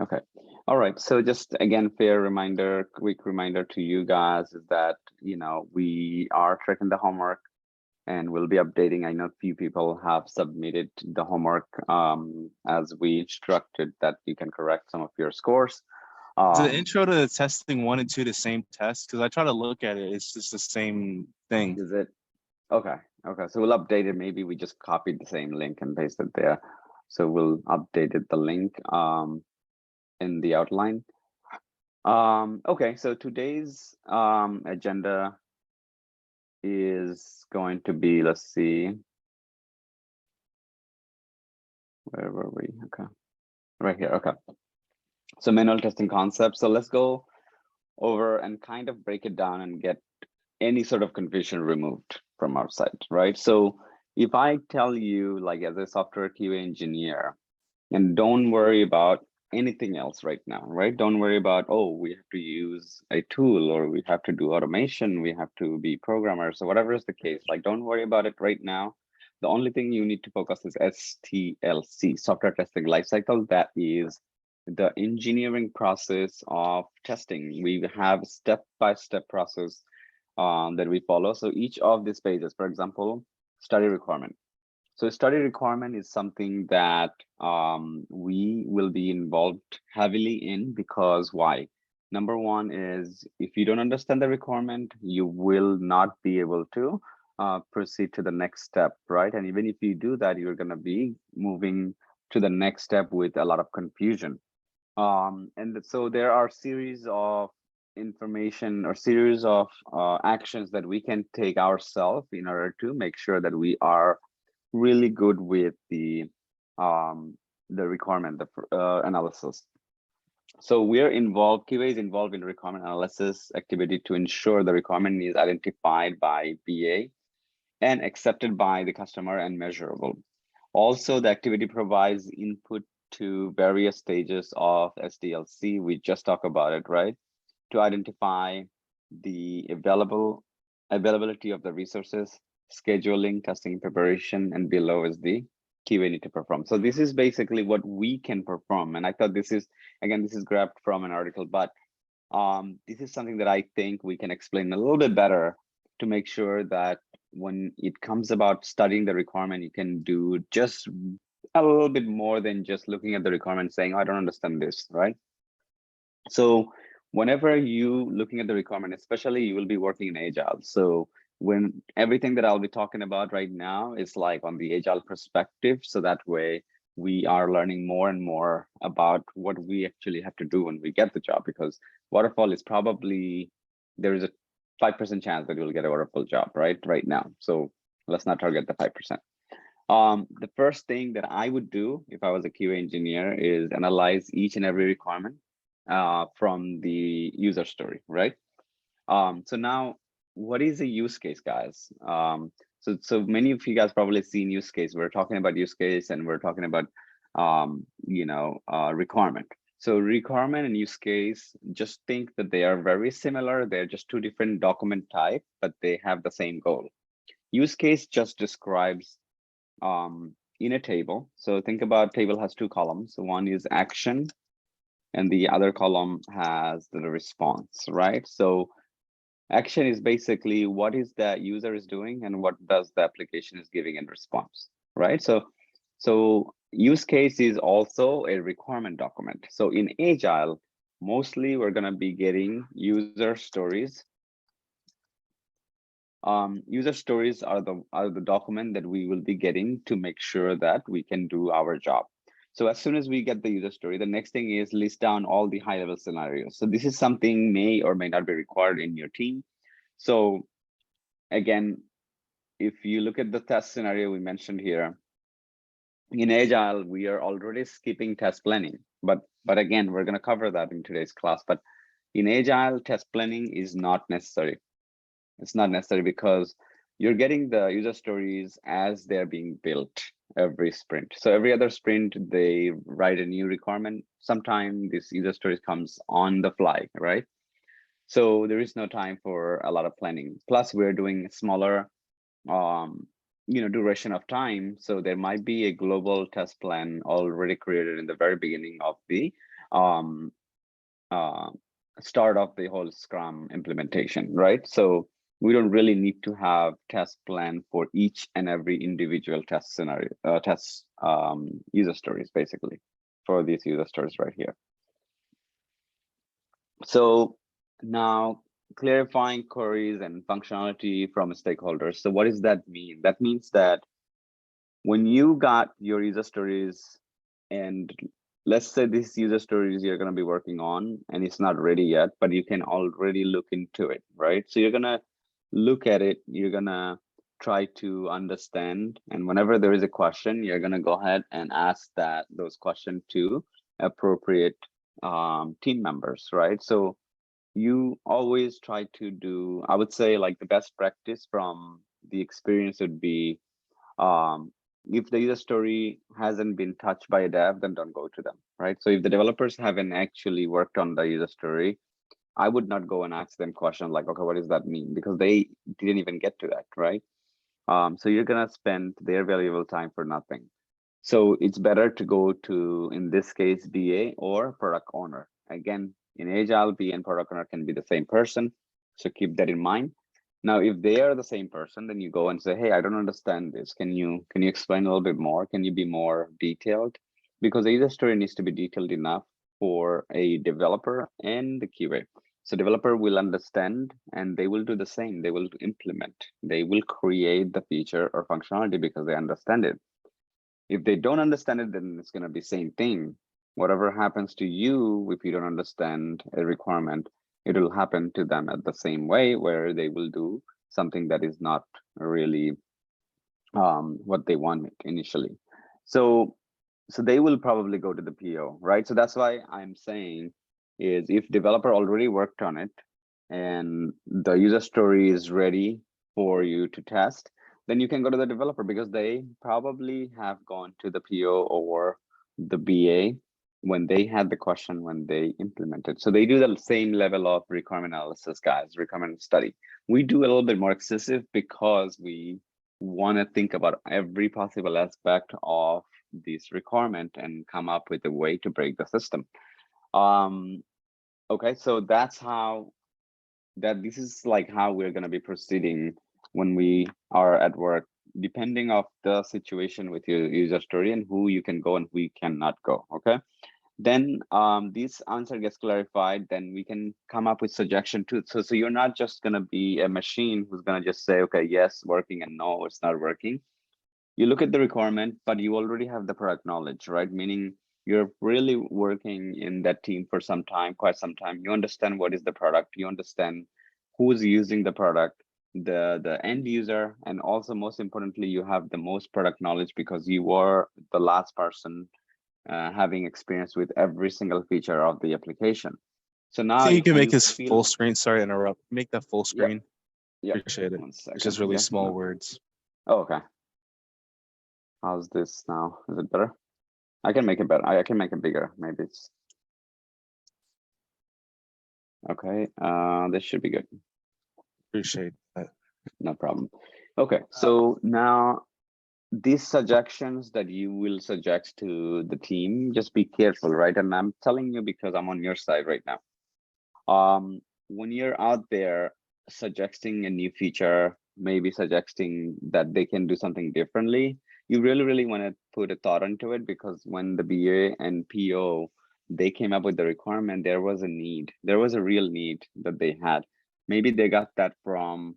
Okay. All right. So just again, fair reminder, quick reminder to you guys is that, we are tracking the homework and we'll be updating. I know a few people have submitted the homework as we instructed that you can correct some of your scores. Is the Um, intro to testing 1 and 2 the same test? Because I try to look at it, it's just the same thing. is it? Okay. Okay. So we'll update it. Maybe we just copied the same link and pasted there. So we'll update it, the link in the outline. Okay. So today's agenda is going to be, let's see, where were we? Okay, right here. Okay, so manual testing concepts. So let's go over and kind of break it down and get any sort of confusion removed from our side, right? So if I tell you, like, as a software QA engineer, and don't worry about anything else right now, right? Don't worry about, oh, we have to use a tool or we have to do automation, we have to be programmers, or whatever is the case. Like, don't worry about it right now. The only thing you need to focus is STLC, software testing lifecycle. That is the engineering process of testing. We have step-by-step process that we follow. So each of these pages, for example, study requirement. So study requirement is something that we will be involved heavily in, because why? Number one is, if you don't understand the requirement, you will not be able to proceed to the next step, right? And even if you do that, you're going to be moving to the next step with a lot of confusion. And so there are series of information or series of actions that we can take ourselves in order to make sure that we are really good with the requirement, the analysis. So we're involved, QA is involved in requirement analysis activity to ensure the requirement is identified by BA and accepted by the customer and measurable. Also, the activity provides input to various stages of SDLC. We just talked about it, right? To identify the availability of the resources, scheduling, testing, preparation, and below is the QA need to perform. So this is basically what we can perform. And I thought this is, again, this is grabbed from an article, but this is something that I think we can explain a little bit better to make sure that when it comes about studying the requirement, you can do just a little bit more than just looking at the requirement saying, oh, I don't understand this, right? So whenever you looking at the requirement, especially you will be working in Agile. So when everything that I'll be talking about right now is like on the Agile perspective, so that way we are learning more and more about what we actually have to do when we get the job, because waterfall is probably, there is a 5% chance that you'll get a waterfall job right now. So let's not target the 5%. The first thing that I would do if I was a QA engineer is analyze each and every requirement from the user story, right? So now, what is a use case, guys? So many of you guys probably seen use case. We're talking about use case and we're talking about requirement. So requirement and use case, just think that they are very similar. They're just two different document type, but they have the same goal. Use case just describes in a table. So think about table has two columns. So one is action and the other column has the response, right? So action is basically what is the user is doing and what does the application is giving in response, right? So use case is also a requirement document. So in Agile, mostly we're going to be getting user stories. User stories are the document that we will be getting to make sure that we can do our job. So as soon as we get the user story, the next thing is list down all the high level scenarios. So this is something may or may not be required in your team. So again, if you look at the test scenario we mentioned here, in Agile, we are already skipping test planning, but again, we're going to cover that in today's class. But in Agile, test planning is not necessary. It's not necessary because you're getting the user stories as they're being built every sprint. So every other sprint, they write a new requirement. Sometimes this user stories comes on the fly, right? So there is no time for a lot of planning. Plus, we're doing smaller duration of time. So there might be a global test plan already created in the very beginning of the um, start of the whole Scrum implementation, right? So we don't really need to have test plan for each and every individual test scenario, user stories, basically, for these user stories right here. So now clarifying queries and functionality from stakeholders. So what does that mean? That means that when you got your user stories, and let's say this user stories you're going to be working on and it's not ready yet, but you can already look into it, right? So you're going to look at it, you're going to try to understand, and whenever there is a question, you're going to go ahead and ask those questions to appropriate team members, right? So you always try to do, I would say, like the best practice from the experience would be, if the user story hasn't been touched by a dev, then don't go to them, right? So if the developers haven't actually worked on the user story, I would not go and ask them questions like, okay, what does that mean? Because they didn't even get to that, right? So you're gonna spend their valuable time for nothing. So it's better to go to, in this case, BA or product owner. Again, in Agile, BA and product owner can be the same person. So keep that in mind. Now, if they are the same person, then you go and say, hey, I don't understand this. Can you explain a little bit more? Can you be more detailed? Because the user story needs to be detailed enough for a developer and the QA. So developer will understand and they will do the same. They will implement. They will create the feature or functionality because they understand it. If they don't understand it, then it's going to be same thing. Whatever happens to you, if you don't understand a requirement, it will happen to them at the same way, where they will do something that is not really what they wanted initially. So they will probably go to the PO, right? So that's why I'm saying is, if developer already worked on it and the user story is ready for you to test, then you can go to the developer, because they probably have gone to the PO or the BA when they had the question, when they implemented. So they do the same level of requirement analysis, guys, requirement study. We do a little bit more excessive because we want to think about every possible aspect of this requirement and come up with a way to break the system. Okay, so that's how this is like how we're going to be proceeding when we are at work, depending of the situation with your user story and who you can go and who you cannot go. Okay, then this answer gets clarified, then we can come up with suggestion too. So you're not just going to be a machine who's going to just say, okay, yes, working, and no, it's not working. You look at the requirement, but you already have the product knowledge, right? Meaning you're really working in that team for some time, quite some time. You understand what is the product, you understand who's using the product, the end user, and also most importantly, you have the most product knowledge because you were the last person having experience with every single feature of the application. So now you if can make you this feel, full screen. Sorry to interrupt. Make that full screen. yeah, Appreciate it. 1 second. It's just really Yeah, small no. words. Oh, okay. How's this now? Is it better? I can make it better. I can make it bigger. Maybe it's okay. This should be good. Appreciate that. No problem. Okay, so now these suggestions that you will suggest to the team, just be careful, right? And I'm telling you because I'm on your side right now. When you're out there suggesting a new feature, maybe suggesting that they can do something differently, you really want to put a thought into it, because when the BA and PO, they came up with the requirement, there was a need, there was a real need that they had. Maybe they got that from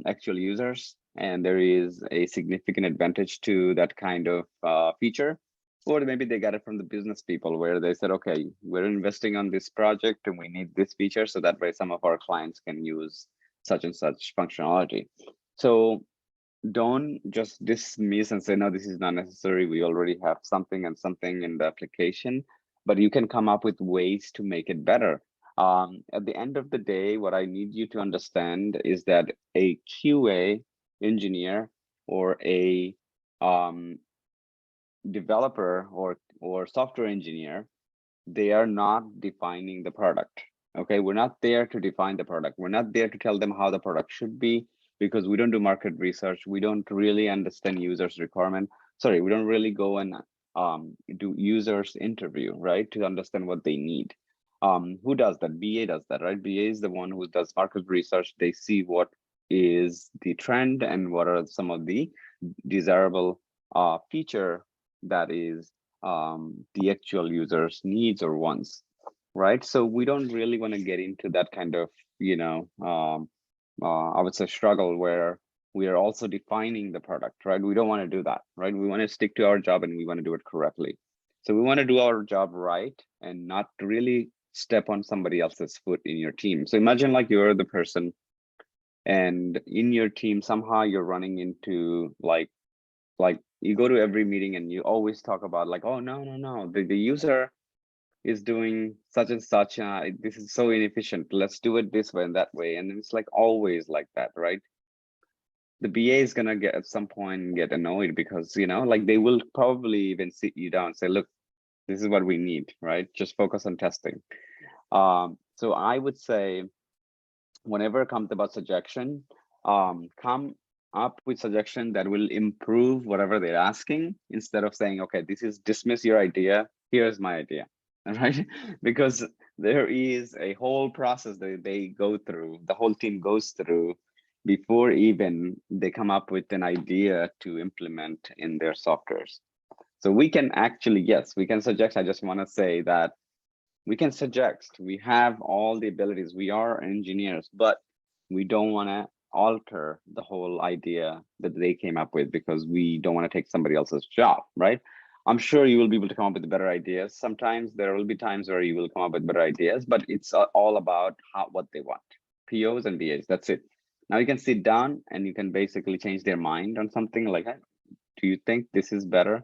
actual users, and there is a significant advantage to that kind of feature. Or maybe they got it from the business people, where they said, okay, we're investing on this project and we need this feature, so that way some of our clients can use such and such functionality. So don't just dismiss and say, no, this is not necessary, we already have something and something in the application, but you can come up with ways to make it better. At the end of the day, what I need you to understand is that a QA engineer or a developer or software engineer, they are not defining the product. Okay, we're not there to define the product. We're not there to tell them how the product should be, because we don't do market research. We don't really understand users' requirement. Sorry, we don't really go and do users interview, right, to understand what they need. Who does that? BA does that, right? BA is the one who does market research. They see what is the trend and what are some of the desirable feature that is the actual user's needs or wants, right? So we don't really want to get into that kind of, I would say struggle where we are also defining the product, right? We don't want to do that, right? We want to stick to our job and we want to do it correctly. So we want to do our job right and not really step on somebody else's foot in your team. So imagine like you're the person and in your team, somehow you're running into like you go to every meeting and you always talk about like, oh, no, the user is doing such and such. This is so inefficient. Let's do it this way and that way. And it's like always like that, right? The BA is gonna get at some point get annoyed because, like they will probably even sit you down and say, look, this is what we need, right? Just focus on testing. So I would say whenever it comes about suggestion, come up with suggestion that will improve whatever they're asking instead of saying, okay, this is dismiss your idea, here's my idea, right? Because there is a whole process that they go through, the whole team goes through before even they come up with an idea to implement in their softwares. So we can actually, yes, we can suggest. I just want to say that we can suggest, we have all the abilities, we are engineers, but we don't want to alter the whole idea that they came up with because we don't want to take somebody else's job, right? I'm sure you will be able to come up with better ideas. Sometimes there will be times where you will come up with better ideas, but it's all about what they want. POs and BAs, that's it. Now you can sit down and you can basically change their mind on something like, hey, do you think this is better?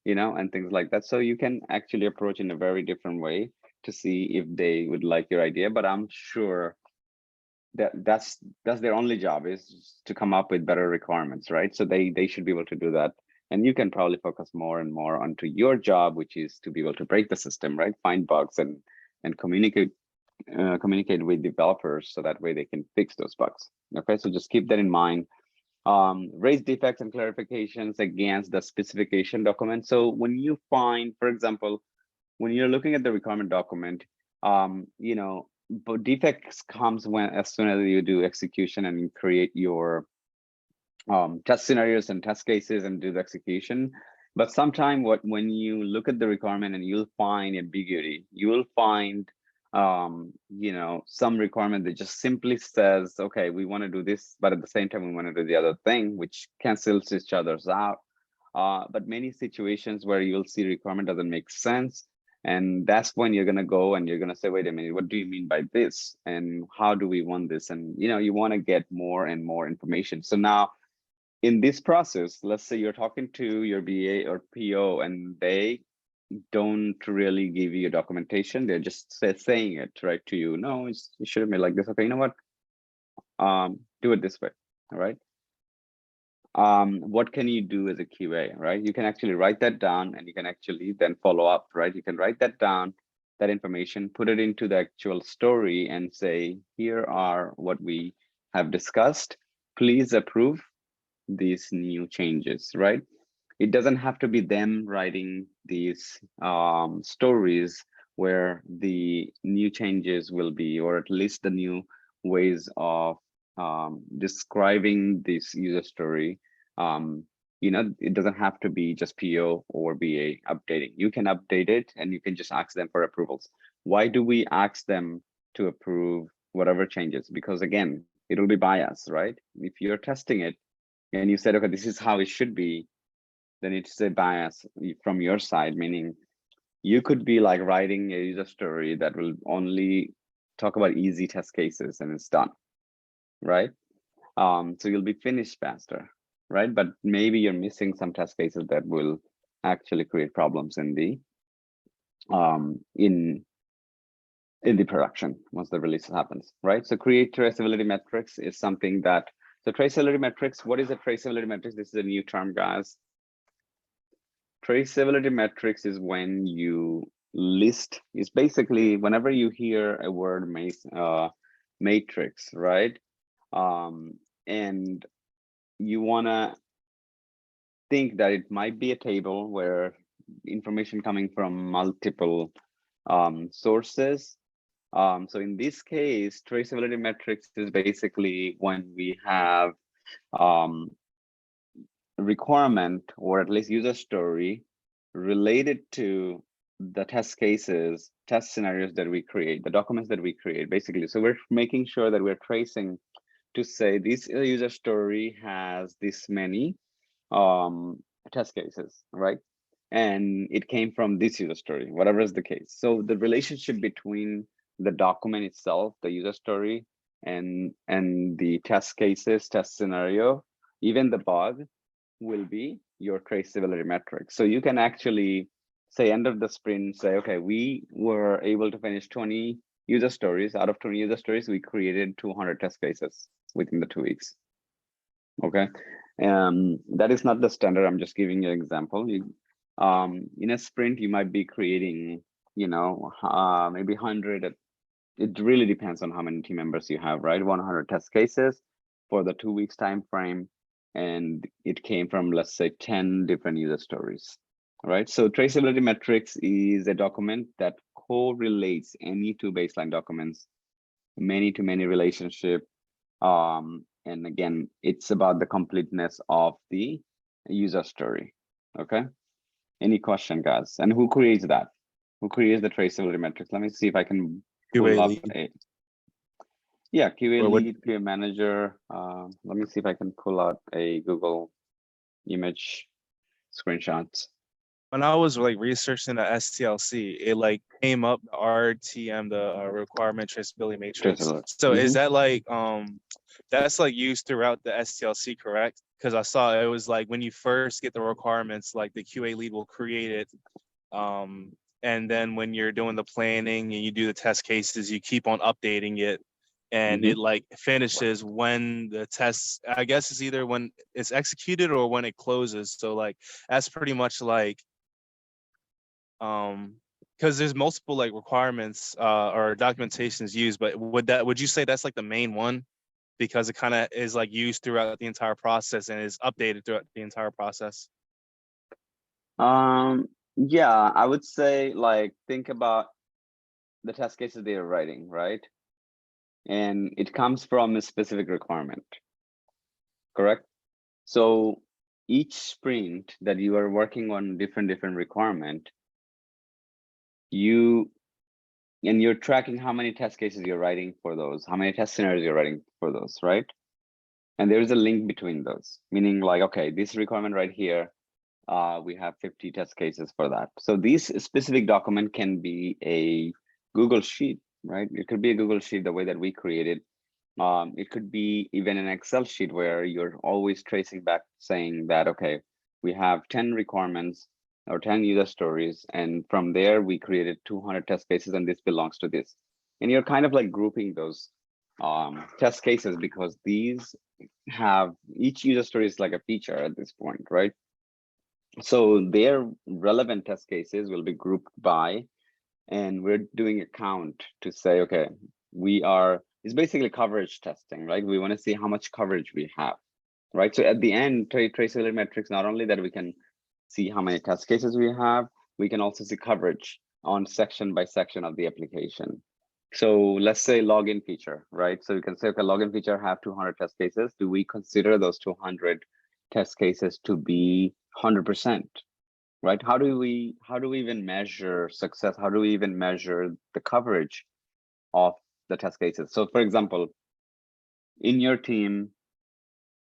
And things like that. So you can actually approach in a very different way to see if they would like your idea. But I'm sure that that's their only job, is to come up with better requirements, right? So they should be able to do that. And you can probably focus more and more onto your job, which is to be able to break the system, right? Find bugs and communicate with developers so that way they can fix those bugs. Okay, so just keep that in mind. Raise defects and clarifications against the specification document. So when you find, for example, when you're looking at the requirement document, but defects comes as soon as you do execution and you create your test scenarios and test cases and do the execution. But sometimes when you look at the requirement and you'll find ambiguity, you will find some requirement that just simply says, okay, we want to do this, but at the same time we want to do the other thing, which cancels each other's out. But many situations where you'll see requirement doesn't make sense, and that's when you're going to go and you're going to say, wait a minute, what do you mean by this, and how do we want this? And you want to get more and more information. So now in this process, let's say you're talking to your BA or PO and they don't really give you documentation, they're just saying it right to you. No, it should have been like this. Okay, you know what? Do it this way. All right. What can you do as a QA, right? You can actually write that down and you can actually then follow up, right? You can write that down, that information, put it into the actual story and say, here are what we have discussed. Please approve these new changes, right? It doesn't have to be them writing these stories where the new changes will be, or at least the new ways of describing this user story. It doesn't have to be just PO or BA updating. You can update it and you can just ask them for approvals. Why do we ask them to approve whatever changes? Because again, it'll be biased, right? If you're testing it and you said, okay, this is how it should be, then it's a bias from your side, meaning you could be like writing a user story that will only talk about easy test cases and it's done, right? So you'll be finished faster, right? But maybe you're missing some test cases that will actually create problems in the in the production once the release happens, right? So create traceability metrics is something that, so traceability metrics, what is a traceability metrics? This is a new term, guys. Traceability metrics is when you list, is basically whenever you hear a word matrix, right? And you want to think that it might be a table where information coming from multiple sources. So in this case, traceability metrics is basically when we have requirement or at least user story related to the test cases, test scenarios that we create, the documents that we create, basically. So we're making sure that we're tracing to say this user story has this many test cases, right? And it came from this user story, whatever is the case. So the relationship between the document itself, the user story, and the test cases, test scenario, even the bug, will be your traceability metric. So you can actually say end of the sprint, say, okay, we were able to finish 20 user stories. Out of 20 user stories, we created 200 test cases within the 2 weeks. Okay, that is not the standard. I'm just giving you an example. In a sprint, you might be creating, you know, maybe 100. It really depends on how many team members you have, right? 100 test cases for the 2 weeks time frame, and it came from, let's say, 10 different user stories, right? So traceability metrics is a document that correlates any two baseline documents, many-to-many relationship. And again, it's about the completeness of the user story. Okay. Any question, guys? And who creates that? Who creates the traceability metrics? Let me see if I can pull QA up lead. a. Yeah, QA Or what- lead, QA manager. Let me see if I can pull out a Google image screenshots. When I was like researching the STLC, it like came up the RTM, the requirement traceability matrix. Traceability. So is that like that's like used throughout the STLC, correct? Because I saw it was like when you first get the requirements, like the QA lead will create it. And then when you're doing the planning and you do the test cases, you keep on updating it. And it like finishes when the tests, I guess it's either when it's executed or when it closes. So like that's pretty much like because there's multiple like requirements or documentations used, but would you say that's like the main one because it kind of is like used throughout the entire process and is updated throughout the entire process? Yeah, I would say, like, think about the test cases they are writing, right? And it comes from a specific requirement, correct? So each sprint that you are working on different requirement, you're tracking how many test cases you're writing for those, how many test scenarios you're writing for those, right? And there's a link between those, meaning like, okay, this requirement right here, we have 50 test cases for that. So this specific document can be a Google Sheet, right? It could be a Google Sheet the way that we created. It could be even an Excel sheet where you're always tracing back saying that, okay, we have 10 requirements or 10 user stories. And from there, we created 200 test cases and this belongs to this. And you're kind of like grouping those test cases because these have, each user story is like a feature at this point, right? So their relevant test cases will be grouped by, and we're doing a count to say, okay, it's basically coverage testing, right? We want to see how much coverage we have, right? So at the end, traceability metrics, not only that we can see how many test cases we have, we can also see coverage on section by section of the application. So let's say login feature, right? So you can say, okay, login feature have 200 test cases. Do we consider those 200 test cases to be 100%? Right? How do we even measure success? How do we even measure the coverage of the test cases? So for example, in your team,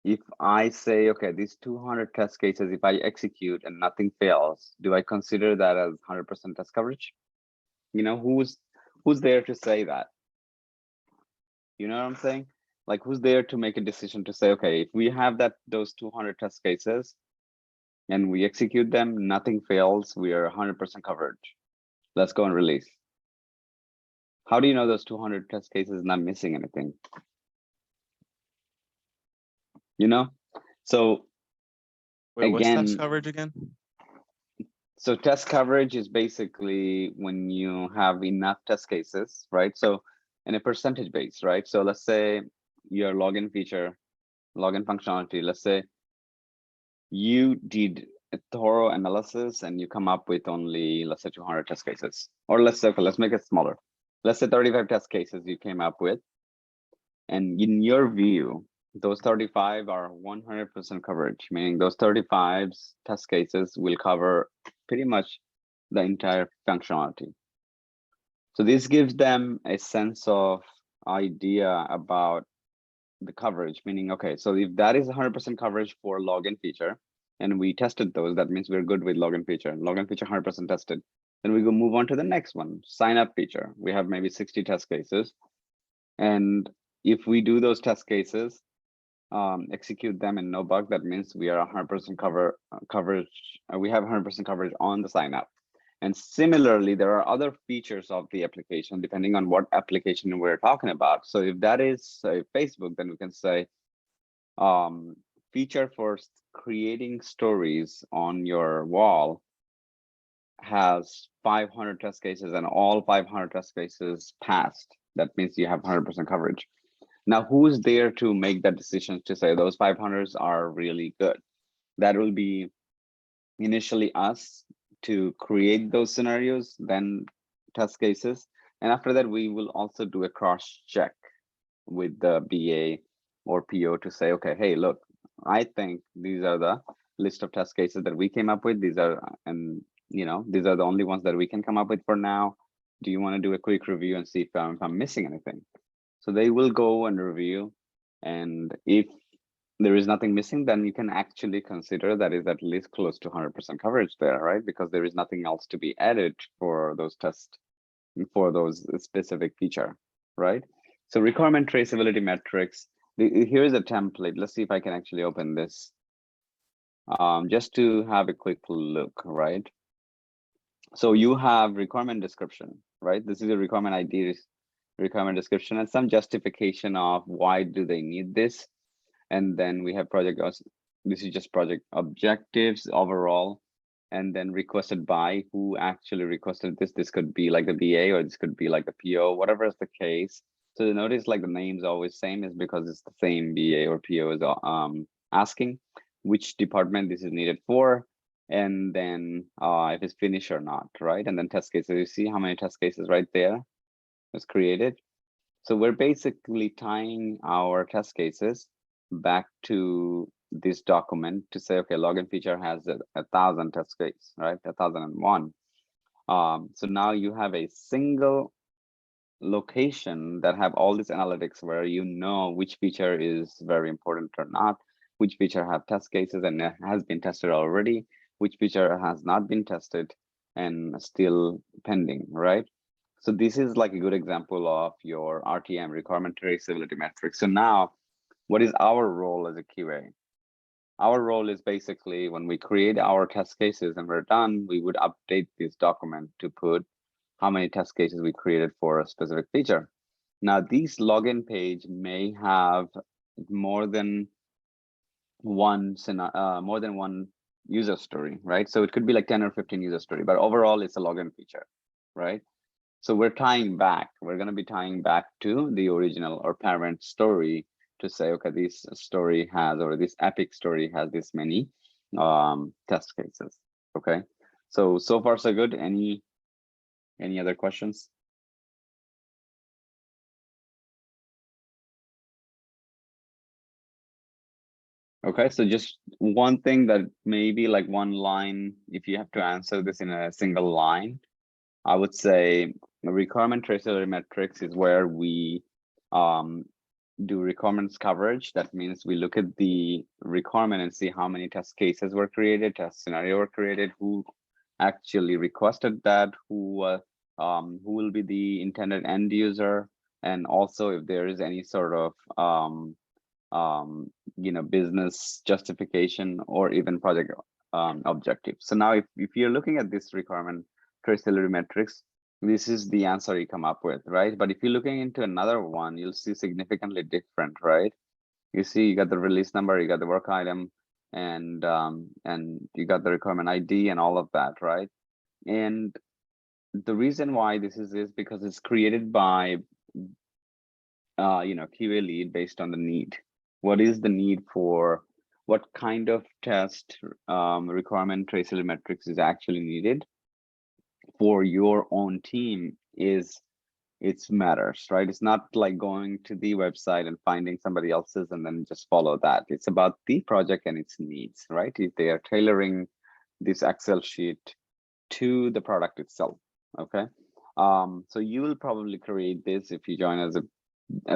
if I say, okay, these 200 test cases, if I execute and nothing fails, do I consider that as 100% test coverage? You know, who's there to say that? You know what I'm saying? Like, who's there to make a decision to say, okay, if we have those 200 test cases and we execute them, nothing fails, we are 100% coverage. Let's go and release. How do you know those 200 test cases not missing anything? You know? So Wait, what's again, test coverage again? so test coverage is basically when you have enough test cases, right? So in a percentage base, right? So let's say your login feature, login functionality, let's say you did a thorough analysis and you come up with only, let's say 200 test cases, or let's say, okay, let's make it smaller. Let's say 35 test cases you came up with. And in your view, those 35 are 100% coverage, meaning those 35 test cases will cover pretty much the entire functionality. So this gives them a sense of idea about the coverage, meaning, okay, so if that is 100% coverage for login feature, and we tested those, that means we're good with login feature. Login feature 100% tested. Then we go move on to the next one, sign up feature. We have maybe 60 test cases. And if we do those test cases, execute them and no bug, that means we are 100% coverage. We have 100% coverage on the sign up. And similarly, there are other features of the application, depending on what application we're talking about. So if that is, say, Facebook, then we can say feature for creating stories on your wall has 500 test cases and all 500 test cases passed. That means you have 100% coverage. Now, who's there to make that decision to say those 500s are really good? That will be initially us to create those scenarios, then test cases. And after that, we will also do a cross check with the BA or PO to say, okay, hey, look, I think these are the list of test cases that we came up with. These are, and these are the only ones that we can come up with for now. Do you want to do a quick review and see if I'm missing anything? So they will go and review. And if there is nothing missing, then you can actually consider that is at least close to 100% coverage there, right? Because there is nothing else to be added for those tests, for those specific feature, right? So requirement traceability metrics, here's a template. Let's see if I can actually open this just to have a quick look, right? So you have requirement description, right? This is a requirement ID, requirement description, and some justification of why do they need this. And then we have project, this is just project objectives overall, and then requested by, who actually requested this. This could be like the BA or this could be like the PO, whatever is the case. So notice like the name's always same is because it's the same BA or PO is asking which department this is needed for, and then if it's finished or not, right? And then test cases, you see how many test cases right there was created. So we're basically tying our test cases back to this document to say, okay, login feature has 1,000 test cases, right? 1,001. So now you have a single location that have all these analytics where you know which feature is very important or not, which feature have test cases and has been tested already, which feature has not been tested and still pending, right? So this is like a good example of your RTM, requirement traceability metrics. So now, what is our role as a QA? Our role is basically when we create our test cases and we're done, we would update this document to put how many test cases we created for a specific feature. Now, these login page may have more than one user story, right? So it could be like 10 or 15 user story, but overall it's a login feature, right? So we're tying back, we're going to be tying back to the original or parent story to say, okay, this story has, or this epic story has this many test cases. Okay, so far so good. Any other questions? Okay, so just one thing that maybe like one line, if you have to answer this in a single line, I would say requirement traceability metrics is where we do requirements coverage. That means we look at the requirement and see how many test cases were created, test scenario were created, who actually requested that, who will be the intended end user, and also if there is any sort of business justification or even project objective. So now if you're looking at this requirement traceability metrics, this is the answer you come up with, right? But if you're looking into another one, you'll see significantly different, right? You see, you got the release number, you got the work item, and you got the requirement ID and all of that, right? And the reason why this is because it's created by QA lead based on the need. What is the need for what kind of test requirement traceability metrics is actually needed for your own team is it's matters, right? It's not like going to the website and finding somebody else's and then just follow that. It's about the project and its needs, right? If they are tailoring this Excel sheet to the product itself, okay? So you will probably create this if you join as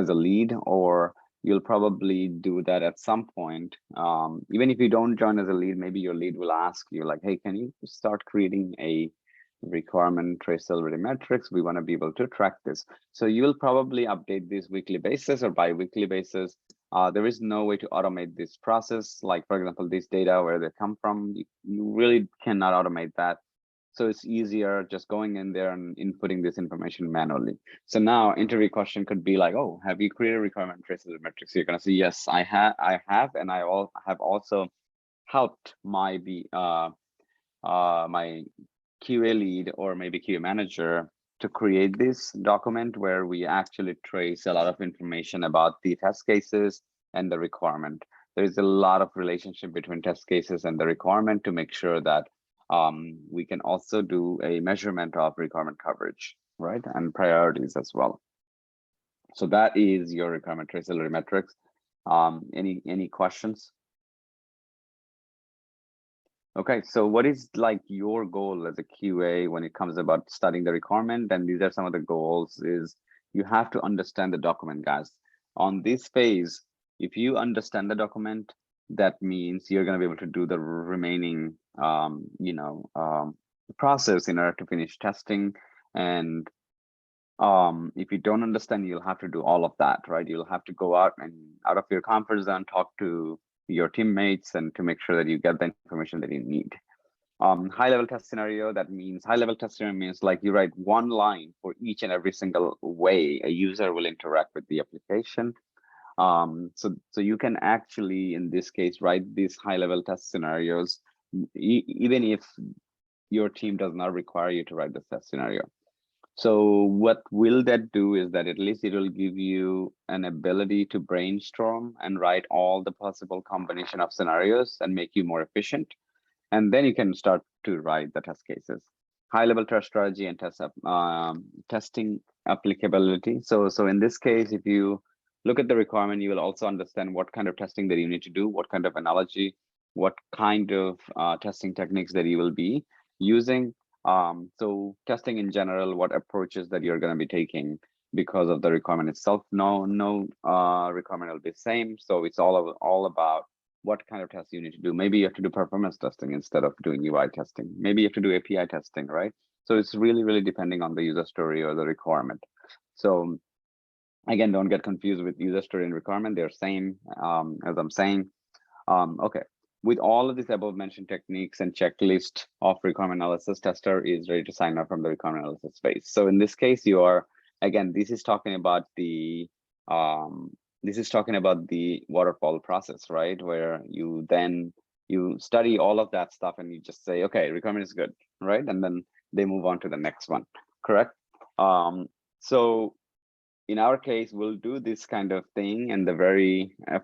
a lead, or you'll probably do that at some point. Even if you don't join as a lead, maybe your lead will ask you like, hey, can you start creating a requirement traceability metrics? We want to be able to track this. So you will probably update this weekly basis or bi-weekly basis. There is no way to automate this process. Like, for example, this data, where they come from, you really cannot automate that. So it's easier just going in there and inputting this information manually. So now interview question could be like, oh, have you created requirement traceability metrics? So you're gonna say, yes, I have, and I have also helped my my QA lead or maybe QA manager to create this document where we actually trace a lot of information about the test cases and the requirement. There's a lot of relationship between test cases and the requirement to make sure that we can also do a measurement of requirement coverage, right? And priorities as well. So that is your requirement traceability metrics. Any questions? Okay, so what is like your goal as a QA when it comes about studying the requirement? And these are some of the goals. Is you have to understand the document, guys. On this phase, if you understand the document, that means you're going to be able to do the remaining process in order to finish testing. And if you don't understand, you'll have to do all of that, right? You'll have to go out of your comfort zone, talk to your teammates, and to make sure that you get the information that you need. High-level test scenario, that means high-level test scenario means like you write one line for each and every single way a user will interact with the application. So you can actually, in this case, write these high-level test scenarios, even if your team does not require you to write the test scenario. So what will that do is that at least it will give you an ability to brainstorm and write all the possible combination of scenarios and make you more efficient. And then you can start to write the test cases. High-level test strategy and testing applicability. So in this case, if you look at the requirement, you will also understand what kind of testing that you need to do, what kind of analogy, what kind of testing techniques that you will be using. So testing in general, what approaches that you're going to be taking because of the requirement itself. No requirement will be the same. So it's all about what kind of tests you need to do. Maybe you have to do performance testing instead of doing UI testing. Maybe you have to do API testing, right? So it's really depending on the user story or the requirement. So again, don't get confused with user story and requirement. They're same, as I'm saying. Okay. With all of these above mentioned techniques and checklist of requirement analysis, tester is ready to sign up from the requirement analysis phase. So in this case, you are, again, this is talking about the waterfall process, right? Where you study all of that stuff and you just say, okay, requirement is good, right? And then they move on to the next one, correct? So in our case, we'll do this kind of thing in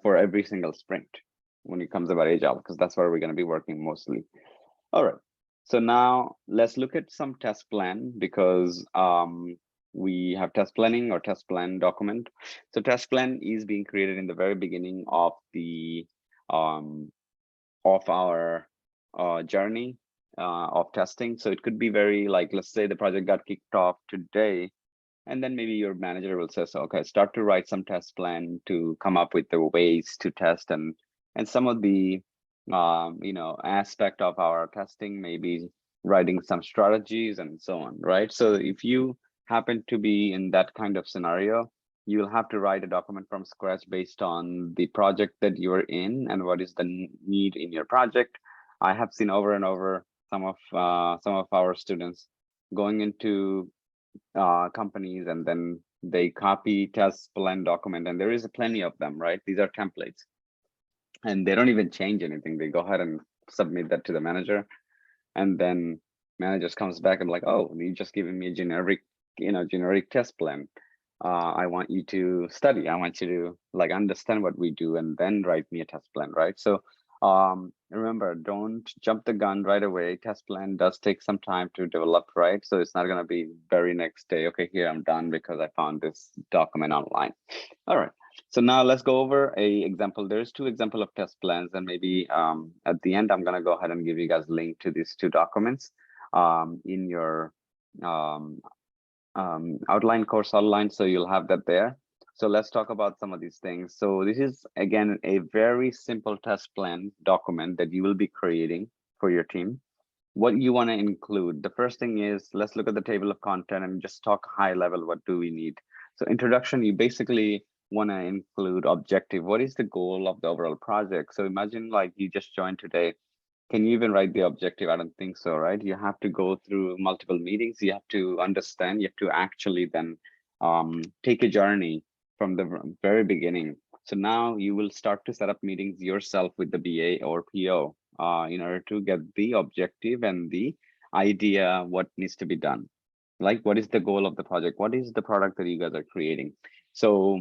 for every single sprint when it comes about Agile, because that's where we're going to be working mostly. All right. So now let's look at some test plan, because we have test planning or test plan document. So test plan is being created in the very beginning of the of our journey of testing. So it could be very like, let's say the project got kicked off today, and then maybe your manager will say, so, okay, start to write some test plan to come up with the ways to test and some of the aspect of our testing, maybe writing some strategies and so on, right? So if you happen to be in that kind of scenario, you'll have to write a document from scratch based on the project that you're in and what is the need in your project. I have seen over and over some of our students going into companies, and then they copy test plan document, and there is plenty of them, right? These are templates, and they don't even change anything. They go ahead and submit that to the manager, and then manager comes back and like, oh, you just giving me a generic test plan. I want you to study. I want you to like understand what we do and then write me a test plan, right? So Remember, don't jump the gun right away. Test plan does take some time to develop, right? So it's not going to be very next day. Okay, here I'm done because I found this document online. All right. So now let's go over a example. There's two example of test plans, and maybe at the end, I'm going to go ahead and give you guys a link to these two documents in your um, outline, course outline. So you'll have that there. So let's talk about some of these things. So this is, again, a very simple test plan document that you will be creating for your team. What you want to include, the first thing is, let's look at the table of content and just talk high level. What do we need? So introduction, you basically want to include objective. What is the goal of the overall project? So imagine like you just joined today. Can you even write the objective? I don't think so, right? You have to go through multiple meetings. You have to understand. You have to actually then take a journey from the very beginning. So now you will start to set up meetings yourself with the BA or PO in order to get the objective and the idea what needs to be done. Like, what is the goal of the project? What is the product that you guys are creating? So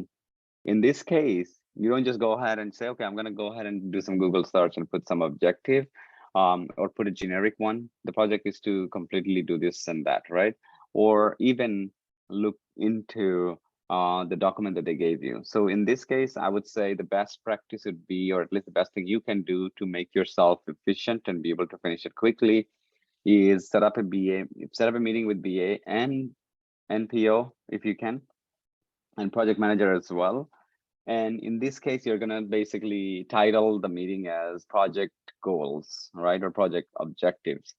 in this case, you don't just go ahead and say, okay, I'm going to go ahead and do some Google search and put some objective or put a generic one. The project is to completely do this and that, right? Or even look into the document that they gave you. So in this case, I would say the best practice would be, or at least the best thing you can do to make yourself efficient and be able to finish it quickly, is set up a meeting with BA and NPO if you can, and project manager as well. And in this case, you're gonna basically title the meeting as project goals, right? Or project objectives.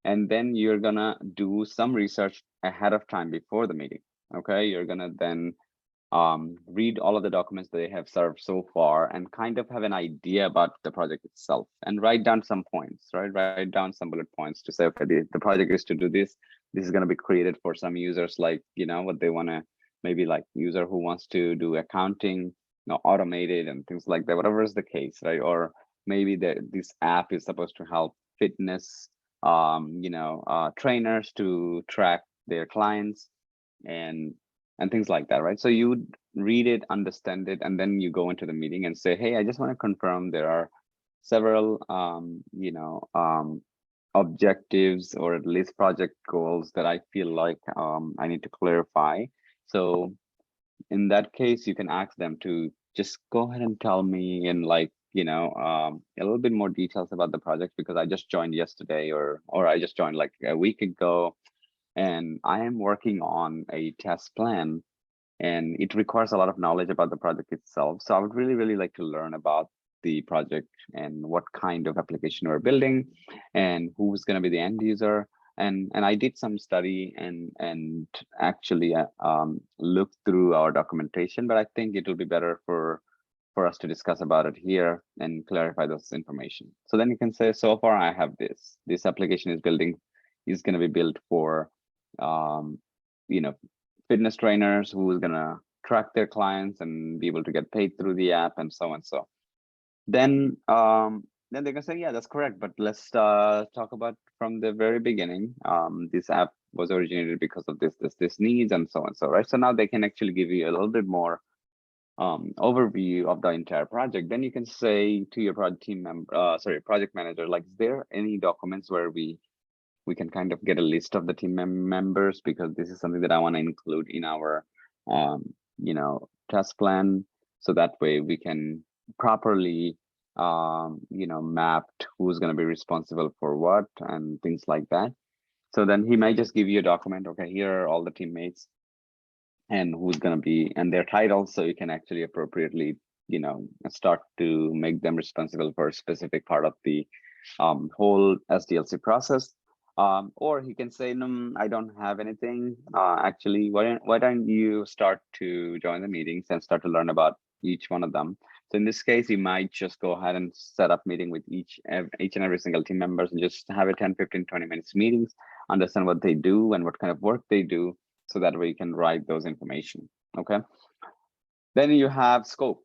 And then you're gonna do some research ahead of time before the meeting. Okay, you're gonna then read all of the documents that they have served so far and kind of have an idea about the project itself and write down some points, right? Write down some bullet points to say, okay, the project is to do this. This is going to be created for some users, like, you know, what they want to, maybe like user who wants to do accounting, automated and things like that, whatever is the case, right? Or maybe this app is supposed to help fitness, trainers to track their clients and things like that, right? So you would read it, understand it, and then you go into the meeting and say, hey, I just want to confirm there are several objectives or at least project goals that I feel like I need to clarify. So in that case, you can ask them to just go ahead and tell me in like, a little bit more details about the project, because I just joined yesterday or I just joined like a week ago, and I am working on a test plan, and it requires a lot of knowledge about the project itself. So I would really, really like to learn about the project and what kind of application we're building and who's going to be the end user. And I did some study and actually looked through our documentation, but I think it will be better for us to discuss about it here and clarify those information. So then you can say, so far I have this application is going to be built for um, fitness trainers who is going to track their clients and be able to get paid through the app and so and so. Then they can say, yeah, that's correct, but let's talk about from the very beginning. This app was originated because of this needs and so and so, right? So now they can actually give you a little bit more overview of the entire project. Then you can say to your project manager, like, is there any documents where we can kind of get a list of the team members, because this is something that I want to include in our test plan, so that way we can properly mapped who's going to be responsible for what and things like that. So then he might just give you a document, okay, here are all the teammates and who's going to be and their titles, so you can actually appropriately start to make them responsible for a specific part of the whole SDLC process. Or he can say, no, I don't have anything. Actually, why don't you start to join the meetings and start to learn about each one of them? So in this case, you might just go ahead and set up meeting with each and every single team members and just have a 10, 15, 20 minutes meetings, understand what they do and what kind of work they do, so that way you can write those information. Okay. Then you have scope.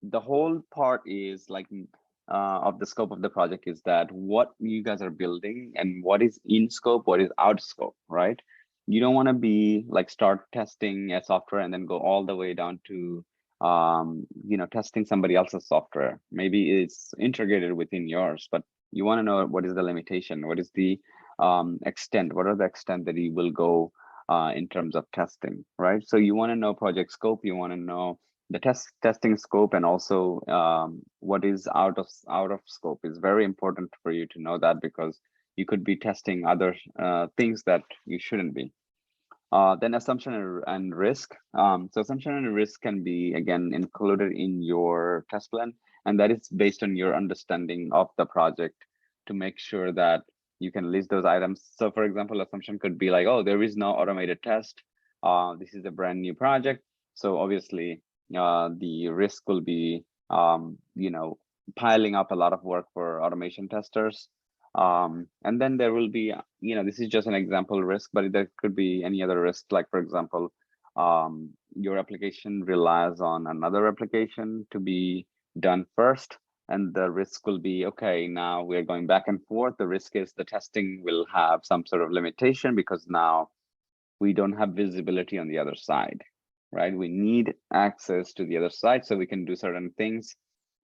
The whole part is like of the scope of the project is that what you guys are building and what is in scope, what is out of scope, right? You don't want to be like start testing a software and then go all the way down to testing somebody else's software. Maybe it's integrated within yours, but you want to know what is the limitation, what is the extent, what are the extent that you will go in terms of testing, right? So you want to know project scope, you want to know the testing scope, and also what is out of scope is very important for you to know that, because you could be testing other things that you shouldn't be. Then assumption and risk. So assumption and risk can be, again, included in your test plan, and that is based on your understanding of the project to make sure that you can list those items. So for example, assumption could be like, oh, there is no automated test. This is a brand new project. So obviously the risk will be, piling up a lot of work for automation testers. And then there will be, this is just an example risk, but there could be any other risk. Like, for example, your application relies on another application to be done first. And the risk will be, okay, now we're going back and forth. The risk is the testing will have some sort of limitation because now we don't have visibility on the other side, right? We need access to the other side so we can do certain things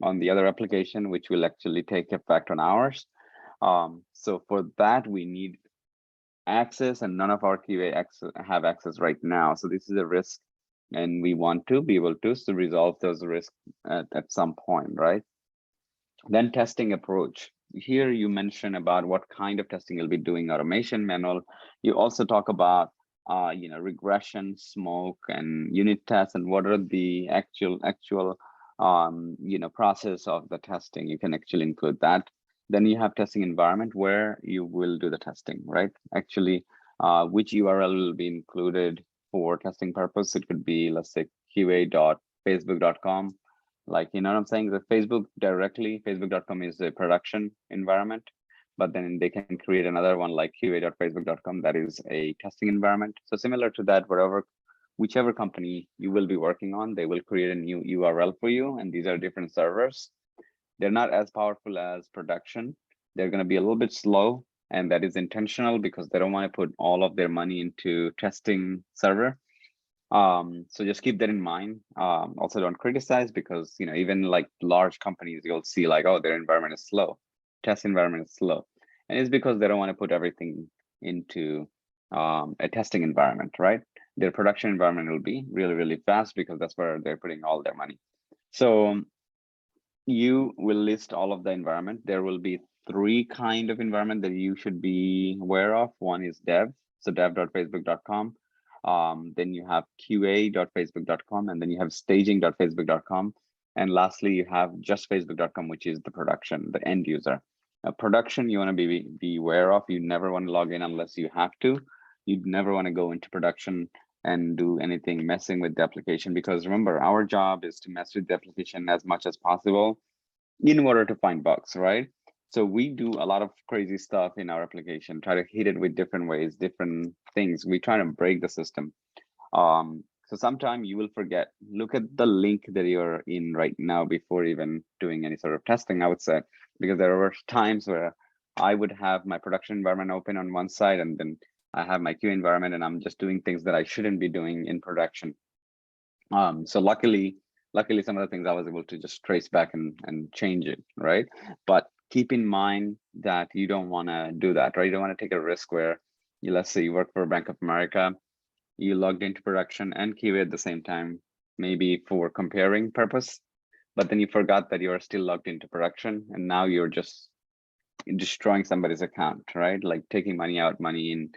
on the other application, which will actually take effect on ours. So for that, we need access, and none of our QA have access right now. So this is a risk, and we want to be able to resolve those risks at some point, right? Then testing approach. Here you mention about what kind of testing you'll be doing, automation, manual. You also talk about regression, smoke, and unit tests, and what are the actual process of the testing. You can actually include that. Then you have testing environment where you will do the testing, right? Actually, which URL will be included for testing purpose. It could be, let's say, qa.facebook.com. Like, you know what I'm saying? The Facebook directly, facebook.com is a production environment, but then they can create another one like qa.facebook.com that is a testing environment. So similar to that, whichever company you will be working on, they will create a new URL for you, and these are different servers. They're not as powerful as production. They're going to be a little bit slow, and that is intentional because they don't want to put all of their money into testing server. So just keep that in mind. Also don't criticize, because even like large companies, you'll see like, oh, their environment is slow, test environment is slow, and it's because they don't want to put everything into a testing environment, right? Their production environment will be really, really fast because that's where they're putting all their money. So you will list all of the environment. There will be 3 kind of environment that you should be aware of. One is dev, so dev.facebook.com. Then you have qa.facebook.com, and then you have staging.facebook.com. And lastly, you have just facebook.com, which is the production, the end user. Production, you want to be aware of. You never want to log in unless you have to. You'd never want to go into production and do anything messing with the application, because remember, our job is to mess with the application as much as possible in order to find bugs, right? So we do a lot of crazy stuff in our application, try to hit it with different ways, different things. We try to break the system. So sometimes you will forget. Look at the link that you're in right now before even doing any sort of testing, I would say, because there were times where I would have my production environment open on one side, and then I have my QA environment, and I'm just doing things that I shouldn't be doing in production. So luckily, some of the things I was able to just trace back and change it, right? But keep in mind that you don't want to do that, right? You don't want to take a risk where let's say you work for Bank of America, you logged into production and QA at the same time, maybe for comparing purpose, but then you forgot that you're still logged into production, and now you're just destroying somebody's account, right? Like taking money out, money in.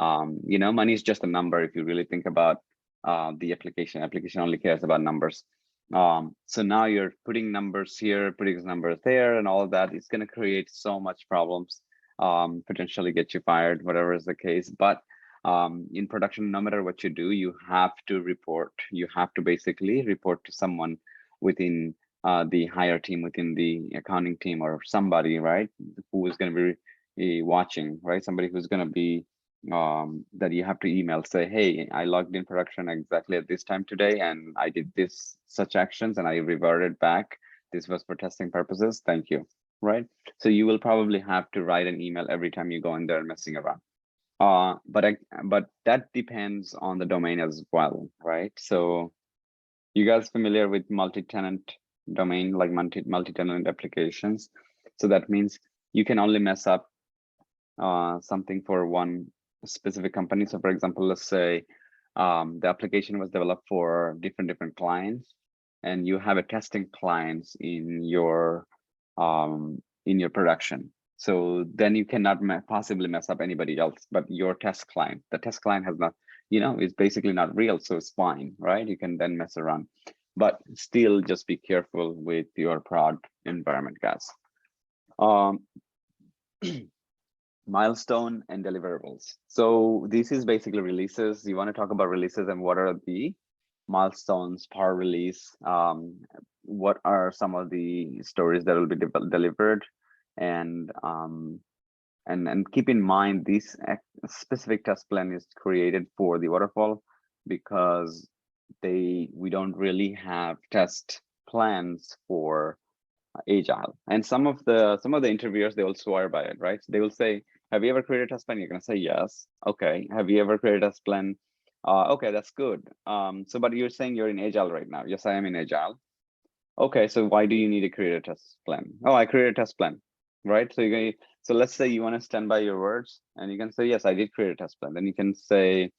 Money is just a number if you really think about the application. Application only cares about numbers. So now you're putting numbers here, putting numbers there, and all of that is going to create so much problems, potentially get you fired, whatever is the case. But in production, no matter what you do, you have to report. You have to basically report to someone within the higher team, within the accounting team, or somebody, right, who is going to be watching, right? Somebody who's going to be that you have to email, say, hey, I logged in production exactly at this time today, and I did this such actions, and I reverted back. This was for testing purposes. Thank you, right? So you will probably have to write an email every time you go in there and messing around. But that depends on the domain as well, right? So You guys familiar with multi-tenant domain, like multi-tenant applications? So that means you can only mess up something for one specific company. So for example, let's say the application was developed for different clients, and you have a testing clients in your production. So then you cannot possibly mess up anybody else, but your test client. The test client has not, is basically not real, so it's fine, right? You can then mess around, but still just be careful with your prod environment, guys. Milestone and deliverables. So this is basically releases. You want to talk about releases and what are the milestones per release? What are some of the stories that will be delivered? And keep in mind this specific test plan is created for the waterfall because we don't really have test plans for agile. And some of the interviewers, they will swear by it, right? They will say, have you ever created a test plan? You're gonna say yes. Okay. Have you ever created a test plan? Okay, that's good. So but you're saying you're in agile right now. Yes, I am in agile. Okay, so why do you need to create a test plan? Oh, I created a test plan, right? So so let's say you want to stand by your words, and you can say, yes, I did create a test plan. Then you can say,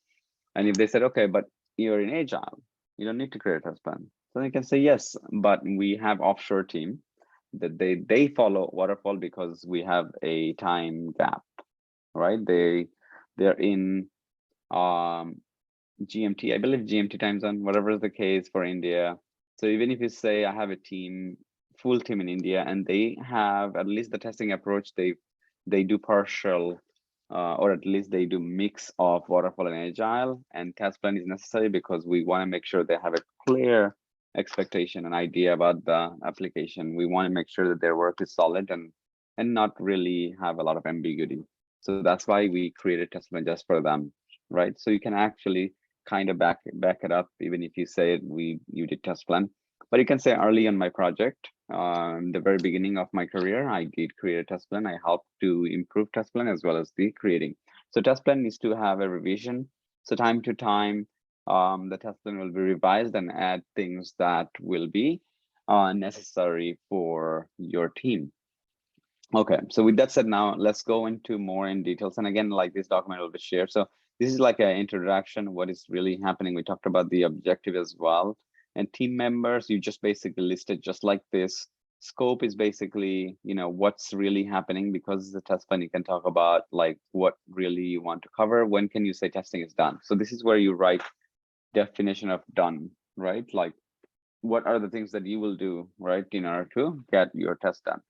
and if they said, okay, but you're in agile, you don't need to create a test plan. So you can say, yes, but we have offshore team that they follow waterfall because we have a time gap, right? They're in GMT, I believe GMT time zone, whatever is the case for India. So even if you say I have a full team in India, and they have at least the testing approach, they do partial or at least they do mix of waterfall and agile, and test plan is necessary because we want to make sure they have a clear expectation and idea about the application. We want to make sure that their work is solid and not really have a lot of ambiguity. So that's why we created test plan just for them, right? So you can actually kind of back it up, even if you say you did test plan. But you can say early in my project, the very beginning of my career, I did create a test plan. I helped to improve test plan as well as the creating. So test plan needs to have a revision. So time to time, the test plan will be revised and add things that will be necessary for your team. Okay, so with that said, now let's go into more in details. And again, like this document will be shared. So this is like an introduction, what is really happening. We talked about the objective as well. And team members, you just basically listed just like this. Scope is basically, what's really happening, because the test plan, you can talk about like what really you want to cover. When can you say testing is done? So this is where you write definition of done, right? Like what are the things that you will do, right, in order to get your test done.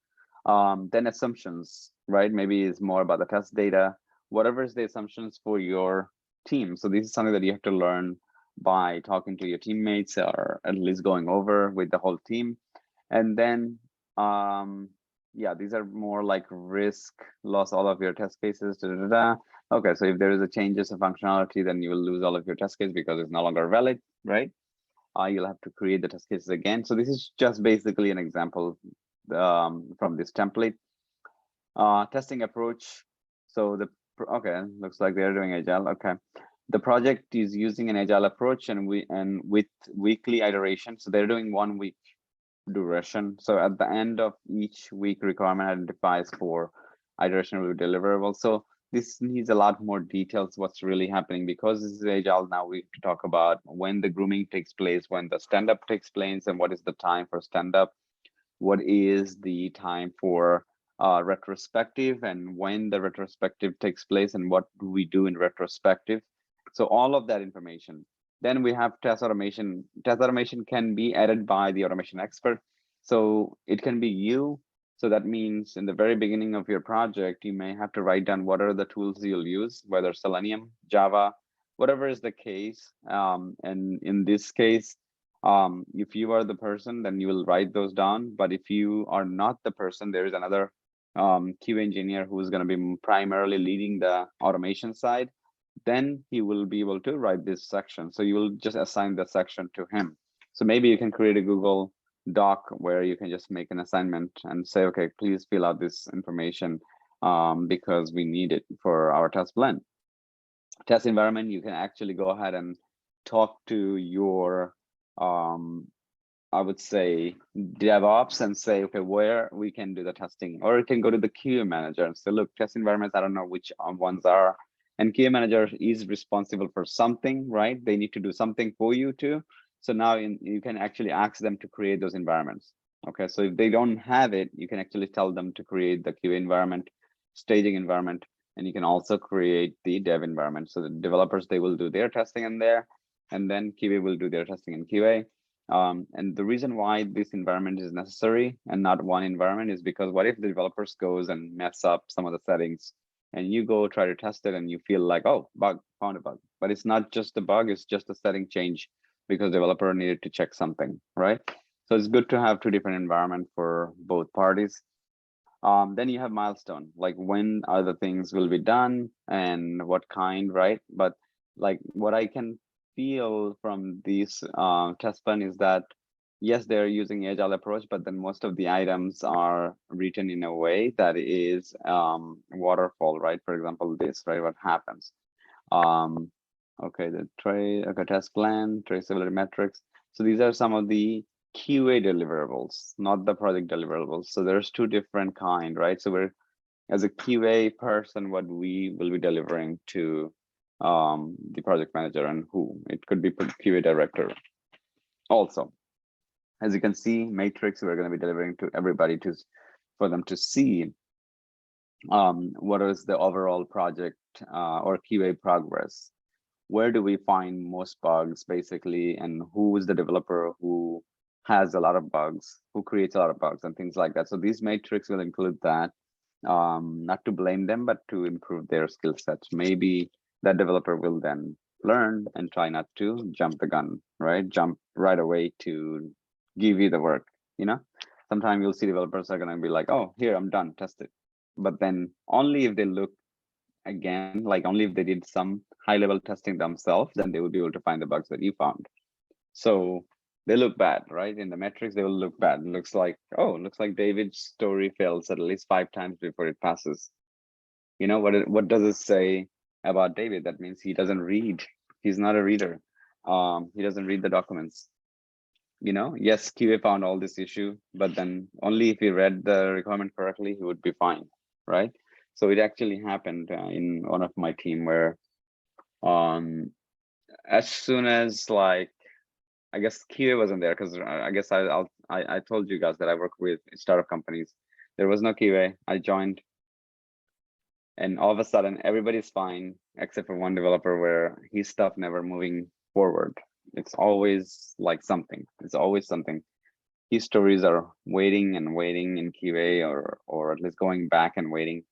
Then assumptions, right? Maybe it's more about the test data, whatever is the assumptions for your team. So this is something that you have to learn by talking to your teammates, or at least going over with the whole team. And then, yeah, these are more like risk, loss all of your test cases. Okay, so if there is a changes of functionality, then you will lose all of your test cases because it's no longer valid, right? You'll have to create the test cases again. So this is just basically an example from this template. Testing approach. So okay, looks like they're doing agile. Okay, the project is using an agile approach, and with weekly iteration. So they're doing 1 week duration. So at the end of each week, requirement identifies for iteration will be deliverable. So this needs a lot more details what's really happening, because this is agile. Now we have to talk about when the grooming takes place, when the stand-up takes place, and what is the time for stand-up, what is the time for retrospective, and when the retrospective takes place, and what do we do in retrospective. So all of that information. Then we have test automation. Test automation can be added by the automation expert. So it can be you. So that means in the very beginning of your project, you may have to write down what are the tools you'll use, whether Selenium, Java, whatever is the case. And in this case, if you are the person, then you will write those down. But if you are not the person, there is another QA engineer who is going to be primarily leading the automation side. Then he will be able to write this section. So you will just assign the section to him. So maybe you can create a Google Doc where you can just make an assignment and say, okay, please fill out this information because we need it for our test plan. Test environment, you can actually go ahead and talk to your I would say DevOps and say, okay, where we can do the testing, or you can go to the QA manager and say, look, test environments, I don't know which ones are, and QA manager is responsible for something, right? They need to do something for you too. So now you can actually ask them to create those environments. Okay, so if they don't have it, you can actually tell them to create the QA environment, staging environment, and you can also create the dev environment. So the developers, they will do their testing in there, and then QA will do their testing in QA. And the reason why this environment is necessary and not one environment is because what if the developers goes and mess up some of the settings, and you go try to test it and you feel like, oh, bug, found a bug, but it's not just a bug, it's just a setting change because developer needed to check something, right? So it's good to have two different environments for both parties. Then you have milestone, like when other things will be done and what kind, right? But like what I can feel from these test plan is that yes, they're using agile approach, but then most of the items are written in a way that is waterfall, right? For example, this, right? What happens? Okay, okay, test plan, traceability metrics. So these are some of the QA deliverables, not the project deliverables. So there's two different kind, right? So we're, as a QA person, what we will be delivering to the project manager, and who it could be QA director. Also, as you can see, matrix, we're going to be delivering to everybody for them to see what is the overall project or QA progress. Where do we find most bugs, basically, and who is the developer who has a lot of bugs, who creates a lot of bugs and things like that. So these matrix will include that, not to blame them, but to improve their skill sets. Maybe that developer will then learn and try not to jump the gun, right? Jump right away to give you the work, you know? Sometimes you'll see developers are gonna be like, oh, here, I'm done, test it. But then only if they look again, like only if they did some high level testing themselves, then they will be able to find the bugs that you found. So they look bad, right? In the metrics, they will look bad. It looks like, oh, it looks like David's story fails at least 5 times before it passes. You know, what does it say about David? That means he doesn't read. He's not a reader. He doesn't read the documents. You know, yes, QA found all this issue, but then only if he read the requirement correctly, he would be fine, right? So it actually happened in one of my team where as soon as, like, I guess QA wasn't there, because I guess I told you guys that I work with startup companies. There was no QA. I joined, and all of a sudden everybody's fine except for one developer where his stuff never moving forward. It's always like something. It's always something. His stories are waiting and waiting in QA, or at least going back and waiting.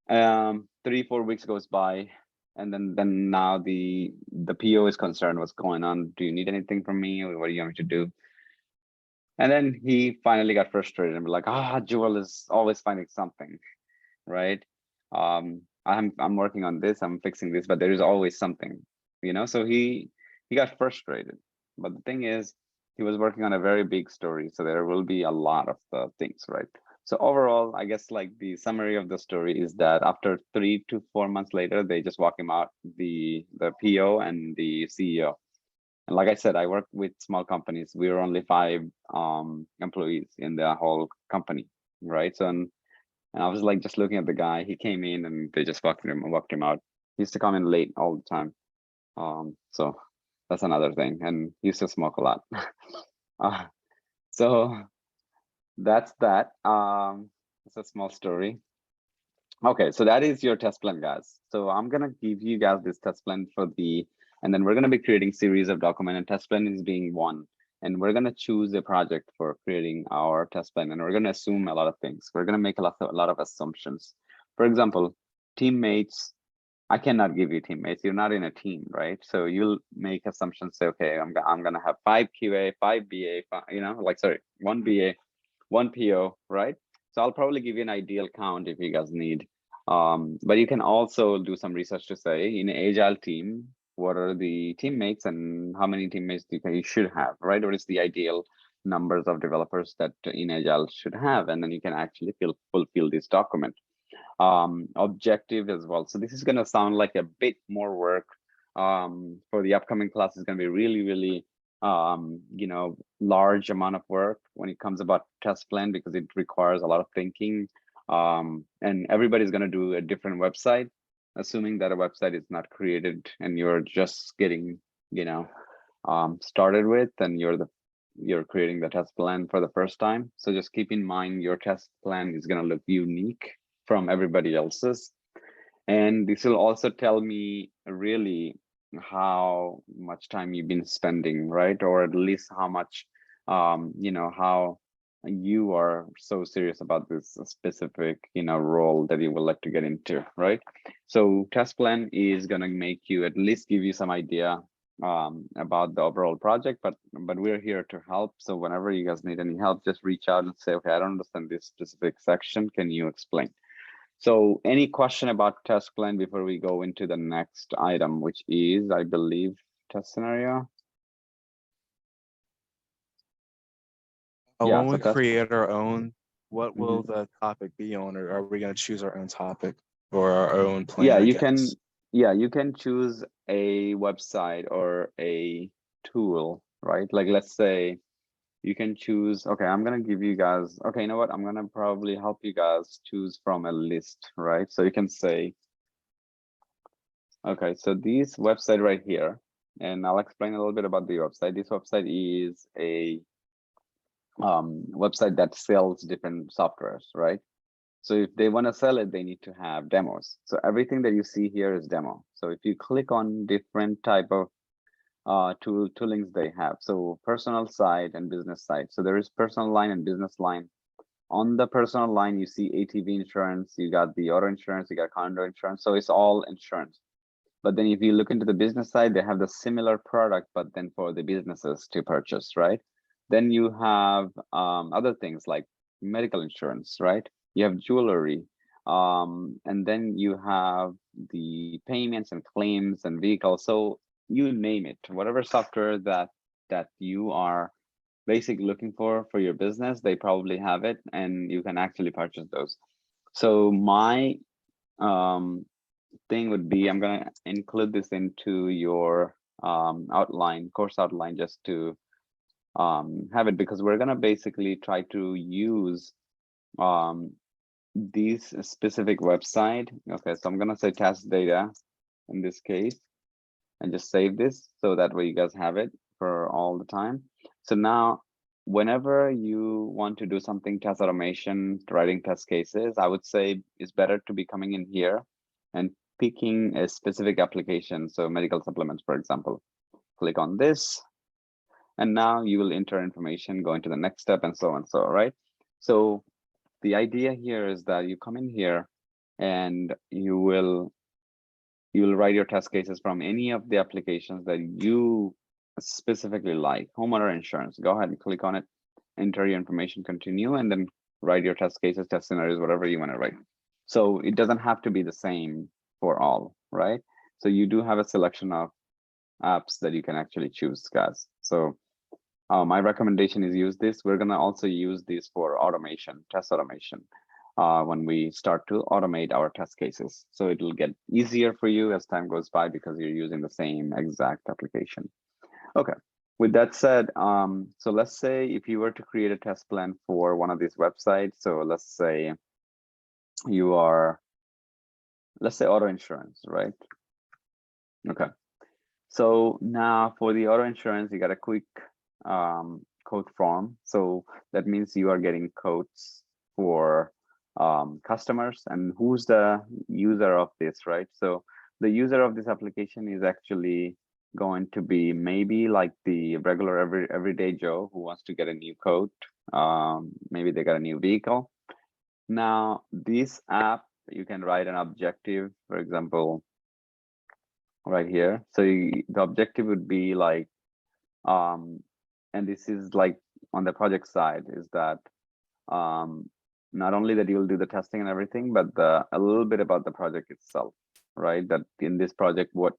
3-4 weeks goes by, and then now the PO is concerned, what's going on? Do you need anything from me, or what do you want me to do? And then he finally got frustrated and be like, Joel is always finding something, right? I'm working on this, I'm fixing this, but there is always something, you know? So he got frustrated. But the thing is, he was working on a very big story, so there will be a lot of things, right? So overall, I guess like the summary of the story is that after 3 to 4 months later, they just walk him out, the PO and the CEO. And like I said, I work with small companies. We were only 5 employees in the whole company, right? So and I was like just looking at the guy. He came in and they just walked him out. He used to come in late all the time. So that's another thing. And he used to smoke a lot. So that's that. It's a small story. Okay, so that is your test plan, guys. So I'm gonna give you guys this test plan and then we're gonna be creating series of document, and test plan is being one. And we're gonna choose a project for creating our test plan, and we're gonna assume a lot of things. We're gonna make a lot of assumptions. For example, teammates. I cannot give you teammates. You're not in a team, right? So you'll make assumptions. Say, okay, I'm gonna have 5 QA, 5 BA, 1 BA, 1 PO, right? So I'll probably give you an ideal count if you guys need. But you can also do some research to say, in an agile team, what are the teammates and how many teammates you should have, right? What is the ideal numbers of developers that in agile should have? And then you can actually fulfill this document. Objective as well. So this is going to sound like a bit more work. For the upcoming class is going to be really, really large amount of work when it comes about test plan, because it requires a lot of thinking. And everybody's going to do a different website, assuming that a website is not created and you're just getting, started with, and you're creating the test plan for the first time. So just keep in mind your test plan is going to look unique from everybody else's. And this will also tell me really how much time you've been spending, right? Or at least how much, how you are so serious about this specific, role that you would like to get into, right? So test plan is going to make you, at least give you some idea about the overall project, but we're here to help. So whenever you guys need any help, just reach out and say, okay, I don't understand this specific section. Can you explain? So any question about test plan before we go into the next item, which is, I believe, test scenario? Yeah, When so we test. create our own, what will the topic be on, or are we going to choose our own topic or our own plan? Yeah, I you guess? can. Yeah, you can choose a website or a tool, right? Like, let's say you can choose. Okay, I'm gonna give you guys. Okay, you know what? I'm gonna probably help you guys choose from a list, right? So you can say, okay, so this website right here, and I'll explain a little bit about the website. This website is a website that sells different softwares, right? So if they want to sell it, they need to have demos. So everything that you see here is demo. So if you click on different type of toolings they have, so personal side and business side. So there is personal line and business line. On the personal line, you see ATV insurance, you got the auto insurance, you got condo insurance. So it's all insurance. But then if you look into the business side, they have the similar product, but then for the businesses to purchase, right? Then you have other things like medical insurance, right? You have jewelry, and then you have the payments and claims and vehicles. So you name it, whatever software that you are basically looking for your business, they probably have it, and you can actually purchase those. So my thing would be, I'm going to include this into your course outline, just to have it, because we're going to basically try to use these specific website. Okay, so I'm going to say test data in this case, and just save this so that way you guys have it for all the time. So now whenever you want to do something, test automation, writing test cases, I would say it's better to be coming in here and picking a specific application. So medical supplements, for example, click on this, and now you will enter information, go into the next step, and so on. So, right? So the idea here is that you come in here and you will write your test cases from any of the applications that you specifically like. Homeowner insurance, go ahead and click on it, enter your information, continue, and then write your test cases, test scenarios, whatever you want to write. So it doesn't have to be the same for all, right? So you do have a selection of apps that you can actually choose, guys. So my recommendation is use this. We're gonna also use this for automation, test automation, when we start to automate our test cases. So it'll get easier for you as time goes by, because you're using the same exact application. Okay, with that said, so let's say if you were to create a test plan for one of these websites, so let's say you are, let's say auto insurance, right? Okay, so now for the auto insurance, you got a quick quote form. So that means you are getting quotes for customers, and who's the user of this, right? So the user of this application is actually going to be maybe like the regular everyday Joe who wants to get a new quote. Maybe they got a new vehicle. Now this app, you can write an objective, for example, right here. So the objective would be like, and this is like on the project side, is that not only that you'll do the testing and everything, but a little bit about the project itself, right? That in this project, what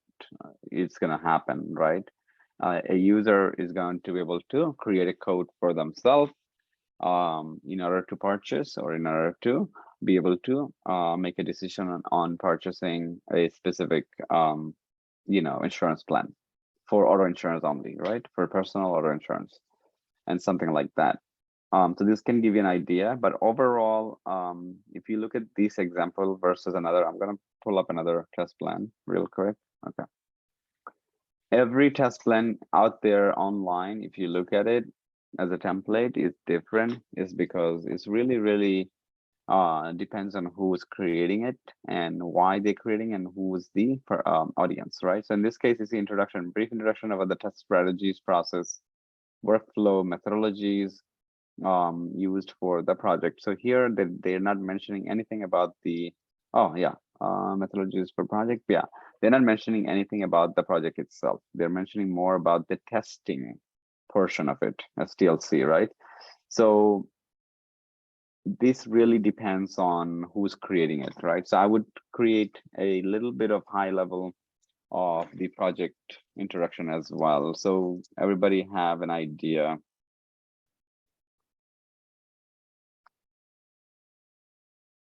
is going to happen, right? A user is going to be able to create a code for themselves in order to purchase, or in order to be able to make a decision on purchasing a specific insurance plan. for auto insurance only, right? For personal auto insurance and something like that. So this can give you an idea, but overall, if you look at this example versus another, I'm gonna pull up another test plan real quick. Okay. Every test plan out there online, if you look at it as a template, is different, is because it's really depends on who's creating it and why they're creating and who's the audience, right? So in this case, it's the introduction, brief introduction of the test strategies, process, workflow, methodologies used for the project. So here they're not mentioning anything about the, oh yeah, methodologies for project. Yeah, they're not mentioning anything about the project itself. They're mentioning more about the testing portion of it, STLC, right? So this really depends on who's creating it, right? So I would create a little bit of high level of the project introduction as well, so everybody have an idea.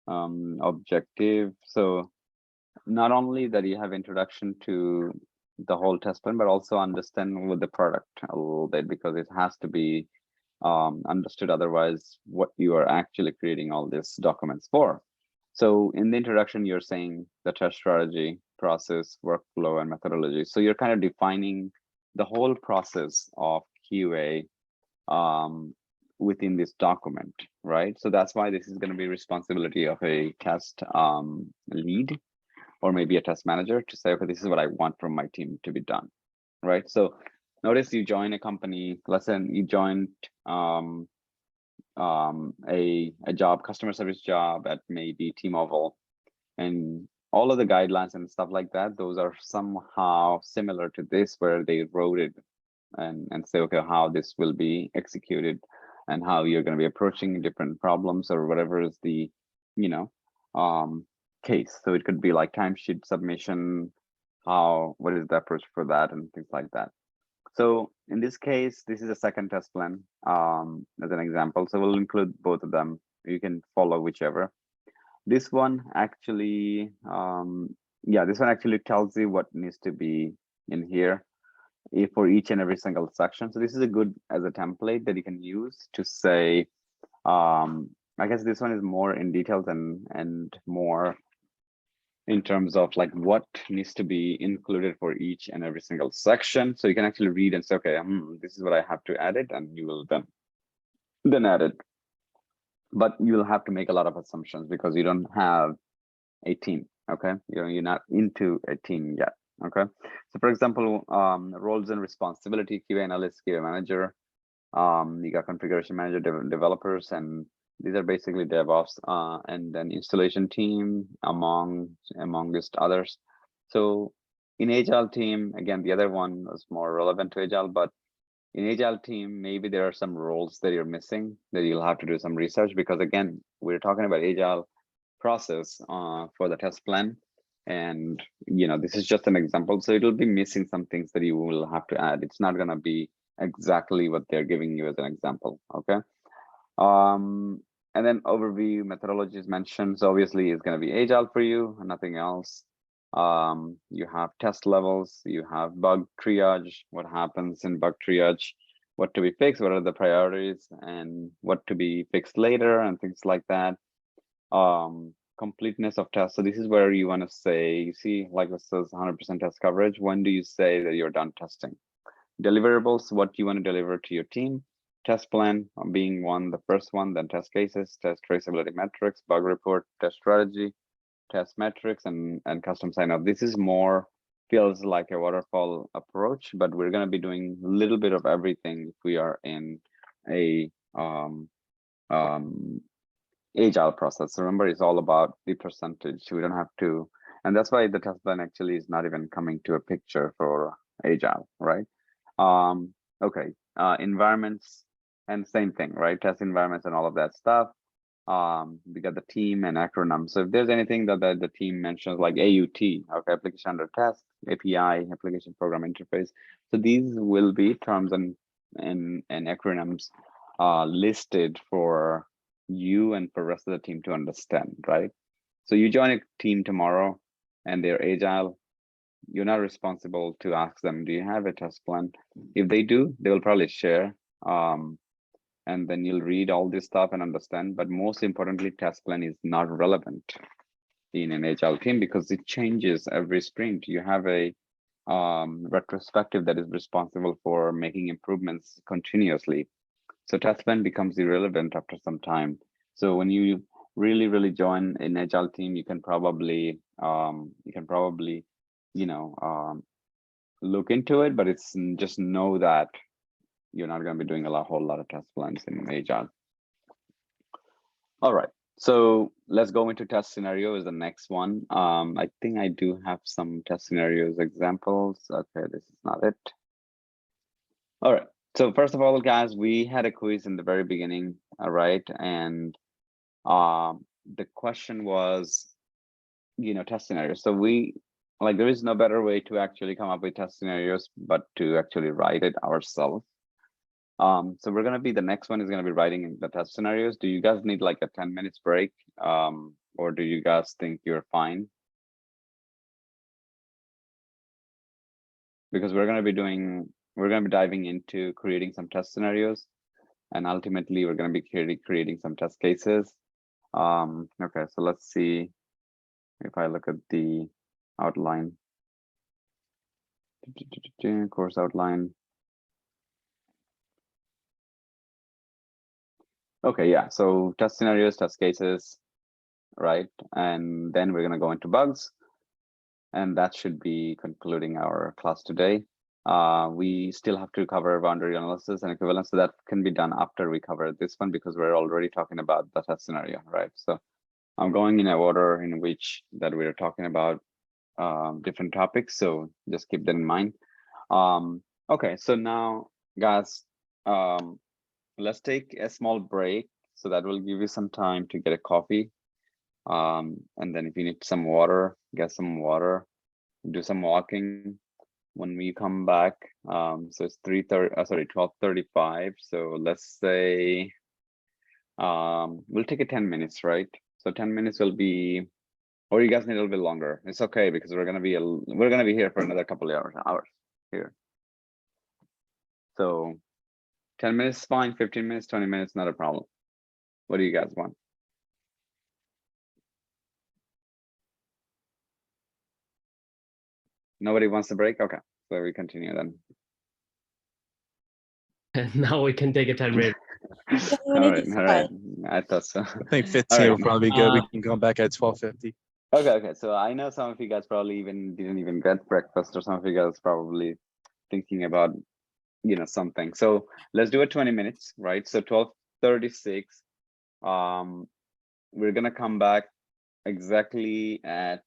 Objective. So not only that you have introduction to the whole test plan, but also understand with the product a little bit, because it has to be understood, otherwise what you are actually creating all these documents for. So in the introduction, you're saying the test strategy, process, workflow, and methodology. So you're kind of defining the whole process of QA within this document, right? So that's why this is going to be responsibility of a test lead, or maybe a test manager, to say, okay, this is what I want from my team to be done, right? So notice you join a company, let's say you joined a job, customer service job at maybe T-Mobile, and all of the guidelines and stuff like that, those are somehow similar to this, where they wrote it and say, okay, how this will be executed and how you're going to be approaching different problems or whatever is the, you know, case. So it could be like timesheet submission, what is the approach for that, and things like that. So in this case, this is a second test plan as an example. So we'll include both of them. You can follow whichever. This one actually, this one actually tells you what needs to be in here for each and every single section. So this is a good as a template that you can use to say, I guess this one is more in details and more in terms of like what needs to be included for each and every single section. So you can actually read and say, okay, this is what I have to add it, and you will then add it. But you'll have to make a lot of assumptions because you don't have a team. Okay, you're not into a team yet. Okay, so for example, roles and responsibility: QA analyst, QA manager. You got configuration manager, developers, and these are basically DevOps, and then installation team among amongst others. So in Agile team, again, the other one was more relevant to Agile, but in Agile team, maybe there are some roles that you're missing that you'll have to do some research, because again, we're talking about Agile process for the test plan, and this is just an example, so it'll be missing some things that you will have to add. It's not going to be exactly what they're giving you as an example. Okay, and then overview methodologies mentioned, so obviously it's going to be Agile for you, nothing else. You have test levels, you have bug triage, what happens in bug triage, what to be fixed, what are the priorities, and what to be fixed later, and things like that. Completeness of tests. So this is where you want to say, you see, like this says 100% test coverage. When do you say that you're done testing? Deliverables, what you want to deliver to your team. Test plan being one, the first one, then test cases, test traceability metrics, bug report, test strategy, test metrics, and custom sign-up. This is more, feels like a waterfall approach, but we're going to be doing a little bit of everything if we are in a Agile process. Remember, it's all about the percentage. We don't have to, and that's why the test plan actually is not even coming to a picture for Agile, right? Okay, environments, and same thing, right? Test environments and all of that stuff. We got the team and acronym. So if there's anything that the team mentions, like AUT, okay, application under test, API, application program interface. So these will be terms and acronyms listed for you and for the rest of the team to understand, right? So you join a team tomorrow and they're Agile. you're not responsible to ask them, do you have a test plan? If they do, they will probably share. And then you'll read all this stuff and understand. But most importantly, test plan is not relevant in an agile team because it changes every sprint. You have a retrospective that is responsible for making improvements continuously. So test plan becomes irrelevant after some time. So when you really join an agile team, you can probably look into it, but it's just know that you're not going to be doing whole lot of test plans in agile. All right, so let's go into test scenario is the next one. I think I do have some test scenarios examples. Okay, this is not it. All right, so first of all, guys, we had a quiz in the very beginning, all right, and the question was, test scenarios. So there is no better way to actually come up with test scenarios, but to actually write it ourselves. So we're gonna be, the next one is gonna be writing the test scenarios. Do you guys need like a 10 minutes break? Or do you guys think you're fine? Because we're gonna be diving into creating some test scenarios, and ultimately we're gonna be creating some test cases. Okay, so let's see if I look at the outline, course outline. Okay, yeah, so test scenarios, test cases, right? And then we're gonna go into bugs, and that should be concluding our class today. We still have to cover boundary analysis and equivalence, so that can be done after we cover this one because we're already talking about the test scenario, right? So I'm going in an order in which that we're talking about different topics, so just keep that in mind. Okay, so now, guys, let's take a small break, so that will give you some time to get a coffee. And then if you need some water, get some water, do some walking. When we come back, so it's 12:35. So let's say we'll take a 10 minutes, right? So 10 minutes will be, or you guys need a little bit longer. It's okay because we're gonna be here for another couple of hours here. So 10 minutes is fine, 15 minutes, 20 minutes, not a problem. What do you guys want? Nobody wants to break? Okay, so we continue then. Now we can take a 10-minute. All right. I thought so. I think 15 right. will probably be good. We can come back at 12:50. Okay. So I know some of you guys probably didn't even get breakfast, or some of you guys probably thinking about, something. So let's do it 20 minutes, right? So 12:36. We're gonna come back exactly at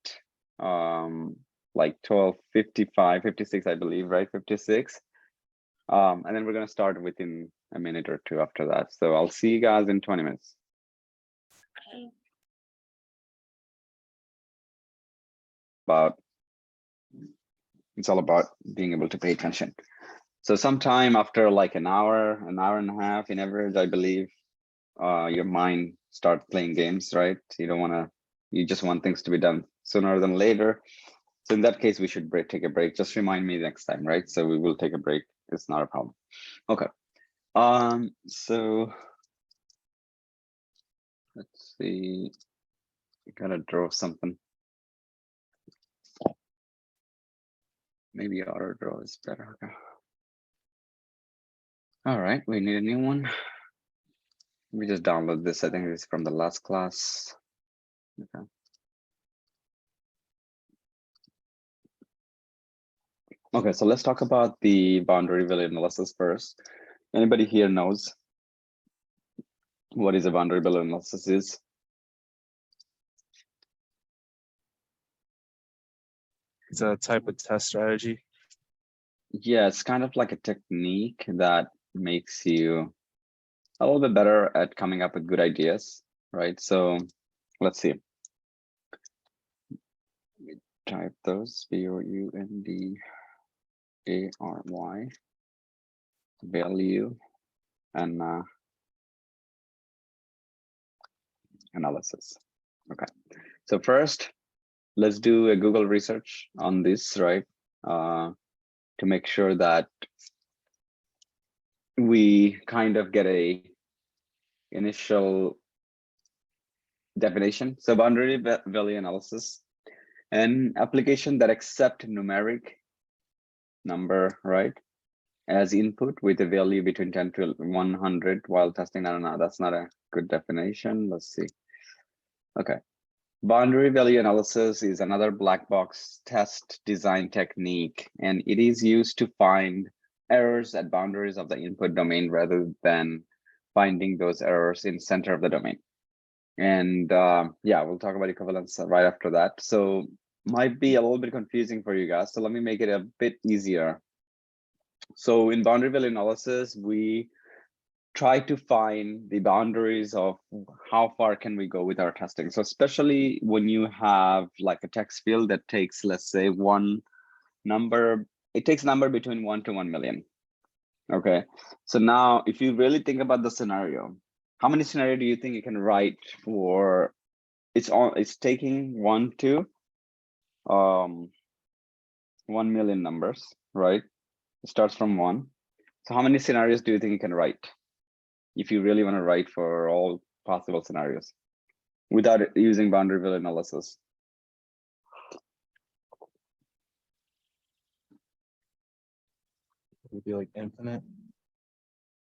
like 12:55, 56, I believe, right? 56. And then we're gonna start within a minute or two after that. So I'll see you guys in 20 minutes. It's all about being able to pay attention. So sometime after like an hour and a half in average, I believe, your mind starts playing games, right? You just want things to be done sooner than later. So in that case, we should take a break. Just remind me next time, right? So we will take a break. It's not a problem. Okay. So let's see. I gotta draw something. Maybe auto draw is better. Okay. All right, we need a new one. Let me just download this. I think it's from the last class. Okay. Okay, so let's talk about the boundary value analysis first. Anybody here knows what is a boundary value analysis is? It's a type of test strategy. Yeah, it's kind of like a technique that makes you a little bit better at coming up with good ideas, right? So let's see. Let me type those, BOUNDARY, value, and analysis. Okay, so first, let's do a Google research on this, right? To make sure that we kind of get a initial definition. So boundary value analysis, an application that accept numeric number, right, as input with a value between 10 to 100 while testing. I don't know, that's not a good definition. Let's see. Okay. Boundary value analysis is another black box test design technique, and it is used to find errors at boundaries of the input domain rather than finding those errors in center of the domain. And yeah, we'll talk about equivalence right after that. So might be a little bit confusing for you guys. So let me make it a bit easier. So in boundary value analysis, we try to find the boundaries of how far can we go with our testing. So especially when you have like a text field that takes, let's say, one number, it takes number between 1 to 1 million. Okay, so now if you really think about the scenario, how many scenario do you think you can write for it's taking 1 to 1 million numbers, right? It starts from 1. So how many scenarios do you think you can write if you really want to write for all possible scenarios without using boundary value analysis? It would be like infinite.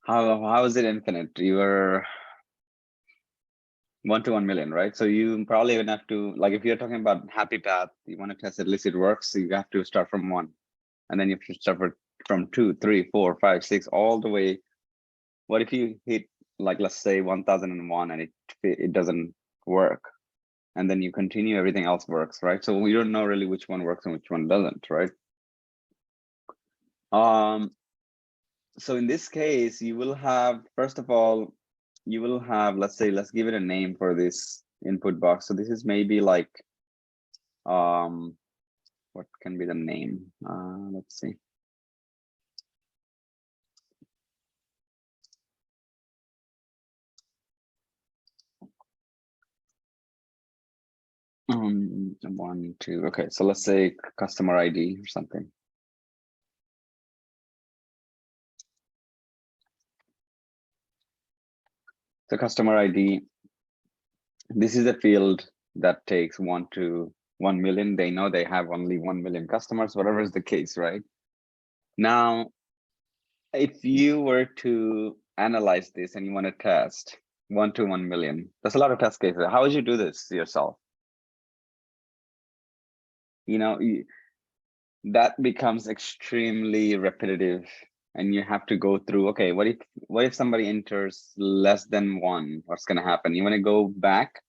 How is it infinite? You are 1 to 1 million, right? So you probably even have to, like, if you're talking about happy path, you want to test at least it works, so you have to start from 1, and then you have to start from 2, 3, 4, 5, 6, all the way. What if you hit, like, let's say 1001 and it doesn't work, and then you continue, everything else works, right? So we don't know really which one works and which one doesn't, right? So in this case, you will have, first of all, you will have, let's say, let's give it a name for this input box. So this is maybe like, what can be the name? Let's see. One, two, okay. So let's say customer ID or something. So customer ID, this is a field that takes 1 to 1 million. They know they have only 1 million customers, whatever is the case, right? Now, if you were to analyze this and you want to test 1 to 1 million, that's a lot of test cases. How would you do this yourself? You know, that becomes extremely repetitive, and you have to go through, okay, what if somebody enters less than 1? What's going to happen? You want to go back,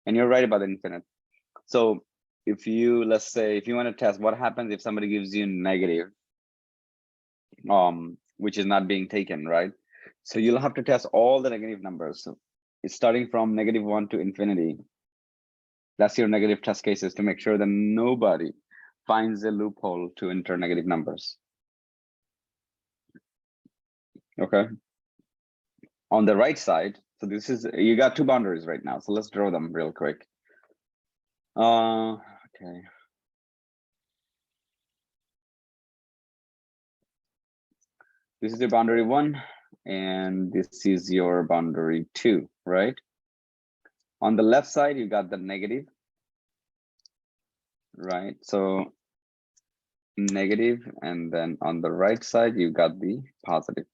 and you're right about infinite. So if you, let's say, if you want to test what happens if somebody gives you negative, which is not being taken, right? So you'll have to test all the negative numbers. So it's starting from -1 to infinity. That's your negative test cases to make sure that nobody finds a loophole to enter negative numbers. Okay. On the right side, so this is, you got 2 boundaries right now. So let's draw them real quick. Okay. This is your boundary 1, and this is your boundary 2, right? On the left side, you got the negative, right? So negative, and then on the right side, you got the positive.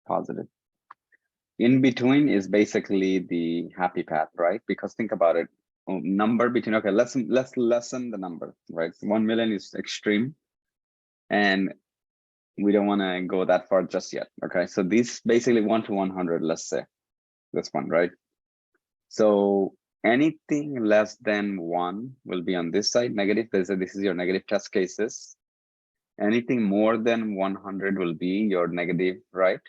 Positive. In between is basically the happy path, right? Because think about it, number between, okay, let's lessen the number, right? 1 million is extreme, and we don't want to go that far just yet. Okay, so these basically 1 to 100, let's say this one, right? So anything less than 1 will be on this side, negative. This is your negative test cases. Anything more than 100 will be your negative, right?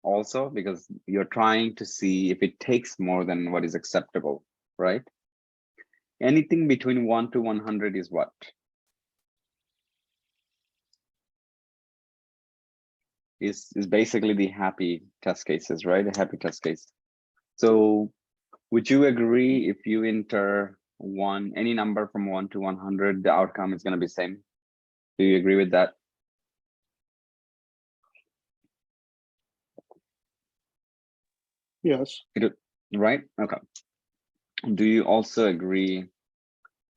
Also, because you're trying to see if it takes more than what is acceptable, right? Anything between 1 to 100 is what? Is basically the happy test cases, right? A happy test case. So would you agree if you enter any number from 1 to 100, the outcome is going to be same? Do you agree with that? Yes, Right? Okay. Do you also agree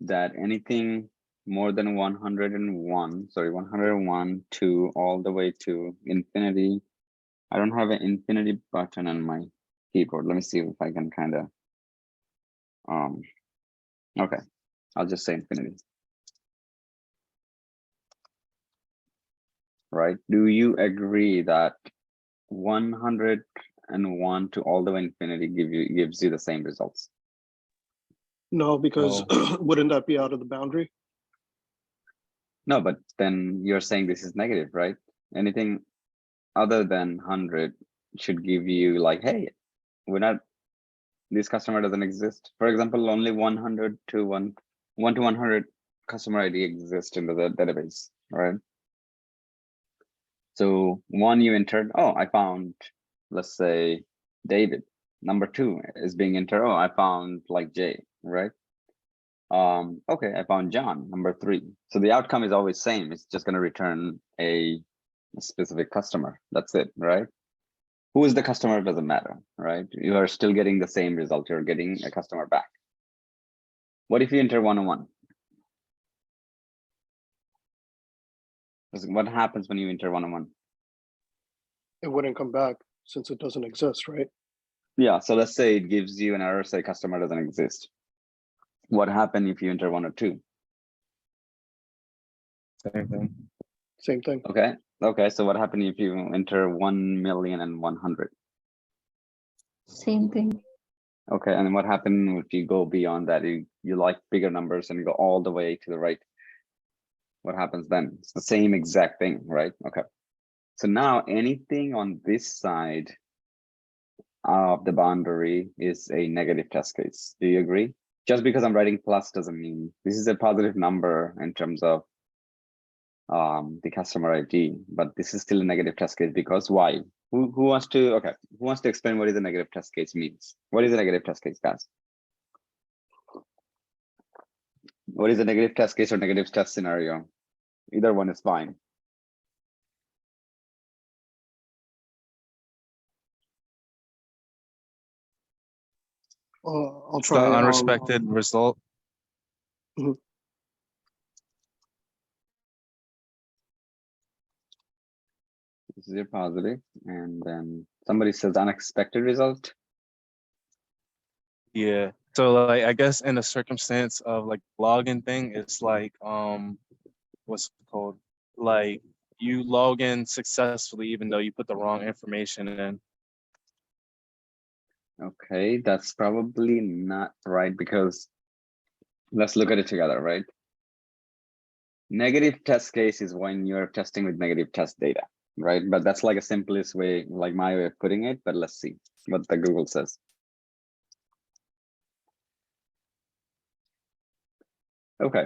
that anything more than 101, sorry, 101 to all the way to infinity? I don't have an infinity button on my keyboard. Let me see if I can kind of, okay, I'll just say infinity. Right? Do you agree that 101 to all the way infinity gives you the same results? no, because wouldn't that be out of the boundary? No, but then you're saying this is negative, right? Anything other than 100 should give you like, hey, this customer doesn't exist. For example, only 1 to 100 customer ID exists in the database, right? So one you entered, oh, I found, let's say, David. Number 2 is being entered, oh, I found like Jay, right? Okay, I found John, number 3. So the outcome is always same. It's just going to return a specific customer. That's it, right? Who is the customer doesn't matter, right? You are still getting the same result. You're getting a customer back. What if you enter 101? What happens when you enter 101? It wouldn't come back since it doesn't exist, right? Yeah, so let's say it gives you an error, say customer doesn't exist. What happens if you enter 102? Same thing. Same thing. Okay, so what happens if you enter 1,100,000? Same thing. Okay, and then what happens if you go beyond that? You like bigger numbers and you go all the way to the right. What happens then? It's the same exact thing, right? Okay. So now anything on this side of the boundary is a negative test case. Do you agree? Just because I'm writing plus doesn't mean this is a positive number in terms of the customer ID, but this is still a negative test case because why? Who wants to, okay, who wants to explain what is a negative test case means? What is a negative test case, guys? What is a negative test case or negative test scenario? Either one is fine. I'll It's the try. unexpected result. This is your positive, and then somebody says unexpected result. Yeah. So like I guess in the circumstance of like login thing, it's like what's it called? Like you log in successfully even though you put the wrong information in. Okay, that's probably not right because let's look at it together, right? Negative test case is when you're testing with negative test data, right? But that's like a simplest way, like my way of putting it, but let's see what the Google says. Okay.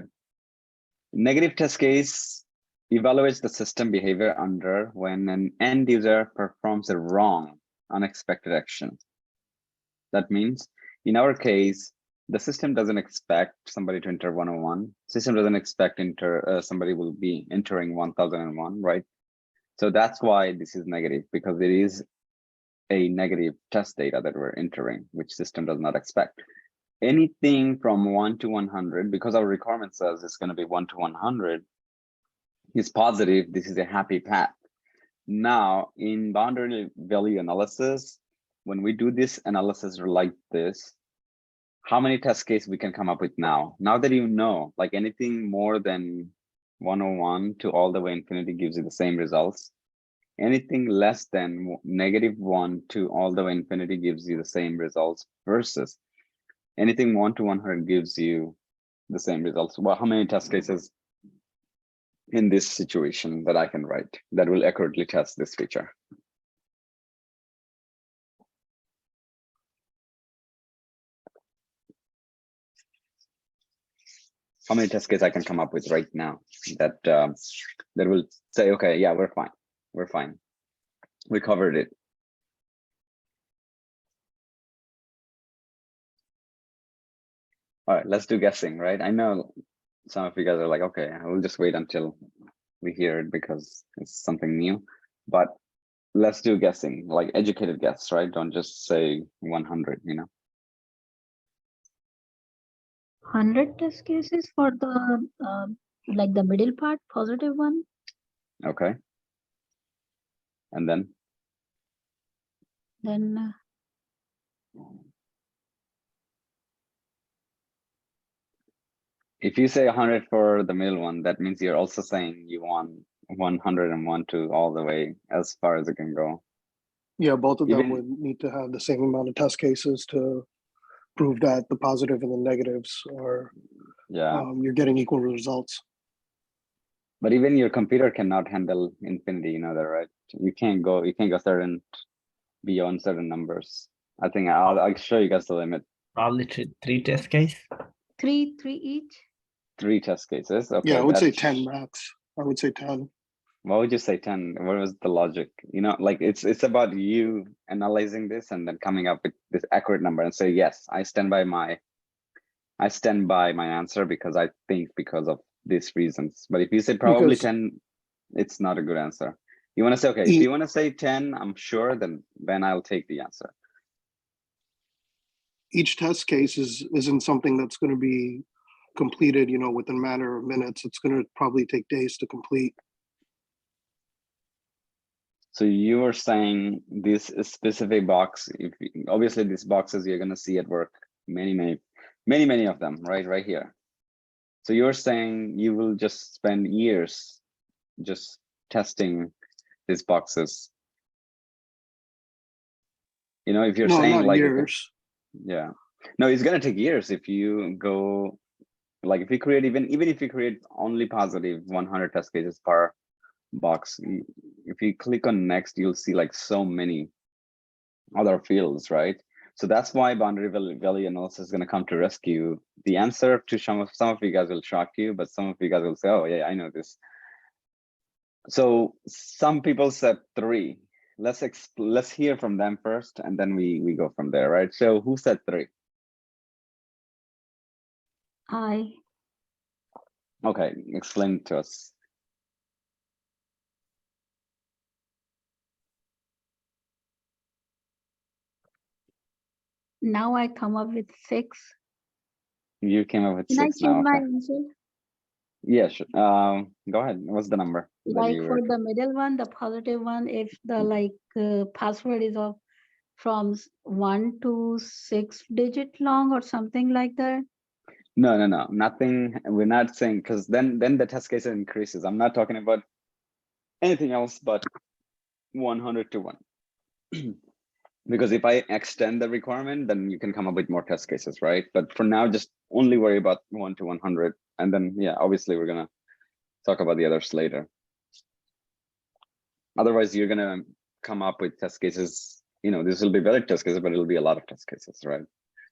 Negative test case evaluates the system behavior under when an end user performs a wrong, unexpected action. That means in our case, the system doesn't expect somebody to enter 101. System doesn't expect somebody will be entering 1001, right? So that's why this is negative, because it is a negative test data that we're entering, which system does not expect. Anything from 1 to 100, because our requirement says it's going to be 1 to 100, is positive. This is a happy path. Now, in boundary value analysis, when we do this analysis like this, how many test cases we can come up with now? Now that you know, like anything more than 101 to all the way infinity gives you the same results. Anything less than -1 to all the way infinity gives you the same results versus anything 1 to 100 gives you the same results. Well, how many test cases in this situation that I can write that will accurately test this feature? How many test cases I can come up with right now that that will say, okay, yeah, we're fine. We're fine. We covered it. All right, let's do guessing, right? I know some of you guys are like, okay, I will just wait until we hear it because it's something new. But let's do guessing, like educated guess, right? Don't just say 100, you know? 100 test cases for the like the middle part, positive one. Okay. And then, Then if you say 100 for the middle one, that means you're also saying you want 101 to all the way as far as it can go. Yeah, both of them Even- would need to have the same amount of test cases to prove that the positive and the negatives are Yeah. you're getting equal results. But even your computer cannot handle infinity, you know that, right? You can't go certain beyond certain numbers. I think I'll show you guys the limit. Probably three test case. three each. 3 test cases. Okay. Yeah, I would say that's- 10 max. I would say 10. Why would you say 10? What was the logic? You know, like it's about you analyzing this and then coming up with this accurate number and say, yes, I stand by my answer because I think because of these reasons. But if you say probably Because 10, it's not a good answer. You want to say, okay, if you want to say 10, I'm sure, then I'll take the answer. each test case isn't something that's going to be completed, within a matter of minutes. It's going to probably take days to complete. So you were saying this specific box, obviously these boxes you're gonna see at work, many of them, right here. So you're saying you will just spend years just testing these boxes. You know, if you're No, saying not like, years. yeah, no, it's gonna take years if you go, like if you create even if you create only positive 100 test cases per box, if you click on next, you'll see like so many other fields, right? So that's why boundary value analysis is going to come to rescue. The answer to some of you guys will shock you, but some of you guys will say, oh yeah, I know this. So some people said 3. Let's hear from them first, and then we go from there, right? So who said 3? Okay, explain to us. Now I come up with 6. You came up with Can I 6 change now. my Okay. answer? Yeah, sure. Go ahead. What's the number? that Like you for were- the middle one, the positive one, if the password is of from 1 to 6 digit long or something like that. No, nothing. We're not saying, because then the test case increases. I'm not talking about anything else but 100 to 1. Because if I extend the requirement, then you can come up with more test cases, right? But for now, just only worry about 1 to 100. And then, yeah, obviously we're gonna talk about the others later. Otherwise, you're gonna come up with test cases. You know, this will be valid test cases, but it'll be a lot of test cases, right?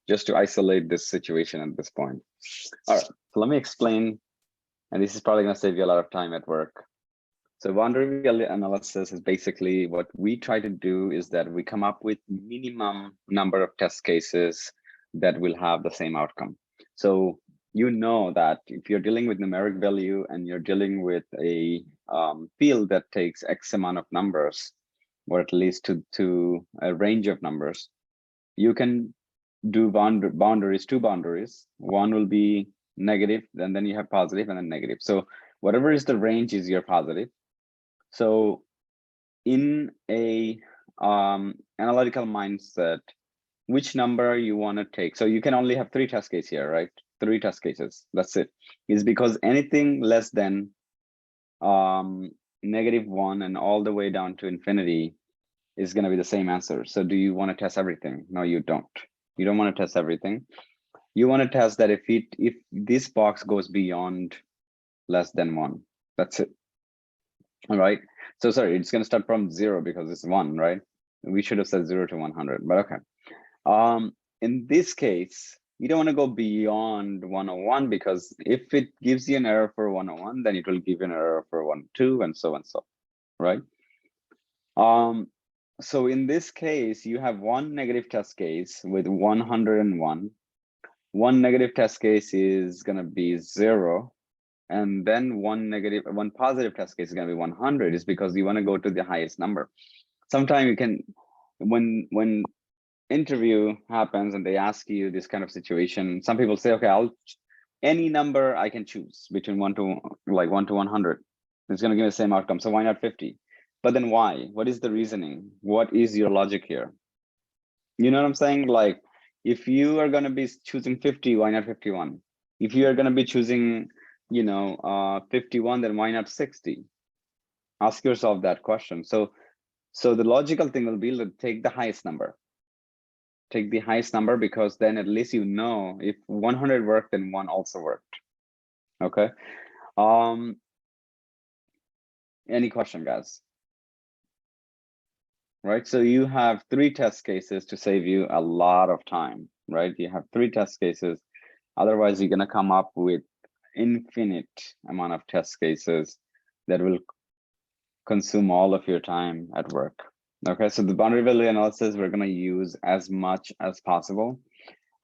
Just to isolate this situation at this point. All right, so let me explain, and this is probably gonna save you a lot of time at work. So boundary value analysis is basically what we try to do is that we come up with minimum number of test cases that will have the same outcome. So you know that if you're dealing with numeric value and you're dealing with a field that takes X amount of numbers, or at least to a range of numbers, you can do boundaries, 2 boundaries. One will be negative, and then you have positive and then negative. So whatever is the range is your positive. So in a analytical mindset, which number you want to take? So you can only have 3 test cases here, right? 3 test cases. That's it. Is because anything less than -1 and all the way down to infinity is going to be the same answer. So do you want to test everything? No, you don't. You don't want to test everything. You want to test that if this box goes beyond less than 1, that's it. All right. So sorry, it's going to start from 0 because it's 1, right? We should have said 0 to 100, but okay. In this case, you don't want to go beyond 101 because if it gives you an error for 101, then it will give you an error for 102 and so, right? So in this case, you have one negative test case with 101, one negative test case is gonna be 0, and then one positive test case is gonna be 100, is because you want to go to the highest number. Sometimes you can, when interview happens and they ask you this kind of situation, some people say, okay, any number I can choose between 1 to 100. It's going to give the same outcome. So why not 50? But then why? What is the reasoning? What is your logic here? You know what I'm saying? Like, if you are going to be choosing 50, why not 51? If you are going to be choosing, 51, then why not 60? Ask yourself that question. So the logical thing will be to take the highest number. Take the highest number, because then at least you know if 100 worked, then 1 also worked. Okay. Any question, guys? Right, so you have 3 test cases to save you a lot of time, right? You have 3 test cases. Otherwise, you're gonna come up with infinite amount of test cases that will consume all of your time at work. Okay, so the boundary value analysis we're gonna use as much as possible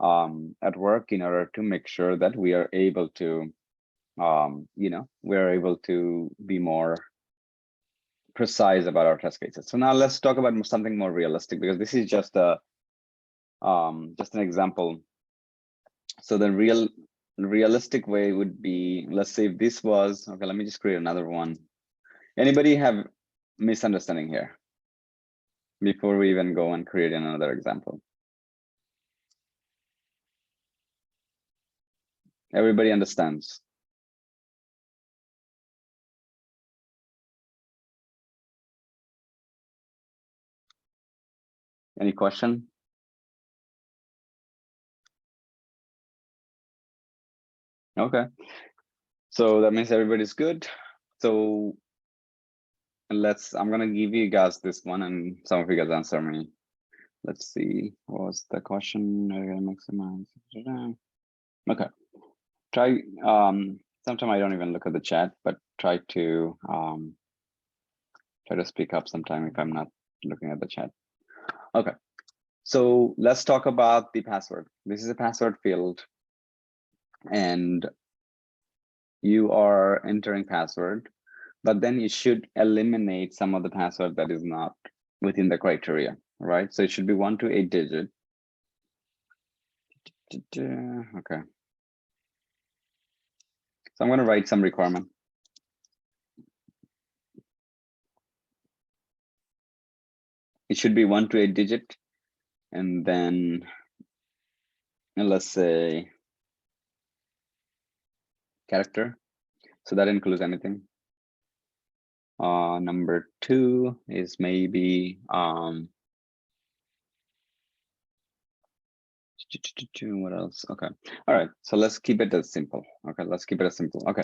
at work in order to make sure that we are able to, we're able to be more precise about our test cases. So now let's talk about something more realistic, because this is just an example. So the realistic way would be, let's say if this was, okay, let me just create another one. Anybody have misunderstanding here before we even go and create another example? Everybody understands? Any question? Okay, so that means everybody's good. So I'm gonna give you guys this one, and some of you guys answer me. Let's see, what was the question? I'm gonna maximize. Okay, try, sometimes I don't even look at the chat, but try to speak up sometime if I'm not looking at the chat. Okay, so let's talk about the password. This is a password field, and you are entering password, but then you should eliminate some of the password that is not within the criteria, right? So it should be 1 to 8 digit. Okay. So I'm going to write some requirement. It should be 1 to 8 digit, and then let's say character. So that includes anything. Number 2 is maybe what else? Okay. All right. So let's keep it as simple. Okay. Let's keep it as simple. Okay.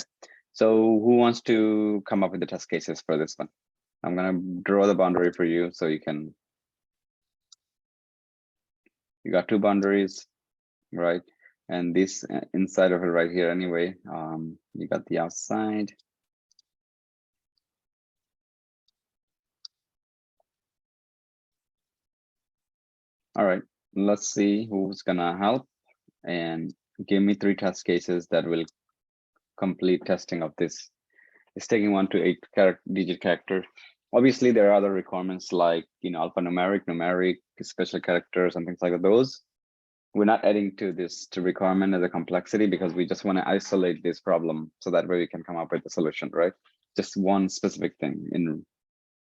So who wants to come up with the test cases for this one? I'm going to draw the boundary for you so you can. You got 2 boundaries, right? And this inside of it right here anyway, you got the outside. All right, let's see who's gonna help and give me 3 test cases that will complete testing of this. It's taking 1 to 8 digit character. Obviously, there are other requirements like, alphanumeric, numeric, special characters, and things like those. We're not adding to this requirement as a complexity because we just want to isolate this problem so that way we can come up with a solution, right? Just one specific thing,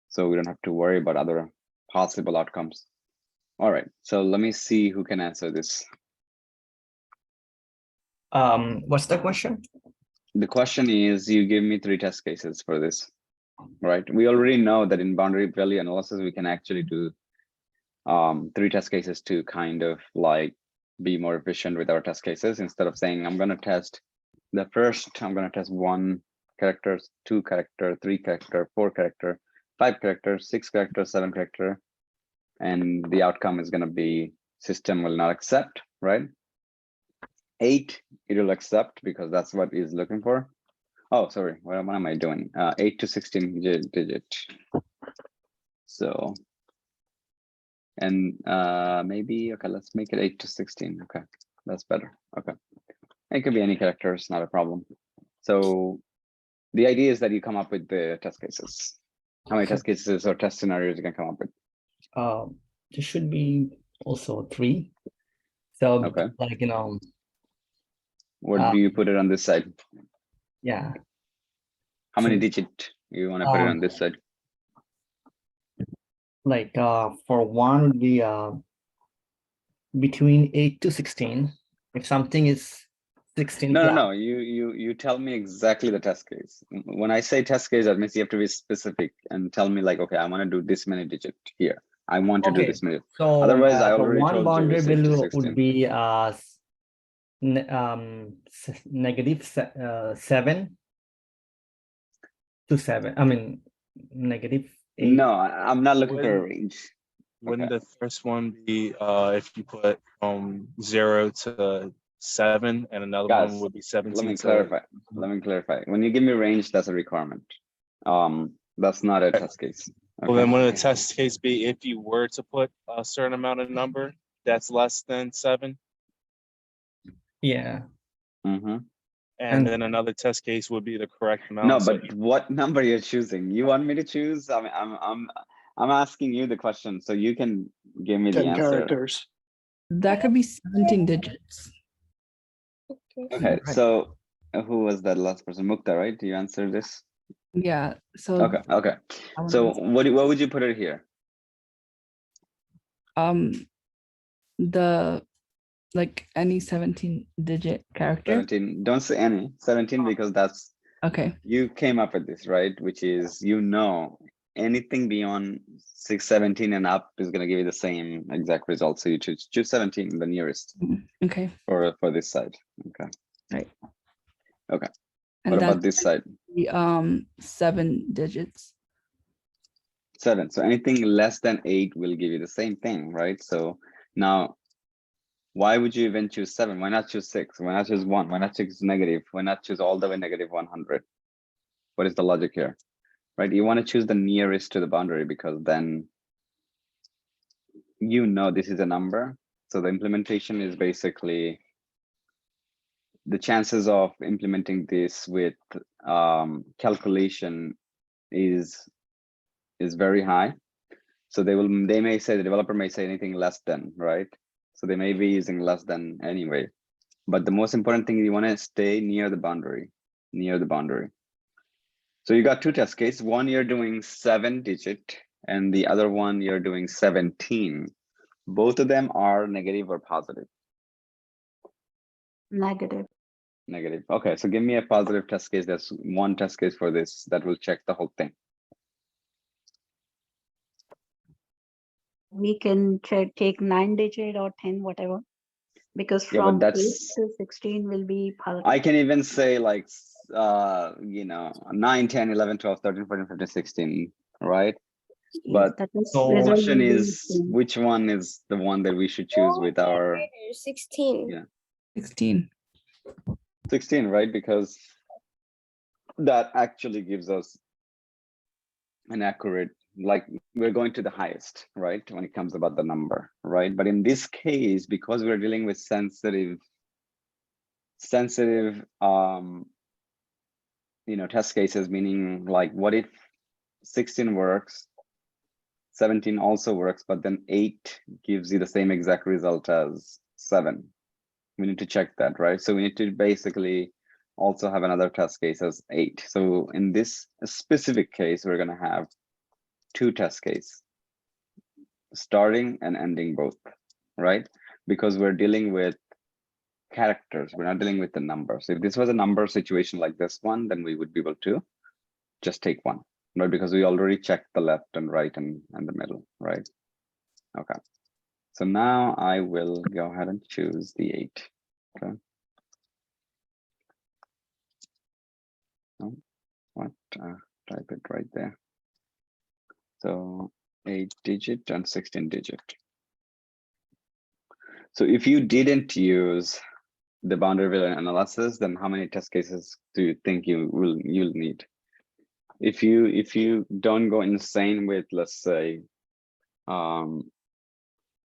so we don't have to worry about other possible outcomes. All right, so let me see who can answer this. What's the question? The question is, you give me 3 test cases for this, right? We already know that in boundary value analysis, we can actually do 3 test cases to kind of like be more efficient with our test cases. Instead of saying, I'm going to test the first, I'm going to test 1 character, 2 character, 3 character, 4 character, 5 character, 6 character, 7 character, and the outcome is going to be system will not accept, right? 8, it will accept because that's what it's looking for. Oh, sorry, what am I doing? 8 to 16 digit. So, and maybe, okay, let's make it 8 to 16. Okay, That's better. Okay. It could be any characters, not a problem. So the idea is that you come up with the test cases. How many test cases or test scenarios you can come up with? There should be also 3. So Okay. like, What do you put it on this side? yeah, How many So- digit you want to put it on Um, this side? like for one would be between 8 to 16. If something is 16 No, plus, no, no. You tell me exactly the test case. When I say test case, that means you have to be specific and tell me like, okay, I want to do this many digit here. I want to do Okay. this many. So Otherwise, I the already one told you boundary it's 8 to value 16. would be negative 7 to 7. I mean negative 8. No, I'm not looking for a Wouldn't- range. Wouldn't Okay. the first one be if you put 0 to 7, and another Guys, one would be 17 Let me to clarify. Let me clarify. When you give me range, that's a requirement. That's not a Okay. test case. Well, Okay. then wouldn't a test case be if you were to put a certain amount of number that's less than 7? Yeah. Mhm. And And- then another test case would be the correct amount. No, So but what number you're choosing? You want me to choose? I mean, I'm asking you the question, so you can give me the 10 answer. characters. That could be 17 digits. Okay, Right. so who was that last person? Mukta, right? You answered this? Yeah. So Okay, okay. I wanna So answer. what would you put it here? The like any 17 digit character. 17. Don't say any. 17 because that's Okay. you came up with this, right? Which is anything beyond 617 and up is gonna give you the same exact result. So you choose 17, the nearest Okay. for this side. Okay. And What about that's this side? the 7 digits. 7. So anything less than 8 will give you the same thing, right? So now, why would you even choose 7? Why not choose 6? Why not choose 1? Why not choose negative? Why not choose all the way negative 100? What is the logic here? Right? You want to choose the nearest to the boundary because then this is a number. So the implementation is basically the chances of implementing this with calculation is very high. So the developer may say anything less than, right? So they may be using less than anyway. But the most important thing, you want to stay near the boundary. So you got 2 test cases. One you're doing 7 digit and the other one you're doing 17. Both of them are negative or positive? Negative. Negative. Okay, so give me a positive test case. That's one test case for this that will check the whole thing. We can take 9 digit or 10, whatever. Because Yeah, but from 8 that's to 16 will be positive. I can even say like 9, 10, 11, 12, 13, 14, 15, 16, right? Yes, but that is so result Question will be is same. which one is the one that we should choose with our 16. Yeah. 16. 16, right? Because that actually gives us an accurate, like we're going to the highest, right? When it comes about the number, right? But in this case, because we're dealing with sensitive test cases, meaning like what if 16 works, 17 also works, but then 8 gives you the same exact result as 7. We need to check that, right? So we need to basically also have another test case as 8. So in this specific case, we're going to have 2 test cases, starting and ending both, right? Because we're dealing with characters, we're not dealing with the numbers. If this was a number situation like this one, then we would be able to just take one, right? Because we already checked the left and right and the middle, right? Okay. So now I will go ahead and choose the 8. Okay. Oh, what? Type it right there. So 8 digit and 16 digit. So if you didn't use the boundary value analysis, then how many test cases do you think you'll need? If you don't go insane with, let's say,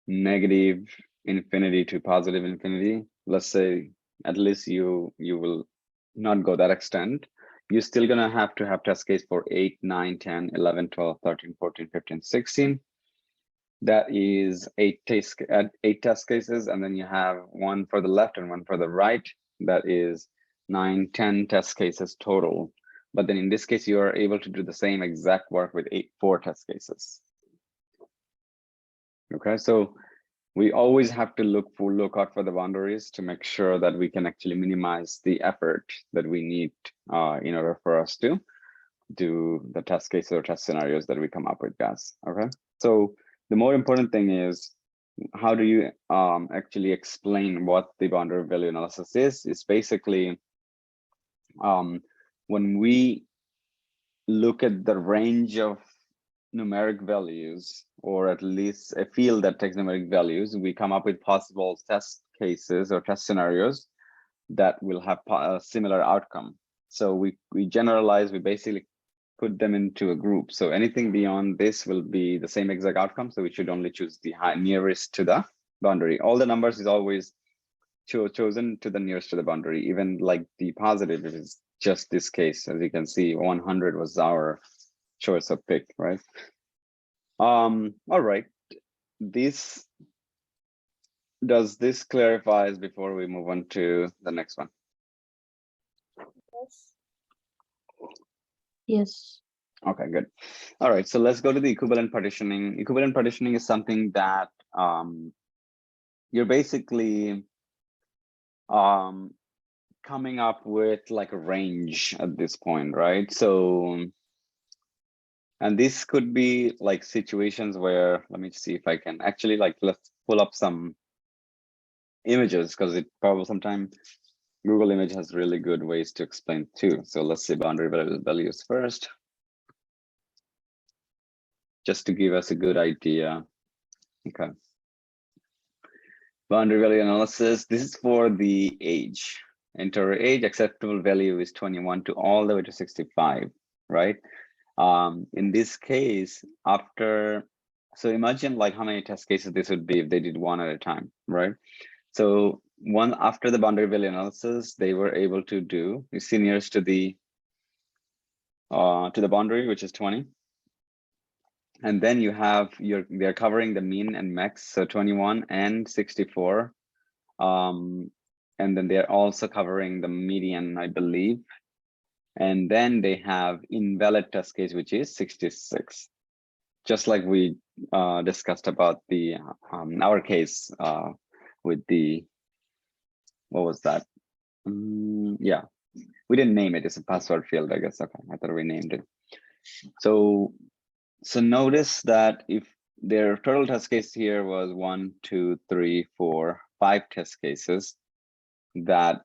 negative infinity to positive infinity, let's say at least you will not go that extent, you're still gonna have to have test case for 8, 9, 10, 11, 12, 13, 14, 15, 16. That is 8 test cases, and then you have one for the left and one for the right. That is 9, 10 test cases total. But then in this case, you are able to do the same exact work with 4 test cases. Okay, so we always have to look out for the boundaries to make sure that we can actually minimize the effort that we need in order for us to do the test cases or test scenarios that we come up with, guys. Okay, so the more important thing is, how do you actually explain what the boundary value analysis is? It's basically when we look at the range of numeric values, or at least a field that takes numeric values, we come up with possible test cases or test scenarios that will have a similar outcome. So we generalize, we basically put them into a group. So anything beyond this will be the same exact outcome. So we should only choose the nearest to the boundary. All the numbers is always chosen to the nearest to the boundary, even like the positive, it is just this case. As you can see, 100 was our choice of pick, right? All right. Does this clarifies before we move on to the next one? Yes. Okay, good. All right, so let's go to the equivalent partitioning. Equivalent partitioning is something that you're basically coming up with like a range at this point, right? So, and this could be like situations where, let me see if I can actually let's pull up some images, because it probably sometimes Google Image has really good ways to explain too. So let's say boundary values first, just to give us a good idea. Okay. Boundary value analysis. This is for the age. Enter age, acceptable value is 21 to all the way to 65, right? In this case, so imagine like how many test cases this would be if they did one at a time, right? So after the boundary value analysis, they were able to do, you see nearest to the boundary, which is 20. And then you have they're covering the mean and max, so 21 and 64. And then they're also covering the median, I believe. And then they have invalid test case, which is 66. Just like we discussed about the our case with the, what was that? Yeah, we didn't name it. It's a password field, I guess. Okay, I thought we named it. So notice that if their total test case here was 1, 2, 3, 4, 5 test cases, that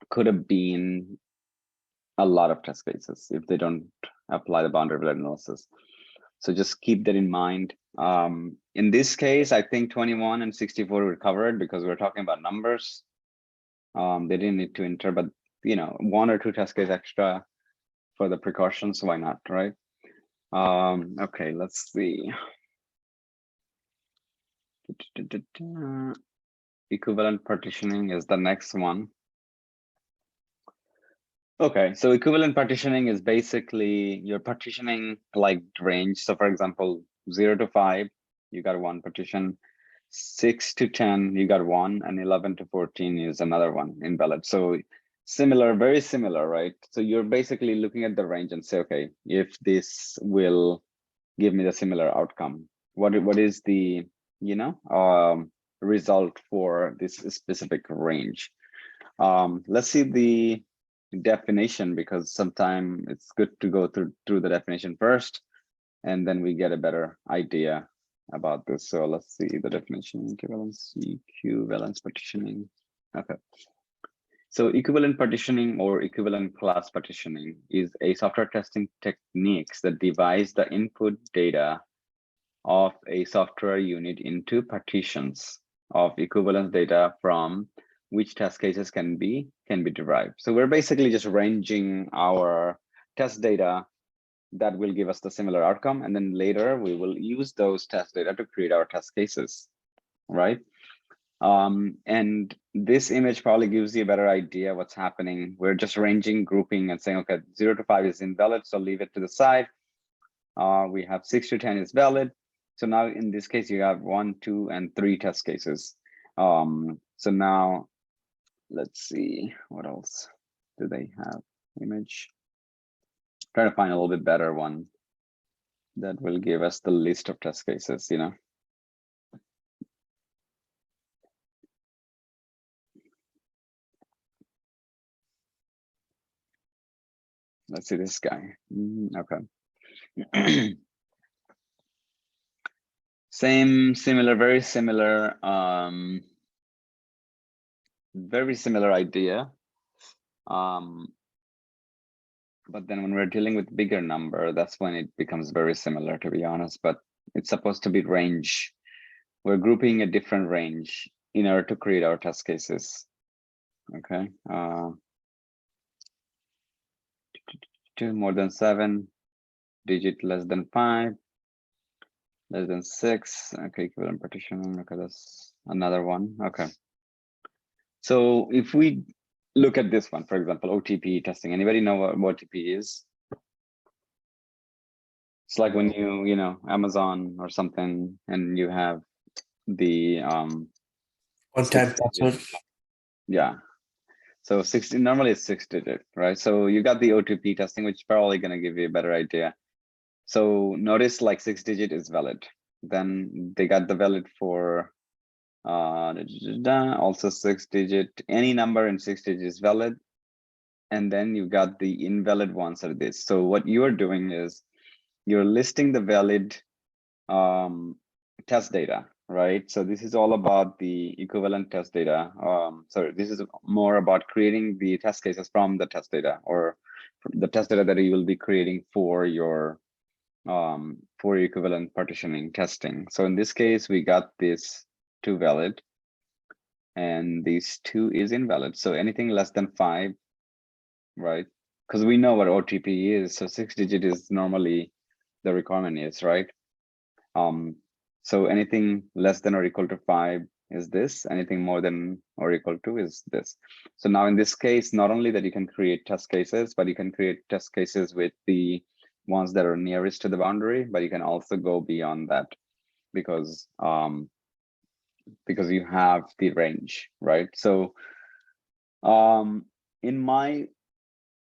could have been a lot of test cases if they don't apply the boundary value analysis. So just keep that in mind. In this case, I think 21 and 64 were covered because we're talking about numbers. They didn't need to enter, but 1 or 2 test cases extra for the precautions, why not, right? Okay, let's see. Equivalent partitioning is the next one. Okay, so equivalent partitioning is basically you're partitioning like range. So for example, 0 to 5, you got one partition, 6 to 10, you got one, and 11 to 14 is another one invalid. So similar, very similar, right? So you're basically looking at the range and say, okay, if this will give me the similar outcome, what is the result for this specific range? Let's see the definition, because sometimes it's good to go through the definition first, and then we get a better idea about this. So let's see the definition. Equivalence partitioning. Okay. So equivalent partitioning or equivalent class partitioning is a software testing techniques that divides the input data of a software unit into partitions of equivalence data from which test cases can be derived. So we're basically just ranging our test data that will give us the similar outcome, and then later we will use those test data to create our test cases, right? And this image probably gives you a better idea what's happening. We're just ranging, grouping, and saying, okay, 0 to 5 is invalid, so leave it to the side. We have 6 to 10 is valid. So now in this case, you have 1, 2, and 3 test cases. So now let's see, what else do they have? Image. Try to find a little bit better one that will give us the list of test cases, you know. Let's see this guy. Okay. Similar, very similar idea. But then when we're dealing with bigger number, that's when it becomes very similar, to be honest. But it's supposed to be range. We're grouping a different range in order to create our test cases. Okay. 2 more than 7, digit less than 5, less than 6. Okay, equivalent partitioning. Okay, that's another one. Okay. So if we look at this one, for example, OTP testing. Anybody know what OTP is? It's like when you know, Amazon or something, and you have the One-time password. Yeah. So 60 normally it's 6 digit, right? So you got the OTP testing, which is probably going to give you a better idea. So notice like 6 digit is valid. Then they got the valid for also 6 digit. Any number in 6 digit is valid. And then you got the invalid ones are this. So what you are doing is you're listing the valid test data, right? So this is all about the equivalent test data. Sorry, this is more about creating the test cases from the test data, or the test data that you will be creating for your equivalent partitioning testing. So in this case, we got this 2 valid, and these 2 is invalid. So anything less than 5, right? Because we know what OTP is. So 6 digit is normally the requirement is, right? So anything less than or equal to 5 is this, anything more than or equal to is this. So now in this case, not only that you can create test cases, but you can create test cases with the ones that are nearest to the boundary, but you can also go beyond that because you have the range, right? So in my,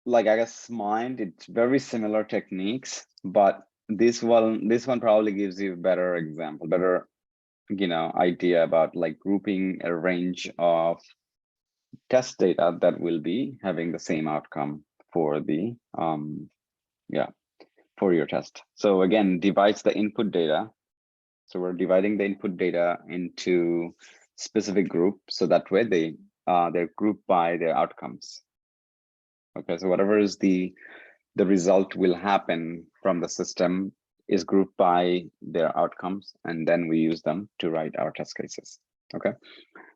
like, I guess mind, it's very similar techniques, but this one probably gives you a better example, better, you know, idea about like grouping a range of test data that will be having the same outcome for the for your test. So again, divides the input data. So we're dividing the input data into specific group, so that way they're grouped by their outcomes. Okay, so whatever is the result will happen from the system is grouped by their outcomes, and then we use them to write our test cases. Okay,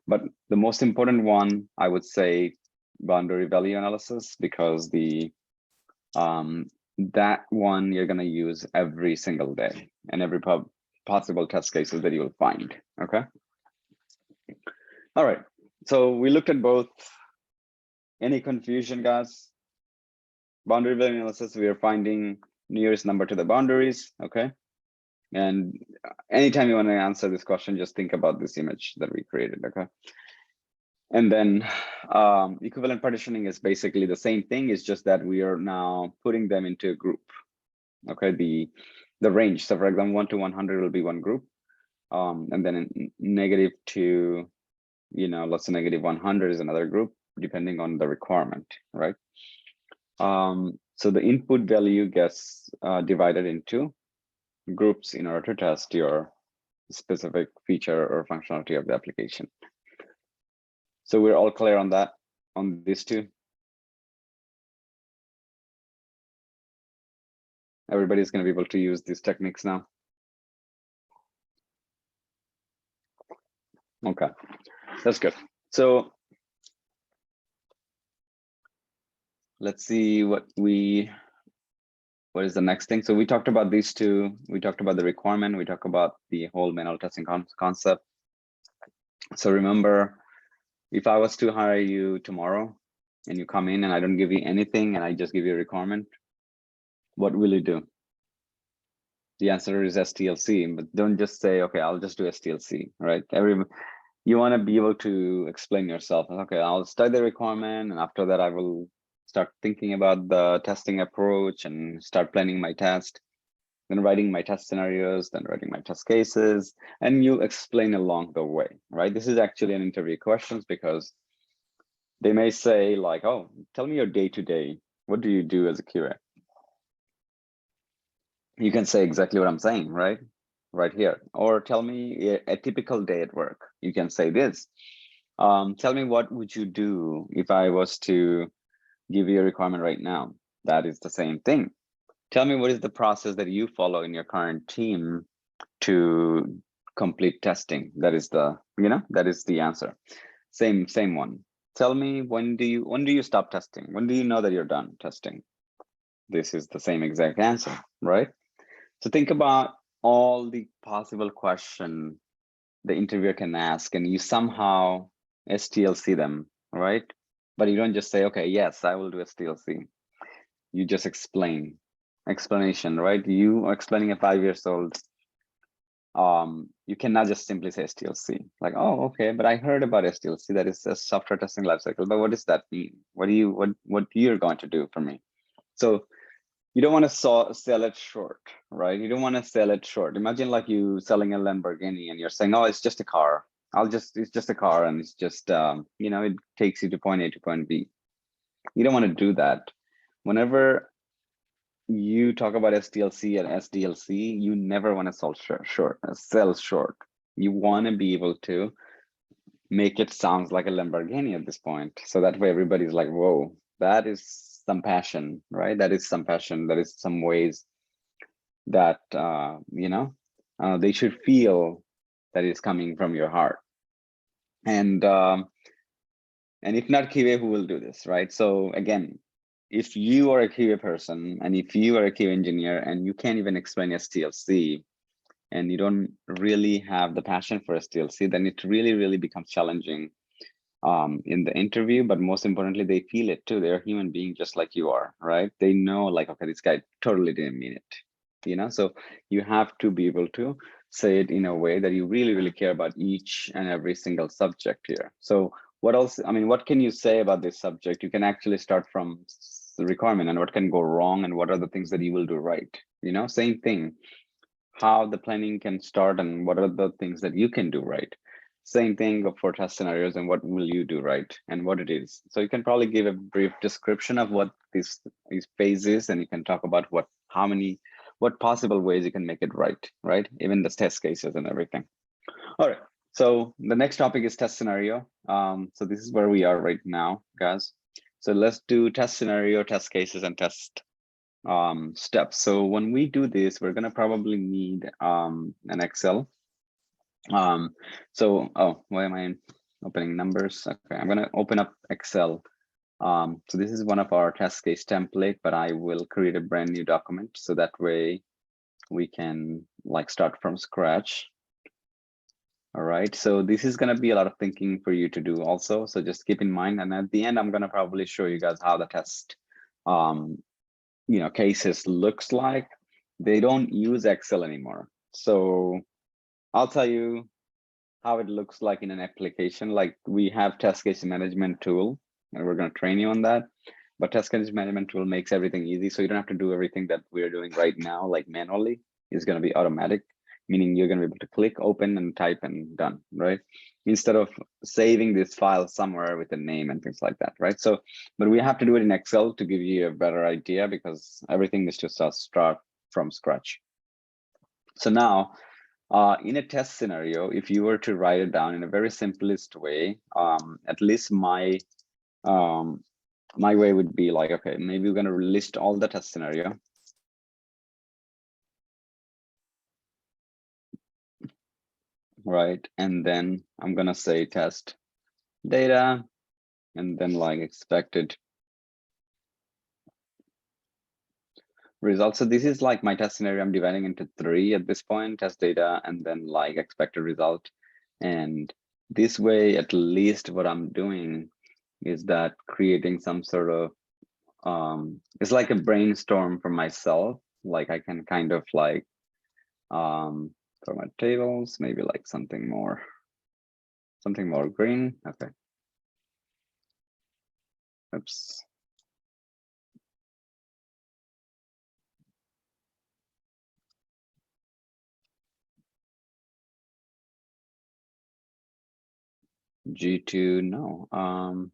but the most important one, I would say, boundary value analysis, because the that one you're going to use every single day and every possible test cases that you will find. Okay. All right. So we looked at both. Any confusion, guys? Boundary value analysis, we are finding nearest number to the boundaries. Okay. And anytime you want to answer this question, just think about this image that we created. Okay. And then equivalent partitioning is basically the same thing. It's just that we are now putting them into a group. Okay, the range. So for example, 1 to 100 will be one group, and then negative to, you know, let's say negative 100 is another group, depending on the requirement, right? So the input value gets divided into groups in order to test your specific feature or functionality of the application. So we're all clear on that, on these two. Everybody's going to be able to use these techniques now. Okay, that's good. So let's see what is the next thing. So we talked about these two. We talked about the requirement. We talked about the whole manual testing concept. So remember, if I was to hire you tomorrow and you come in and I don't give you anything and I just give you a requirement, what will you do? The answer is STLC, but don't just say, okay, I'll just do STLC, right? You want to be able to explain yourself. Okay, I'll study the requirement, and after that, I will start thinking about the testing approach and start planning my test, then writing my test scenarios, then writing my test cases, and you explain along the way, right? This is actually an interview questions because they may say like, oh, tell me your day-to-day. What do you do as a QA? You can say exactly what I'm saying, right? Right here. Or tell me a typical day at work. You can say this. Tell me what would you do if I was to give you a requirement right now? That is the same thing. Tell me what is the process that you follow in your current team to complete testing. That is the, that is the answer. Same one. Tell me when do you stop testing? When do you know that you're done testing? This is the same exact answer, right? So think about all the possible questions the interviewer can ask, and you somehow STLC them, right? But you don't just say, okay, yes, I will do STLC. You just explanation, right? You are explaining a 5 years old. You cannot just simply say STLC, like, oh, okay, but I heard about STLC, that is a software testing lifecycle. But what does that mean? What you're going to do for me? So you don't want to sell it short, right? You don't want to sell it short. Imagine like you selling a Lamborghini and you're saying, oh, it's just a car. It's just a car, and it's just, it takes you to point A to point B. You don't want to do that. Whenever you talk about STLC and SDLC, you never want to sell short. You want to be able to make it sound like a Lamborghini at this point. So that way everybody's like, whoa, that is some passion, right? That is some passion. That is some ways that, they should feel that it's coming from your heart. And if not QA, who will do this, right? So again, if you are a QA person and if you are a QA engineer and you can't even explain STLC and you don't really have the passion for STLC, then it really, really becomes challenging in the interview. But most importantly, they feel it too. They're a human being just like you are, right? They know like, okay, this guy totally didn't mean it, so you have to be able to say it in a way that you really, really care about each and every single subject here. So what else, what can you say about this subject? You can actually start from the requirement and what can go wrong and what are the things that you will do right, same thing, how the planning can start and what are the things that you can do right. Same thing for test scenarios and what will you do right and what it is. So you can probably give a brief description of what this phase is, and you can talk about what possible ways you can make it right? Even the test cases and everything. All right, so the next topic is test scenario. So this is where we are right now, guys. So let's do test scenario, test cases, and test steps. So when we do this, we're gonna probably need an Excel. Why am I opening numbers? Okay, I'm gonna open up Excel. So this is one of our test case template, but I will create a brand new document so that way we can start from scratch. All right, so this is going to be a lot of thinking for you to do also, so just keep in mind. And at the end, I'm going to probably show you guys how the test cases looks like. They don't use Excel anymore, so I'll tell you how it looks like in an application. Like we have test case management tool, and we're going to train you on that. But test case management tool makes everything easy, so you don't have to do everything that we're doing right now, like manually. It's going to be automatic, meaning you're going to be able to click, open, and type, and done, right? Instead of saving this file somewhere with a name and things like that, right? So, but we have to do it in Excel to give you a better idea because everything is just start from scratch. So now, in a test scenario, if you were to write it down in a very simplest way, at least my way would be like, okay, maybe we're going to list all the test scenario. Right, and then I'm going to say test data, and then expected results. So this is my test scenario. I'm dividing into 3 at this point: test data, and then expected result. And this way, at least what I'm doing is that creating some sort of, it's like a brainstorm for myself. Like I can kind of like, for my tables, maybe like something more green. Okay. Oops. G2, no. All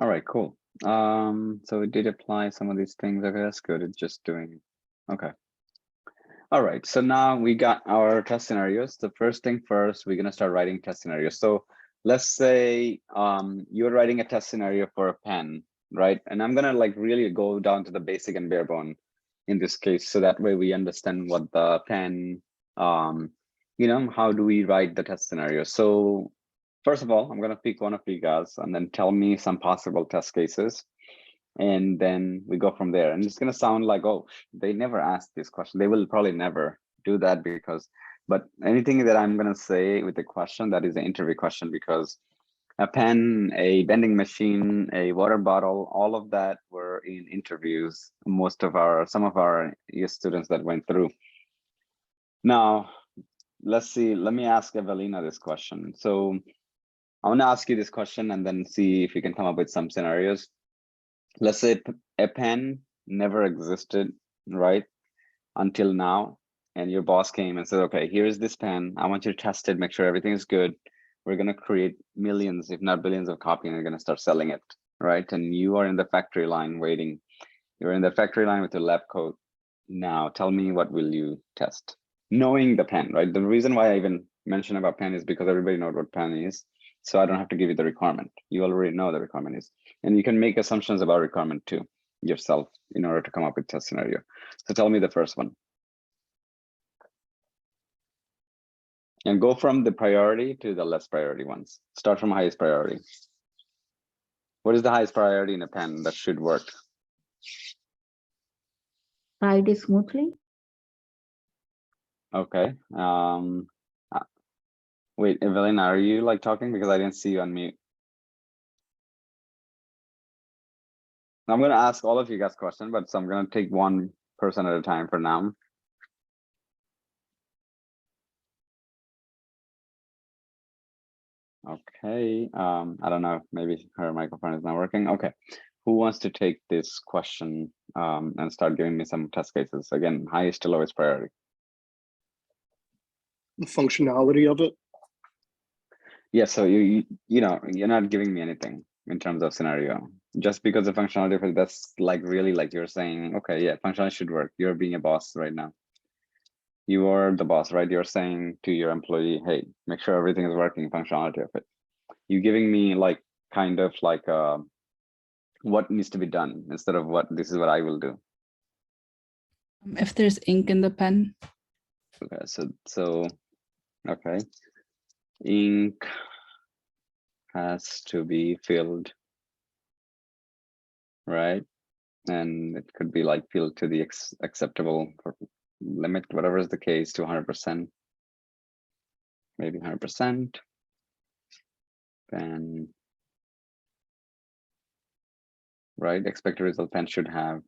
right, cool. So it did apply some of these things. Okay, that's good. It's just doing, okay. All right, so now we got our test scenarios. The first thing first, we're gonna start writing test scenarios. So let's say you're writing a test scenario for a pen, right? And I'm gonna like really go down to the basic and bare bone in this case, so that way we understand what the pen, how do we write the test scenario? So first of all, I'm gonna pick one of you guys and then tell me some possible test cases. And then we go from there. And it's gonna sound like, oh, they never asked this question. They will probably never do that because, but anything that I'm gonna say with the question, that is an interview question, because a pen, a vending machine, a water bottle, all of that were in interviews. Some of our US students that went through. Now, let's see, let me ask Evelina this question. So I want to ask you this question and then see if you can come up with some scenarios. Let's say a pen never existed, right? Until now, and your boss came and said, okay, here's this pen. I want you to test it, make sure everything is good. We're going to create millions, if not billions of copies, and we're going to start selling it, right? And you are in the factory line waiting. You're in the factory line with your lab coat. Now, tell me, what will you test? Knowing the pen, right? The reason why I even mention about pen is because everybody knows what pen is. So I don't have to give you the requirement. You already know the requirement is. And you can make assumptions about requirement too yourself in order to come up with test scenario. So tell me the first one. And go from the priority to the less priority ones. Start from highest priority. What is the highest priority in a pen that should work? Ride it smoothly. Okay. Wait, Evelina, are you like talking? Because I didn't see you on mute. I'm gonna ask all of you guys questions, but so I'm gonna take one person at a time for now. Okay, I don't know, maybe her microphone is not working. Okay, who wants to take this question and start giving me some test cases? Again, highest to lowest priority. The functionality of it. Yeah, so you're not giving me anything in terms of scenario. Just because the functionality for that's like really like you're saying, okay, yeah, functionality should work. You're being a boss right now. You are the boss, right? You're saying to your employee, hey, make sure everything is working, functionality of it. You're giving me like kind of like what needs to be done instead of what this is what I will do. If there's ink in the pen, Okay, so okay. Ink has to be filled, right? And it could be like filled to the acceptable limit, whatever is the case, to 100%, maybe 100%. Pen, right? Expected result pen should have.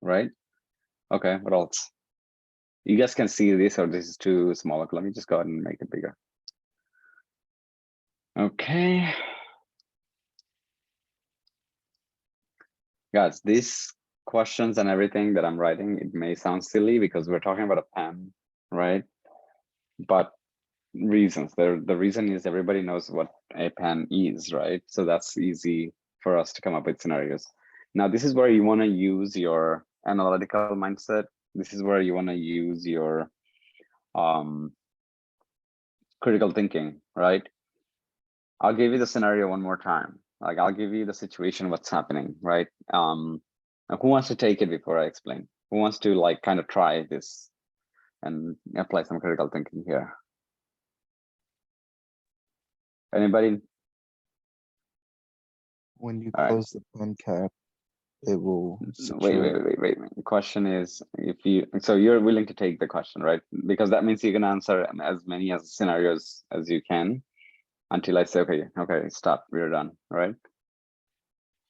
Right? Okay, what else? You guys can see this, or this is too small. Let me just go ahead and make it bigger. Okay. Guys, these questions and everything that I'm writing, it may sound silly because we're talking about a pen, right? But reasons, the reason is everybody knows what a pen is, right? So that's easy for us to come up with scenarios. Now, this is where you want to use your analytical mindset. This is where you want to use your critical thinking, right? I'll give you the scenario one more time. Like I'll give you the situation, what's happening, right? Who wants to take it before I explain? Who wants to like kind of try this and apply some critical thinking here? Anybody? When you All right. close the pen cap, it will Wait, secure. wait. The question is, if you, so you're willing to take the question, right? Because that means you can answer as many as scenarios as you can until I say, okay, stop, we're done, right?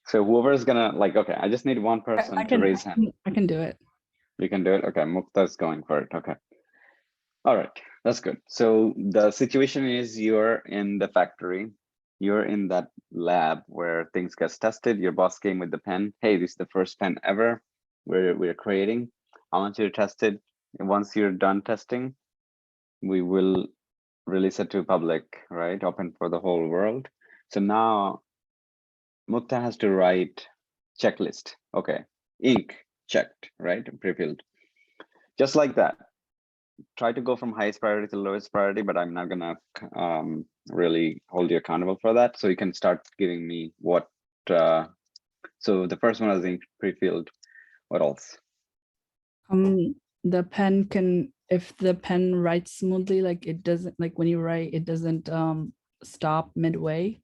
So whoever's gonna like, okay, I just need one person I to can, raise hand. I can do it. You can do it. Okay, Mukta's going for it. Okay. All right, that's good. So the situation is you're in the factory, you're in that lab where things gets tested. Your boss came with the pen. Hey, this is the first pen ever we're creating. I want you to test it. And once you're done testing, we will release it to public, right? Open for the whole world. So now Mukta has to write checklist. Okay, ink checked, right? Pre-filled. Just like that. Try to go from highest priority to lowest priority, but I'm not gonna really hold you accountable for that. So you can start giving me what. So the first one is ink pre-filled. What else? The pen can, if the pen writes smoothly, like it doesn't, like when you write, it doesn't stop midway.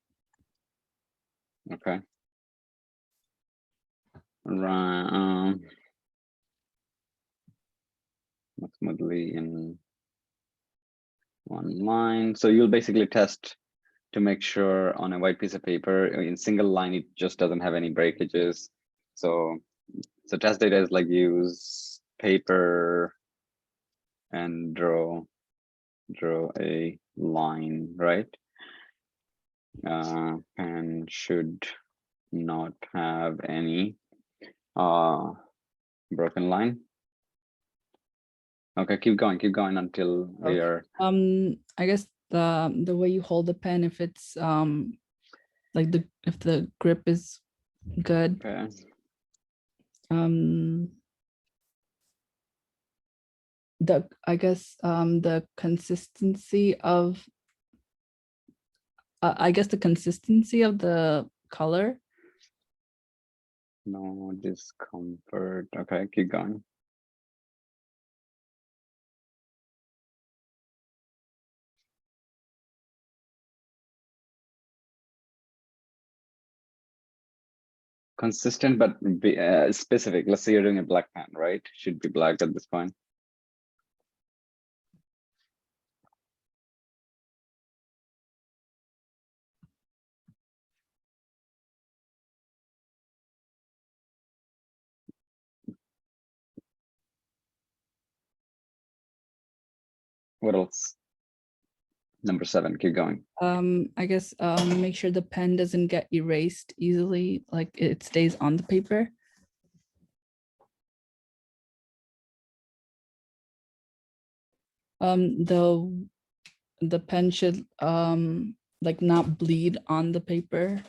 Okay. Right. Smoothly in one line. So you'll basically test to make sure on a white piece of paper in single line it just doesn't have any breakages. So test data is like use paper and draw a line, right? And should not have any broken line. Okay, keep going until we Okay. are. I guess the way you hold the pen, if it's like if the grip is good. Okay. I guess the consistency of I guess the consistency of the color. No discomfort. Okay, keep going. Consistent, but be, specific. Let's say you're doing a black pen, right? Should be black at this point. What else? Number 7, keep going. I guess make sure the pen doesn't get erased easily, like it stays on the paper. The pen should like not bleed on the paper.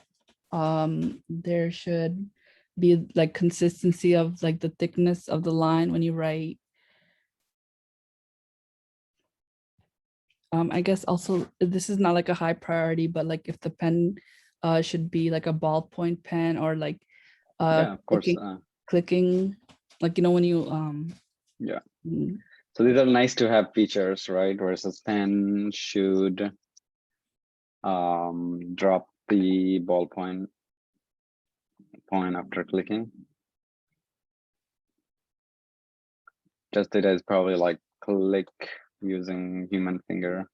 There should be like consistency of like the thickness of the line when you write. I guess also this is not like a high priority, but like if the pen should be like a ballpoint pen or like Yeah, of course. clicking, like, you know, when you Yeah. mm, So these are nice to have features, right? Versus pen should drop the ballpoint point after clicking. Test data is probably like click using human finger.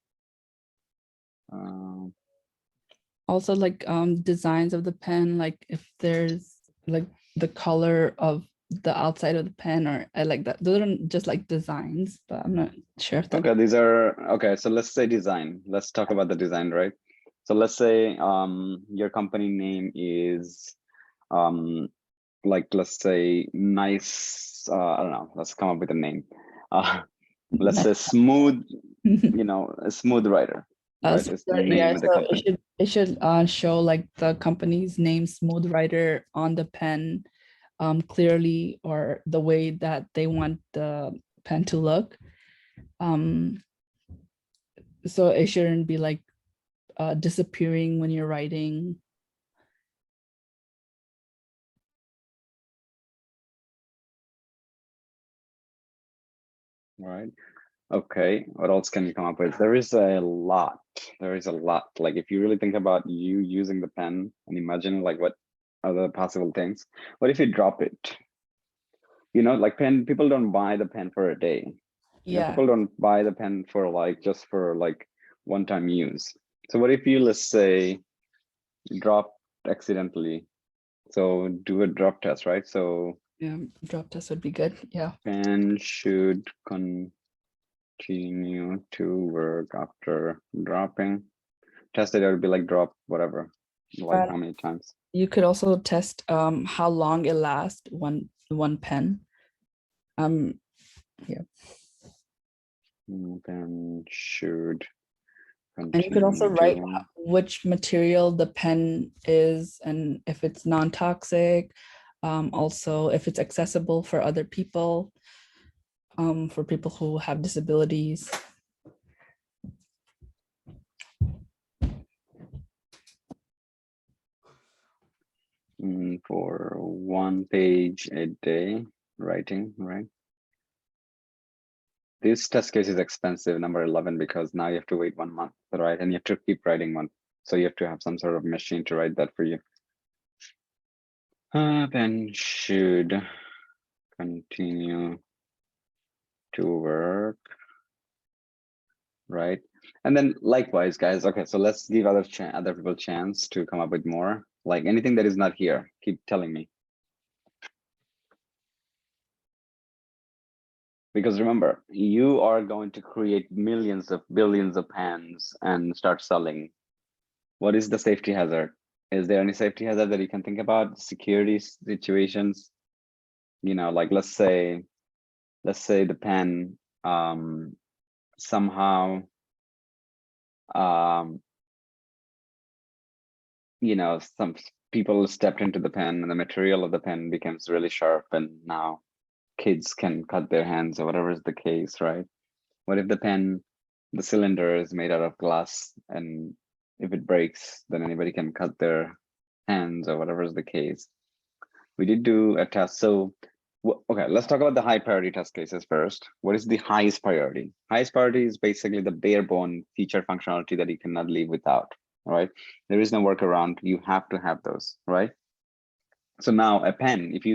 also like designs of the pen, like if there's like the color of the outside of the pen, or I like that. Those are just like designs, but I'm not sure if that. Okay, these are okay. So let's say design. Let's talk about the design, right? So let's say your company name is like, let's say nice. I don't know. Let's come up with a name. Let's say smooth. You know, a smooth writer. Right? So It's the name yeah, of the so company. it should show like the company's name, Smooth Writer, on the pen clearly, or the way that they want the pen to look. So it shouldn't be like disappearing when you're writing. Right. Okay, what else can you come up with? There is a lot. There is a lot. Like if you really think about you using the pen and imagine like what other possible things. What if you drop it? You know, like pen, people don't buy the pen for a day. You know, Yeah, people don't buy the pen for like just for like one-time use. So what if you, let's say, drop accidentally? So do a drop test, right? So yeah, drop test would be good. Yeah. pen should continue to work after dropping. Test it, it would be like drop whatever, like how many times. You could also test how long it lasts one pen. Pen should And you could also write continue which material the pen is and if it's non-toxic, also if it's accessible for other people, for people who have disabilities. for 1 page a day writing, right? This test case is expensive, number 11, because now you have to wait 1 month, right? And you have to keep writing one. So you have to have some sort of machine to write that for you. Pen should continue to work, right? And then likewise, guys, okay, so let's give other people chance to come up with more. Like anything that is not here, keep telling me. Because remember, you are going to create millions of billions of pens and start selling. What is the safety hazard? Is there any safety hazard that you can think about? Security situations? You know, like let's say the pen somehow you know, some people stepped into the pen and the material of the pen becomes really sharp and now kids can cut their hands or whatever is the case, right? What if the pen, the cylinder is made out of glass, and if it breaks, then anybody can cut their hands or whatever is the case? We did do a test. So, okay, let's talk about the high priority test cases first. What is the highest priority? Highest priority is basically the bare bone feature functionality that you cannot live without, right? There is no workaround. You have to have those, right? So now a pen, if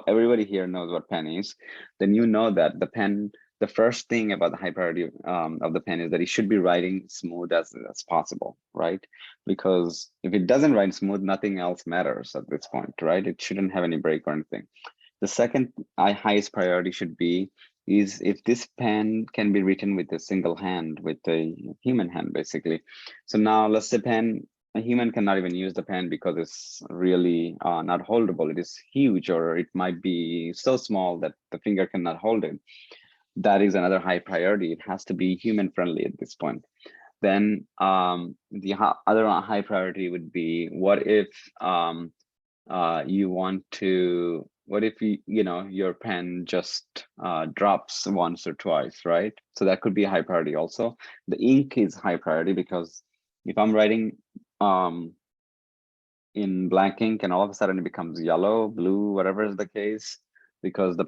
everybody here knows what pen is, then you know that the pen, the first thing about the high priority of the pen is that it should be writing smooth as possible, right? Because if it doesn't write smooth, nothing else matters at this point, right? It shouldn't have any break or anything. The second highest priority should be is if this pen can be written with a single hand, with a human hand, basically. So now let's say a human cannot even use the pen because it's really not holdable. It is huge, or it might be so small that the finger cannot hold it. That is another high priority. It has to be human friendly at this point. Then the other high priority would be, what if you want to, what if you know, your pen just drops once or twice, right? So that could be a high priority also. The ink is high priority because if I'm writing in black ink and all of a sudden it becomes yellow, blue, whatever is the case, because the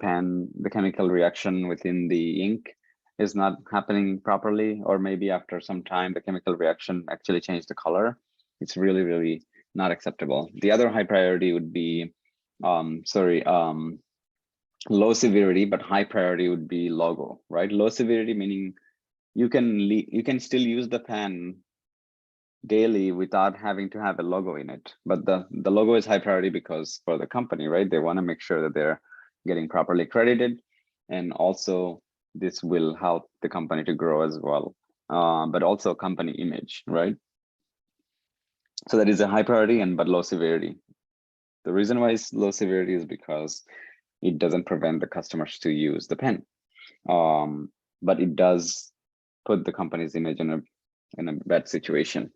chemical reaction within the ink is not happening properly, or maybe after some time the chemical reaction actually changed the color, it's really, really not acceptable. The other high priority would be, low severity, but high priority would be logo, right? Low severity meaning you can still use the pen daily without having to have a logo in it, but the logo is high priority because for the company, right, they want to make sure that they're getting properly credited, and also this will help the company to grow as well, but also company image, right? So that is a high priority but low severity. The reason why it's low severity is because it doesn't prevent the customers to use the pen, but it does put the company's image in a bad situation.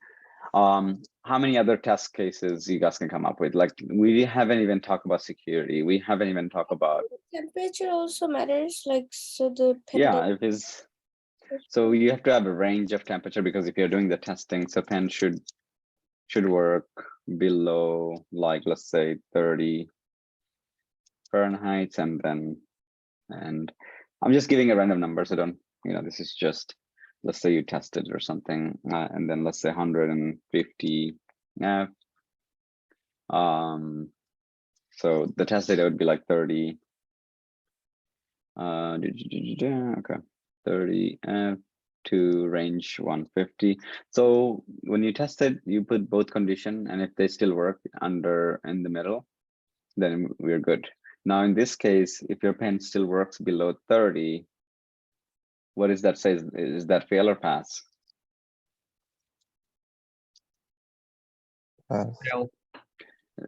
How many other test cases you guys can come up with? Like, we haven't even talked about security. We haven't even talked about temperature also matters, like, so the pen yeah, if it's so you have to have a range of temperature, because if you're doing the testing, so pen should work below, like, let's say 30 Fahrenheit, and I'm just giving a random number, so don't, you know, this is just, let's say you tested or something, and then let's say 150 So the test data would be like 30. Okay, 30 to range 150. So when you test it, you put both condition, and if they still work in the middle, then we're good. Now in this case, if your pen still works below 30, what does that say? Is that fail or pass? Fail.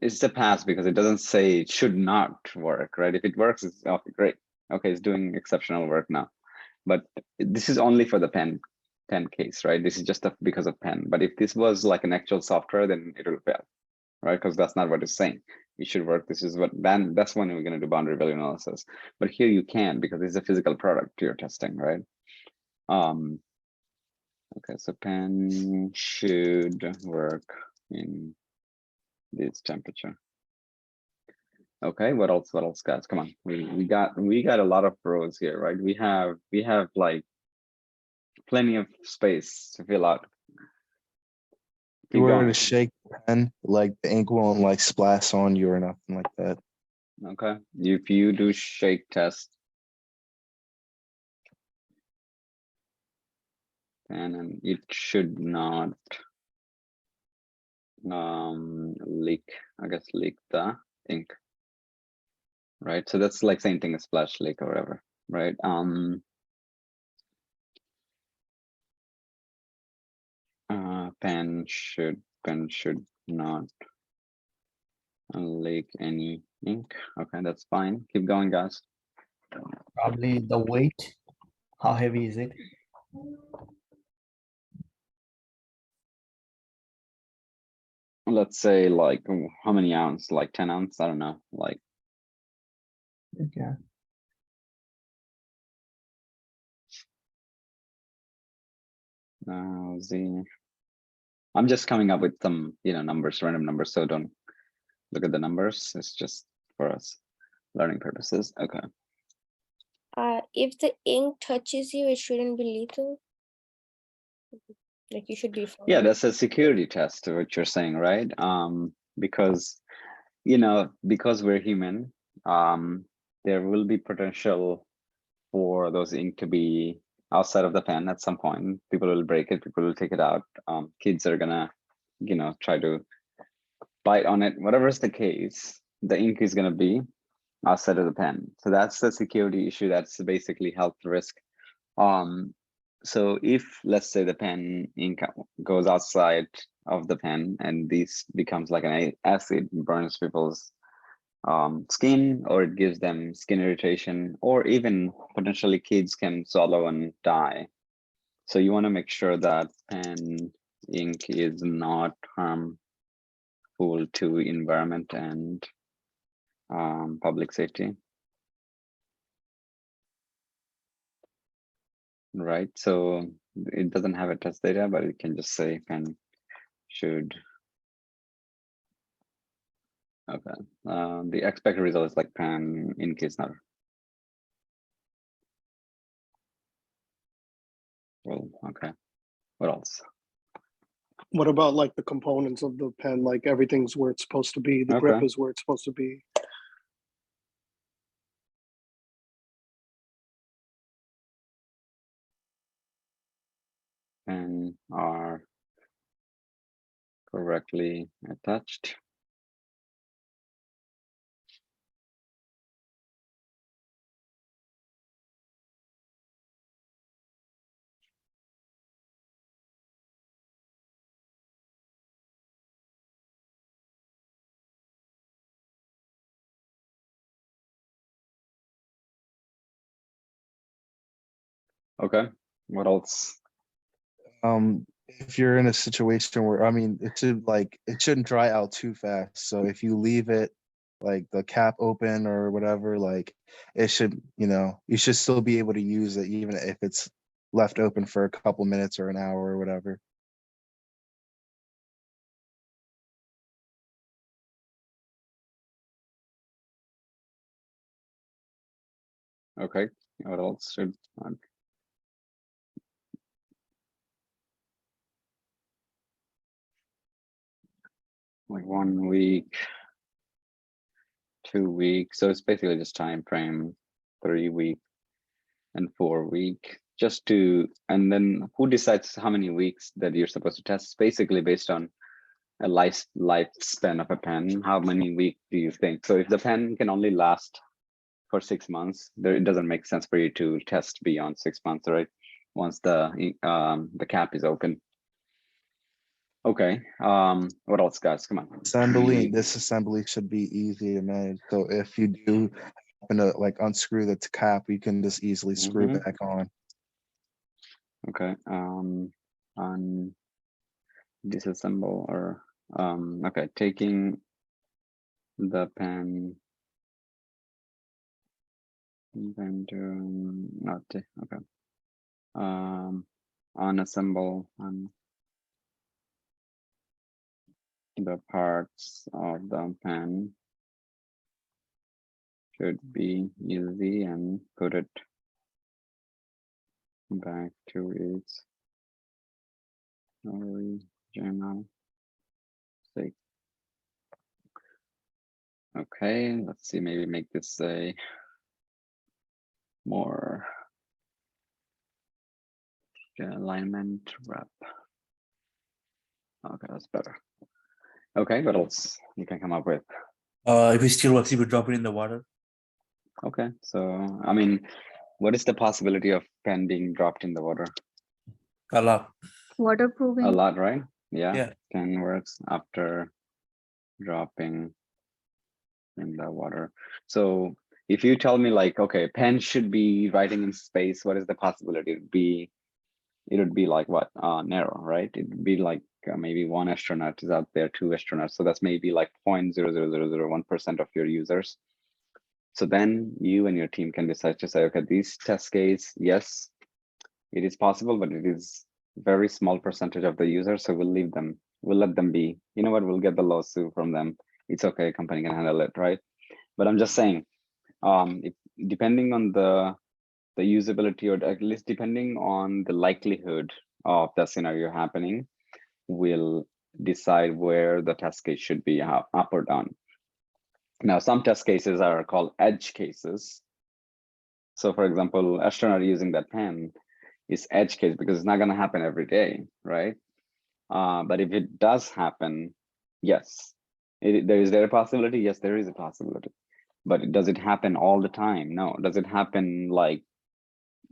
It's a pass because it doesn't say it should not work, right? If it works, it's okay, great. Okay, it's doing exceptional work now. But this is only for the pen case, right? This is just because of pen. But if this was like an actual software, then it will fail, right? Because that's not what it's saying. It should work. This is what then that's when we're going to do boundary value analysis. But here you can, because it's a physical product you're testing, right? Okay, so pen should work in this temperature. Okay, what else, guys? Come on, we got a lot of rows here, right? We have like plenty of space to fill out. If you Keep were going. to shake the pen, like the ink won't like splash on you or nothing like that. Okay, if you do shake test, and it should not leak, I guess, leak the ink, right? So that's like same thing as splash leak or whatever, right? Pen should not leak any ink. Okay, that's fine. Keep going, guys. Probably the weight. How heavy is it? Let's say like how many ounce? Like 10 ounce? I don't know. Like Okay. I'm just coming up with some, numbers, random numbers. So don't look at the numbers. It's just for us learning purposes. Okay. If the ink touches you, it shouldn't be lethal. Like you should be fine. Yeah, that's a security test, what you're saying, right? Because because we're human, there will be potential for those ink to be outside of the pen at some point. People will break it, people will take it out. Kids are gonna, try to bite on it. Whatever is the case, the ink is gonna be outside of the pen. So that's the security issue. That's basically health risk. So if, let's say, the pen ink goes outside of the pen and this becomes like an acid, burns people's skin, or it gives them skin irritation, or even potentially kids can swallow and die. So you want to make sure that pen ink is not harmful to environment and public safety. Right, so it doesn't have a test data, but it can just say pen should. Okay, the expected result is like pen ink is not. Well, okay, what else? What about like the components of the pen? Like everything's where it's supposed to be. The grip Okay. is where it's supposed to be. Pen are correctly attached. Okay, what else? If you're in a situation where, I mean, it shouldn't dry out too fast. So if you leave it like the cap open or whatever, like it should, you should still be able to use it even if it's left open for a couple minutes or an hour or whatever. Okay, what else should like 1 week, 2 weeks. So it's basically just time frame, 3 week and 4 week. Just to, and then who decides how many weeks that you're supposed to test? It's basically based on a lifespan of a pen. How many weeks do you think? So if the pen can only last for 6 months, there it doesn't make sense for you to test beyond 6 months, right? Once the cap is open. Okay. What else, guys? Come on. Assembly, this assembly should be easy to manage. So if you do happen to like unscrew the cap, you can just easily screw Mhm. it back on. Okay. On disassemble or okay, taking the pen then to not okay. Unassemble on the parts of the pen should be easy and put it back to its original state. Okay, let's see, maybe make this a more alignment wrap. Okay, that's better. Okay, what else you can come up with? If it still works, if you drop it in the water. Okay, so I mean, what is the possibility of pen being dropped in the water? A lot. Waterproofing. A lot, right? Yeah, Yeah. pen works after dropping in the water. So if you tell me like, okay, pen should be writing in space, what is the possibility? It would be like what? Narrow, right? It would be like maybe one astronaut is out there, 2 astronauts. So that's maybe like 0.00001% of your users. So then you and your team can decide to say, okay, these test case, yes, it is possible, but it is very small percentage of the users. So we'll leave them, we'll let them be. You know what? We'll get the lawsuit from them. It's okay, company can handle it, right? But I'm just saying, if depending on the usability, or at least depending on the likelihood of the scenario happening, will decide where the test case should be up or down. Now, some test cases are called edge cases. So for example, astronaut using that pen is edge case because it's not going to happen every day, right? But if it does happen, yes, is there a possibility? Yes, there is a possibility. But does it happen all the time? No. Does it happen like,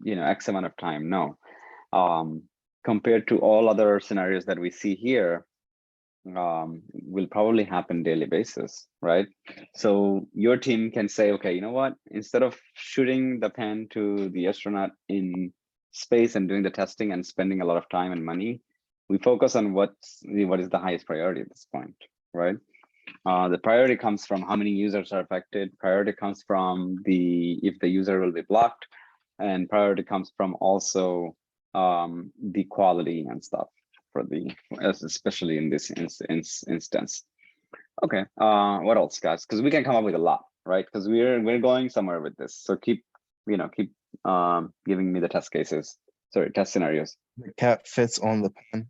you know, X amount of time? No. Compared to all other scenarios that we see here, will probably happen daily basis, right? So your team can say, okay, you know what? Instead of shooting the pen to the astronaut in space and doing the testing and spending a lot of time and money, we focus on what is the highest priority at this point, right? The priority comes from how many users are affected. Priority comes from if the user will be blocked, and priority comes from also the quality and stuff for especially in this instance. Okay, what else, guys? Because we can come up with a lot, right? Because we're going somewhere with this. So keep giving me the test cases. Sorry, test scenarios. The cap fits on the pen.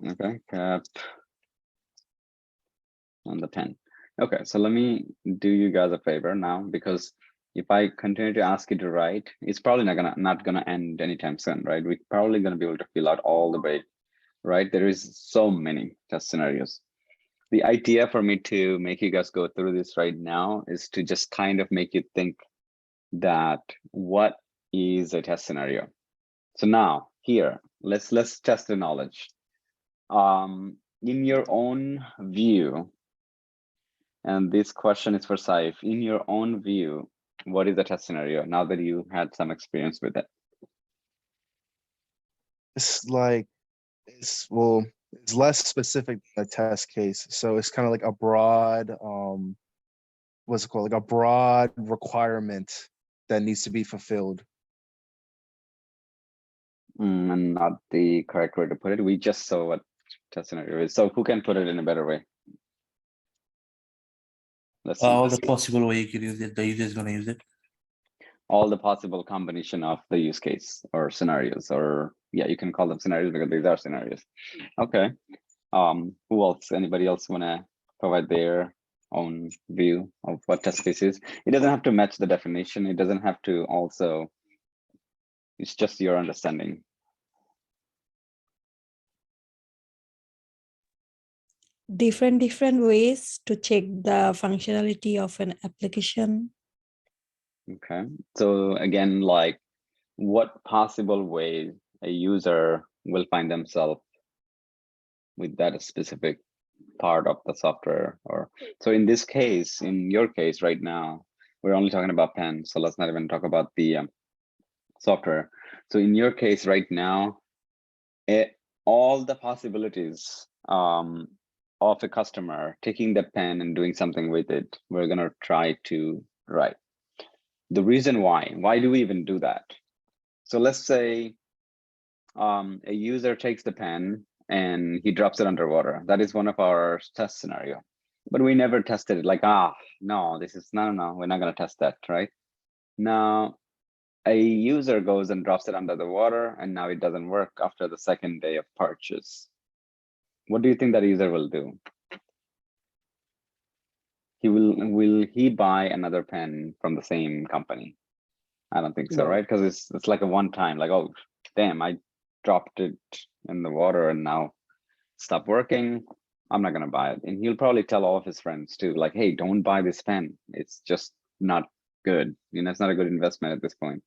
Okay, cap on the pen. Okay, so let me do you guys a favor now, because if I continue to ask you to write, it's probably not gonna end anytime soon, right? We're probably gonna be able to fill out all the way, right? There is so many test scenarios. The idea for me to make you guys go through this right now is to just kind of make you think that what is a test scenario. So now here, let's test the knowledge. In your own view, and this question is for Saif, in your own view, what is the test scenario now that you had some experience with it? It's like it's less specific than a test case. So it's kind of like a broad what's it called? Like a broad requirement that needs to be fulfilled. And not the correct way to put it. We just saw what test scenario is. So who can put it in a better way? Let's see. All the possible way you can use it, the user is gonna use it. All the possible combination of the use case or scenarios, or yeah, you can call them scenarios because these are scenarios. Okay, Who else? Anybody else wanna provide their own view of what test case is? It doesn't have to match the definition. It doesn't have to also. It's just your understanding. Different ways to check the functionality of an application. Okay. So again, like, what possible way a user will find themselves with that specific part of the software? Or so in this case, in your case right now, we're only talking about pen, so let's not even talk about the software. So in your case right now, all the possibilities of a customer taking the pen and doing something with it, we're gonna try to write. The reason why do we even do that? So let's say a user takes the pen and he drops it underwater. That is one of our test scenario, but we never tested it. Like, no, this is no, we're not gonna test that, right? Now, a user goes and drops it under the water, and now it doesn't work after the second day of purchase. What do you think that user will do? Will he buy another pen from the same company? I don't think so, No. right? Because it's like a one time, like, oh damn, I dropped it in the water and now it stopped working. I'm not gonna buy it. And he'll probably tell all of his friends too, like, hey, don't buy this pen. It's just not good. You know, it's not a good investment at this point.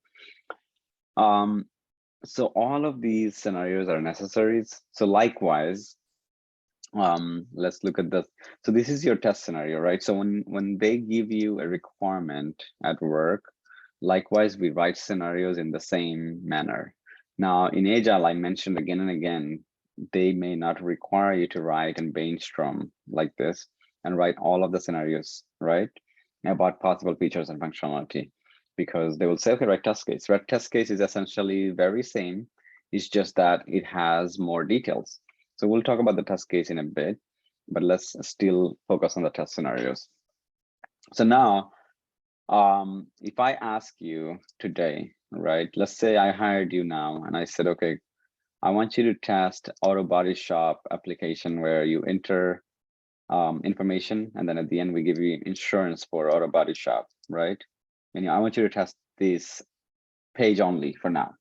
So all of these scenarios are necessaries. So likewise, let's look at this. So this is your test scenario, right? So when they give you a requirement at work, likewise, we write scenarios in the same manner. Now in Agile, I mentioned again and again, they may not require you to write and brainstorm like this and write all of the scenarios, right? About possible features and functionality, because they will say, okay, write test case. Write test case is essentially very same. It's just that it has more details. So we'll talk about the test case in a bit, but let's still focus on the test scenarios. So now, if I ask you today, right, let's say I hired you now and I said, okay, I want you to test auto body shop application where you enter information, and then at the end we give you insurance for auto body shop, right? And I want you to test this page only for now.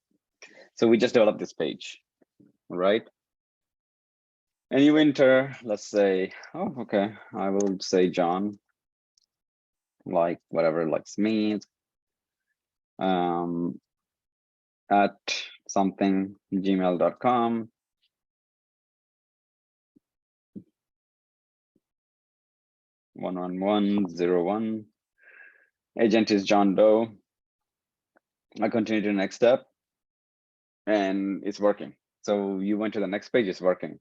So we just developed this page, right? And you enter, let's say, oh, okay, I will say John, like whatever likes me, at something gmail.com. (11101). Agent is John Doe. I continue to the next step and it's working. So you went to the next page, it's working.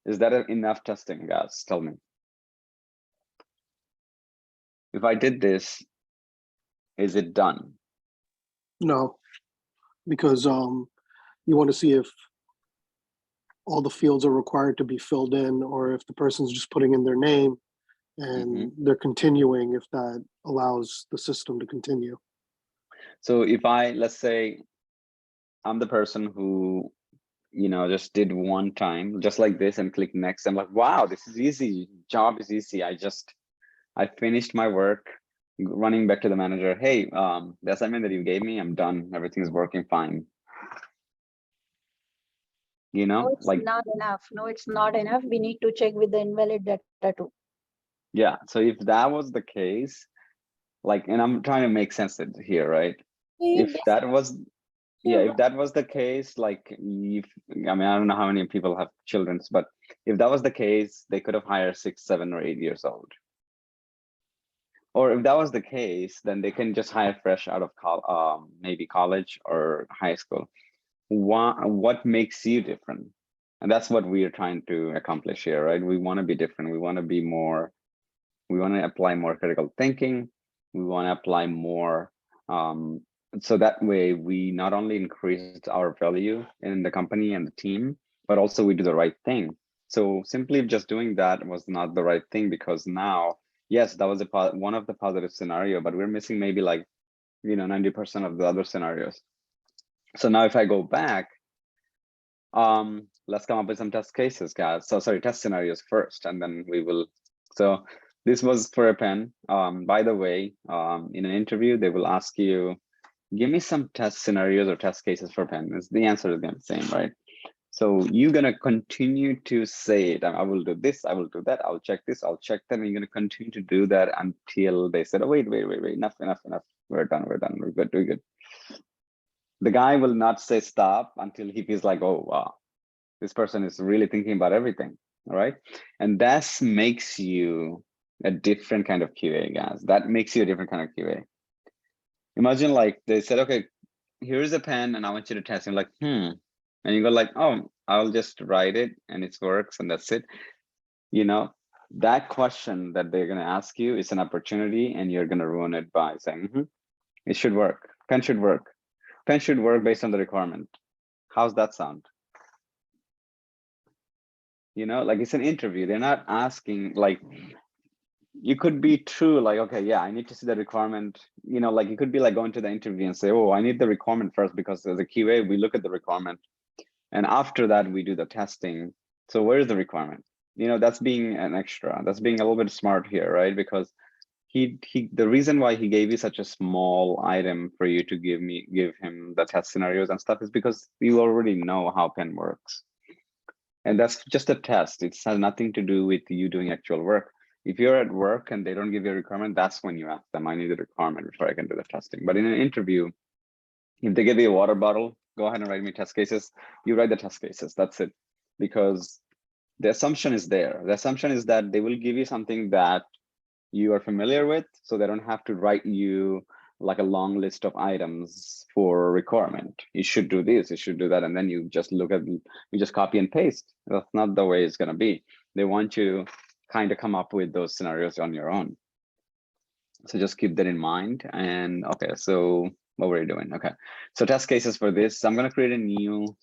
Is that enough testing, guys? Tell me. If I did this, is it done? No, because you want to see if all the fields are required to be filled in, or if the person's just putting in their name and they're continuing, if that allows the system to continue. So if let's say I'm the person who, just did one time, just like this, and click next. I'm like, wow, this is easy. Job is easy. I finished my work, running back to the manager. Hey, the assignment that you gave me, I'm done. Everything's working fine. No, it's like, not enough. No, it's not enough. We need to check with the invalid data too. yeah. So if that was the case, like, and I'm trying to make sense of it here, right? If that was, if that was the case, like, I don't know how many people have children, but if that was the case, they could have hired 6, 7, or 8 years old. Or if that was the case, then they can just hire fresh out of maybe college or high school. What makes you different? And that's what we are trying to accomplish here, right? We want to be different. We want to be more, we want to apply more critical thinking. We want to apply more, so that way we not only increase our value in the company and the team, but also we do the right thing. So simply just doing that was not the right thing, because now, yes, that was one of the positive scenario, but we're missing maybe like, 90% of the other scenarios. So now if I go back, let's come up with some test cases, guys. So sorry, test scenarios first, and then we will. So this was for a pen. By the way, in an interview, they will ask you, give me some test scenarios or test cases for pen. The answer is gonna be the same, right? So you're gonna continue to say it. I will do this, I will do that, I'll check this, I'll check that. And you're gonna continue to do that until they said, oh, wait, enough. We're done, we're good, we're good. The guy will not say stop until he feels like, oh, wow, this person is really thinking about everything, all right? And that makes you a different kind of QA, guys. That makes you a different kind of QA. Imagine like they said, okay, here's a pen and I want you to test. And like, and you go like, oh, I'll just write it and it works and that's it. You know, that question that they're gonna ask you is an opportunity and you're gonna ruin it by saying, it should work. Pen should work. Pen should work based on the requirement. How's that sound? You know, like it's an interview. They're not asking like, you could be true, like, okay, yeah, I need to see the requirement. You know, like you could be like going to the interview and say, oh, I need the requirement first, because as a QA, we look at the requirement. And after that, we do the testing. So where's the requirement? You know, that's being an extra. That's being a little bit smart here, right? Because the reason why he gave you such a small item for you to give him the test scenarios and stuff is because you already know how pen works. And that's just a test. It has nothing to do with you doing actual work. If you're at work and they don't give you a requirement, that's when you ask them, I need a requirement before I can do the testing. But in an interview, if they give you a water bottle, go ahead and write me test cases. You write the test cases, that's it. Because the assumption is there. The assumption is that they will give you something that you are familiar with, so they don't have to write you like a long list of items for requirement. You should do this, you should do that, and then you just look at, you just copy and paste. That's not the way it's gonna be. They want you to kind of come up with those scenarios on your own. So just keep that in mind. And okay, so what were you doing? Okay, so test cases for this, I'm gonna create a new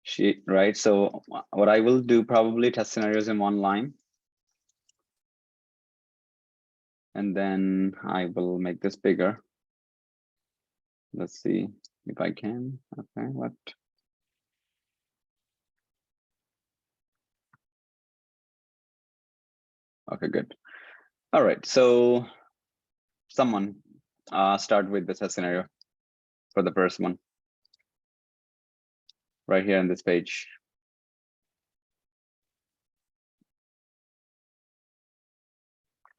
sheet, right? So what I will do, probably test scenarios in one line. And then I will make this bigger. Let's see if I can. Okay, what? Okay, good. All right, so someone start with the test scenario for the first one. Right here on this page.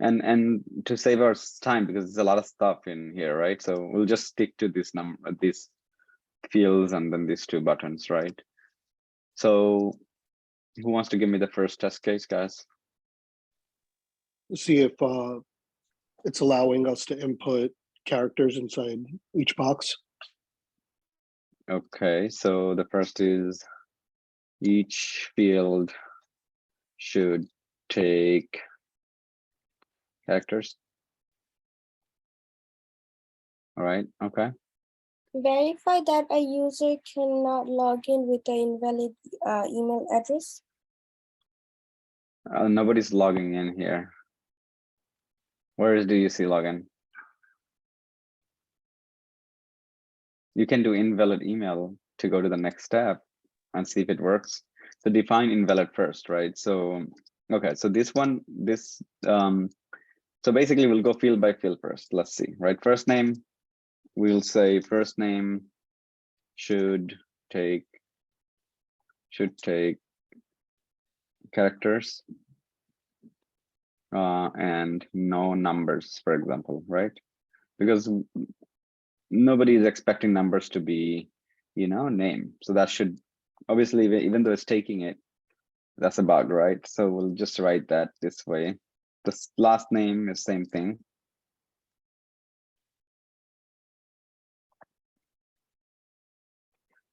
And to save our time, because there's a lot of stuff in here, right? So we'll just stick to this number, these fields, and then these two buttons, right? So who wants to give me the first test case, guys? See if it's allowing us to input characters inside each box. Okay, so the first is each field should take characters. All right, okay. Verify that a user cannot log in with an invalid email address. Nobody's logging in here. Where do you see login? You can do invalid email to go to the next step and see if it works. So define invalid first, right? So, okay, so this one, so basically we'll go field by field first. Let's see, right? First name, we'll say first name should take characters and no numbers, for example, right? Because nobody is expecting numbers to be, you know, name. So that should, obviously, even though it's taking it, that's a bug, right? So we'll just write that this way. The last name is same thing.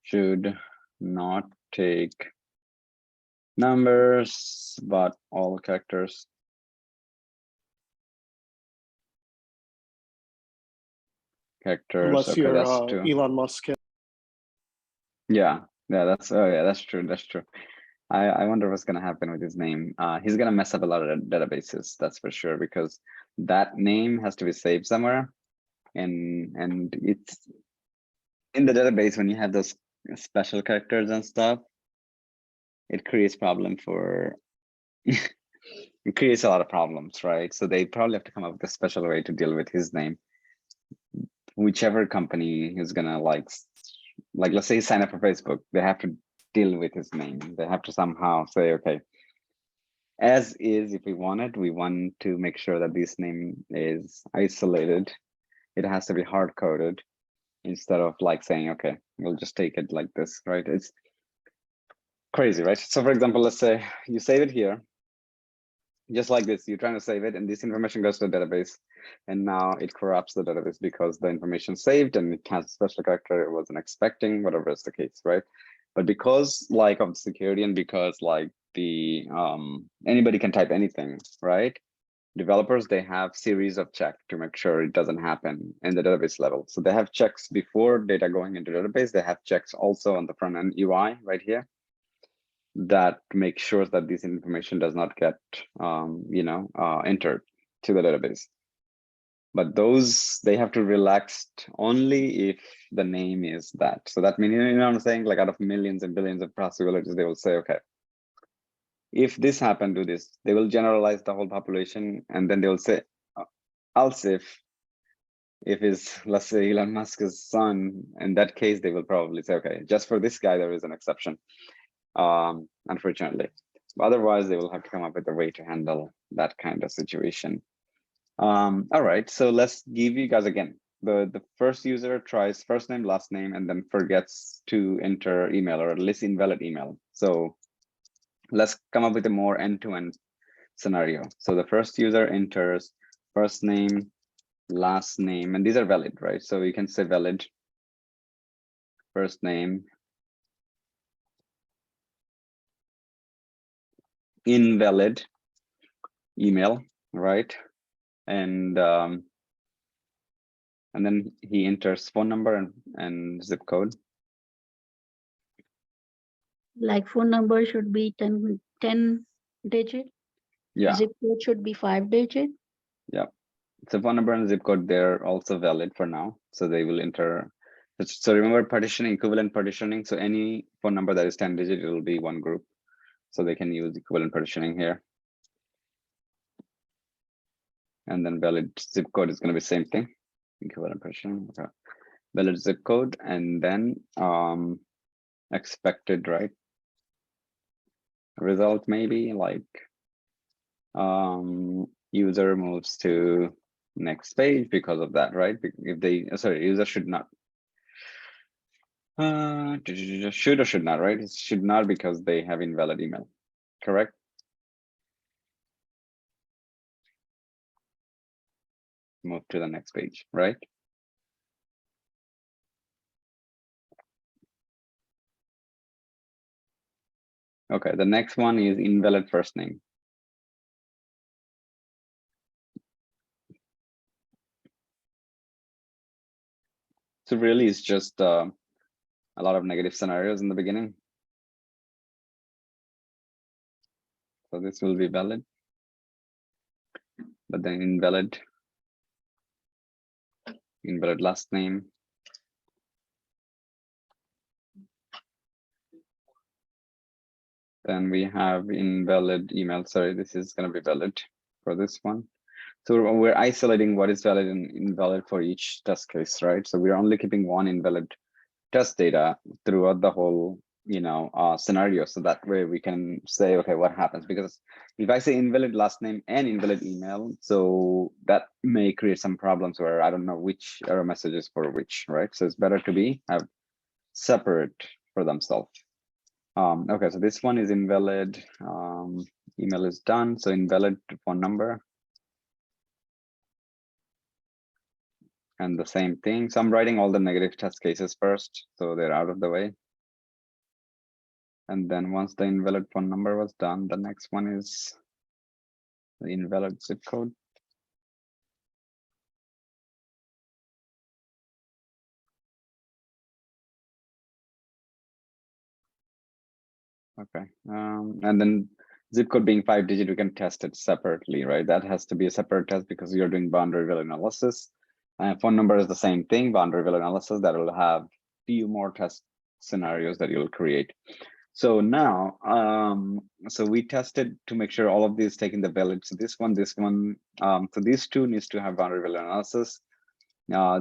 Should not take numbers, but all characters. Characters, Unless okay, you're that's true. Elon Musk. Yeah, that's, oh yeah, that's true, that's true. I wonder what's gonna happen with his name. He's gonna mess up a lot of databases, that's for sure, because that name has to be saved somewhere, and it's in the database when you have those special characters and stuff. it creates problem for it creates a lot of problems, right? So they probably have to come up with a special way to deal with his name. Whichever company is gonna like let's say sign up for Facebook, they have to deal with his name. They have to somehow say, okay, as is, if we want to make sure that this name is isolated. It has to be hard coded instead of like saying, okay, we'll just take it like this, right? It's crazy, right? So for example, let's say you save it here, just like this, you're trying to save it and this information goes to the database and now it corrupts the database because the information saved and it has a special character it wasn't expecting, whatever is the case, right? But because like of the security and because like the anybody can type anything, right? Developers, they have series of checks to make sure it doesn't happen in the database level. So they have checks before data going into database. They have checks also on the front end UI right here that make sure that this information does not get, entered to the database. But those, they have to relax only if the name is that. So that means, you know what I'm saying? Like out of millions and billions of possibilities, they will say, okay, if this happened to this, they will generalize the whole population, and then they will say, else if is, let's say, Elon Musk's son, in that case, they will probably say, okay, just for this guy, there is an exception, unfortunately. But otherwise, they will have to come up with a way to handle that kind of situation. All right, so let's give you guys again. The first user tries first name, last name, and then forgets to enter email or at least invalid email. So let's come up with a more end-to-end scenario. So the first user enters first name, last name, and these are valid, right? So you can say valid first name, invalid email, right? And then he enters phone number and zip code. Like phone number should be 10 digit. Yeah. Zip code should be 5 digit. Yeah. So phone number and zip code, they're also valid for now. So they will enter. So remember partitioning, equivalent partitioning. So any phone number that is 10 digit, it will be one group. So they can use equivalent partitioning here. And then valid zip code is going to be same thing. Equivalent partitioning. Okay. Valid zip code and then expected, right? Result maybe like user moves to next page because of that, right? If they user should not should or should not, right? It should not because they have invalid email, correct? Move to the next page, right? Okay, the next one is invalid first name. So really it's just a lot of negative scenarios in the beginning. So this will be valid, but then invalid last name. Then we have invalid email. Sorry, this is going to be valid for this one. So we're isolating what is valid and invalid for each test case, right? So we're only keeping one invalid test data throughout the whole, scenario. So that way we can say, okay, what happens? Because if I say invalid last name and invalid email, so that may create some problems where I don't know which error message is for which, right? So it's better to have separate for themselves. Okay, so this one is invalid. Email is done. So invalid phone number. And the same thing. So I'm writing all the negative test cases first, so they're out of the way. And then once the invalid phone number was done, the next one is the invalid zip code. Okay, and then zip code being 5 digit, we can test it separately, right? That has to be a separate test because you're doing boundary value analysis. And phone number is the same thing, boundary value analysis, that will have few more test scenarios that you'll create. So now, so we tested to make sure all of these taking the valid. So this one, so these two needs to have boundary value analysis.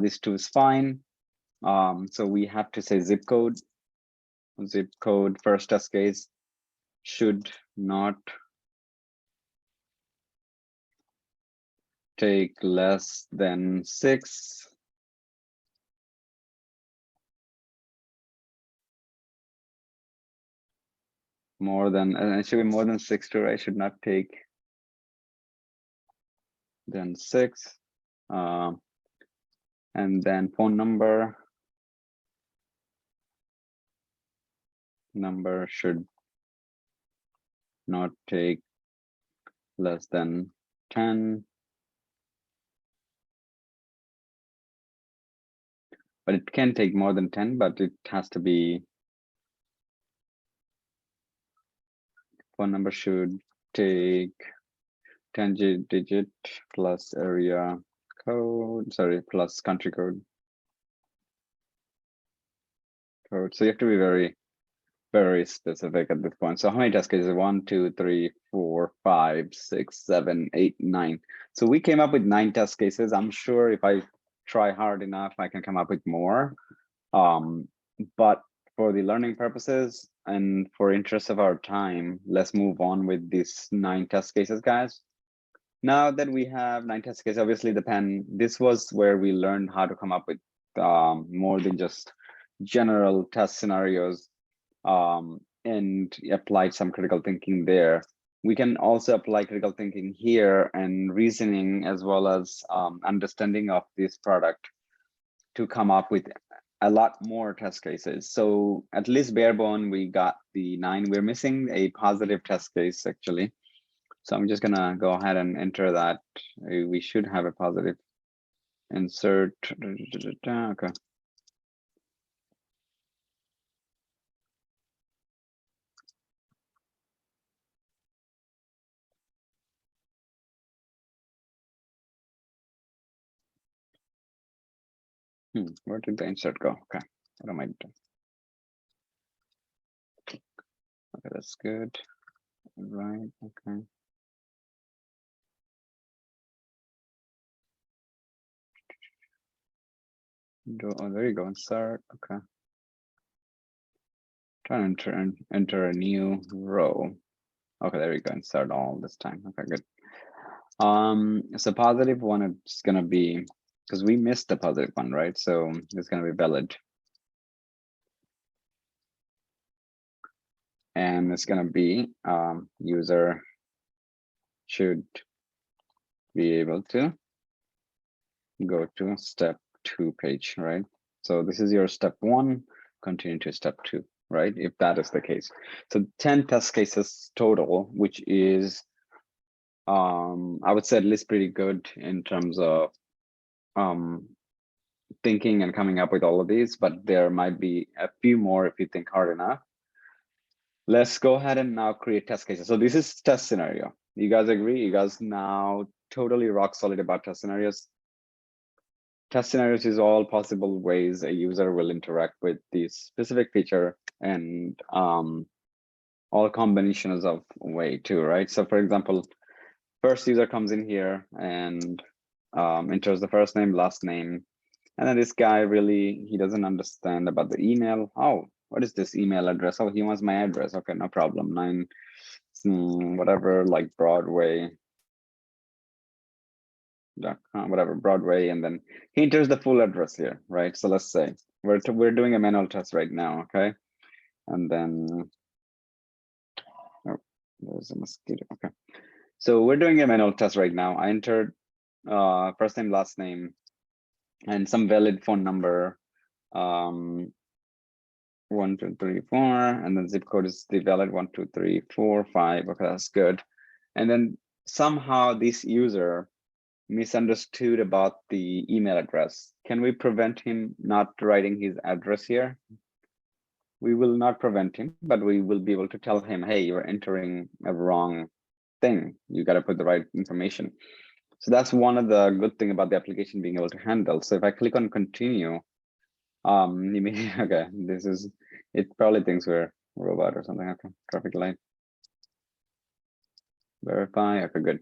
This two is fine. So we have to say zip code. Zip code first test case should not take less than 6. More than, and it should be more than 6 too, right? Should not take than 6. And then phone number should not take less than 10. But it can take more than 10, but it has to be, phone number should take 10 digit plus area code, sorry, plus country code. So you have to be very, very specific at this point. So how many test cases? 1, 2, 3, 4, 5, 6, 7, 8, 9. So we came up with 9 test cases. I'm sure if I try hard enough, I can come up with more. But for the learning purposes and for interest of our time, let's move on with these 9 test cases, guys. Now that we have 9 test cases, obviously this was where we learned how to come up with more than just general test scenarios and applied some critical thinking there. We can also apply critical thinking here and reasoning as well as understanding of this product to come up with a lot more test cases. So at least bare bone, we got the 9. We're missing a positive test case actually. So I'm just gonna go ahead and enter that. We should have a positive insert. Okay. Where did the insert go? Okay, what am I doing? Okay, that's good. Right, okay. Oh, there you go, insert, okay. Try to enter a new row. Okay, there we go, insert all this time. Okay, good. So positive one, it's gonna be, because we missed the positive one, right? So it's gonna be valid. And it's gonna be user should be able to go to step 2 page, right? So this is your step 1, continue to step 2, right? If that is the case. So 10 test cases total, which is, I would say at least pretty good in terms of thinking and coming up with all of these, but there might be a few more if you think hard enough. Let's go ahead and now create test cases. So this is test scenario. You guys agree? You guys now totally rock solid about test scenarios? Test scenarios is all possible ways a user will interact with the specific feature and all combinations of way too, right? So for example, first user comes in here and enters the first name, last name. And then this guy really, he doesn't understand about the email. Oh, what is this email address? Oh, he wants my address. Okay, no problem. 9, whatever, like Broadway. Whatever, Broadway, and then he enters the full address here, right? So let's say we're doing a manual test right now, okay? And then oh, there's a mosquito. Okay, so we're doing a manual test right now. I entered first name, last name, and some valid phone number. 1, 2, 3, 4, and then zip code is the valid 1, 2, 3, 4, 5. Okay, that's good. And then somehow this user misunderstood about the email address. Can we prevent him not writing his address here? We will not prevent him, but we will be able to tell him, hey, you're entering a wrong thing. You got to put the right information. So that's one of the good thing about the application being able to handle. So if I click on continue, okay, this is, it probably thinks we're robot or something. Okay, traffic light. Verify. Okay, good.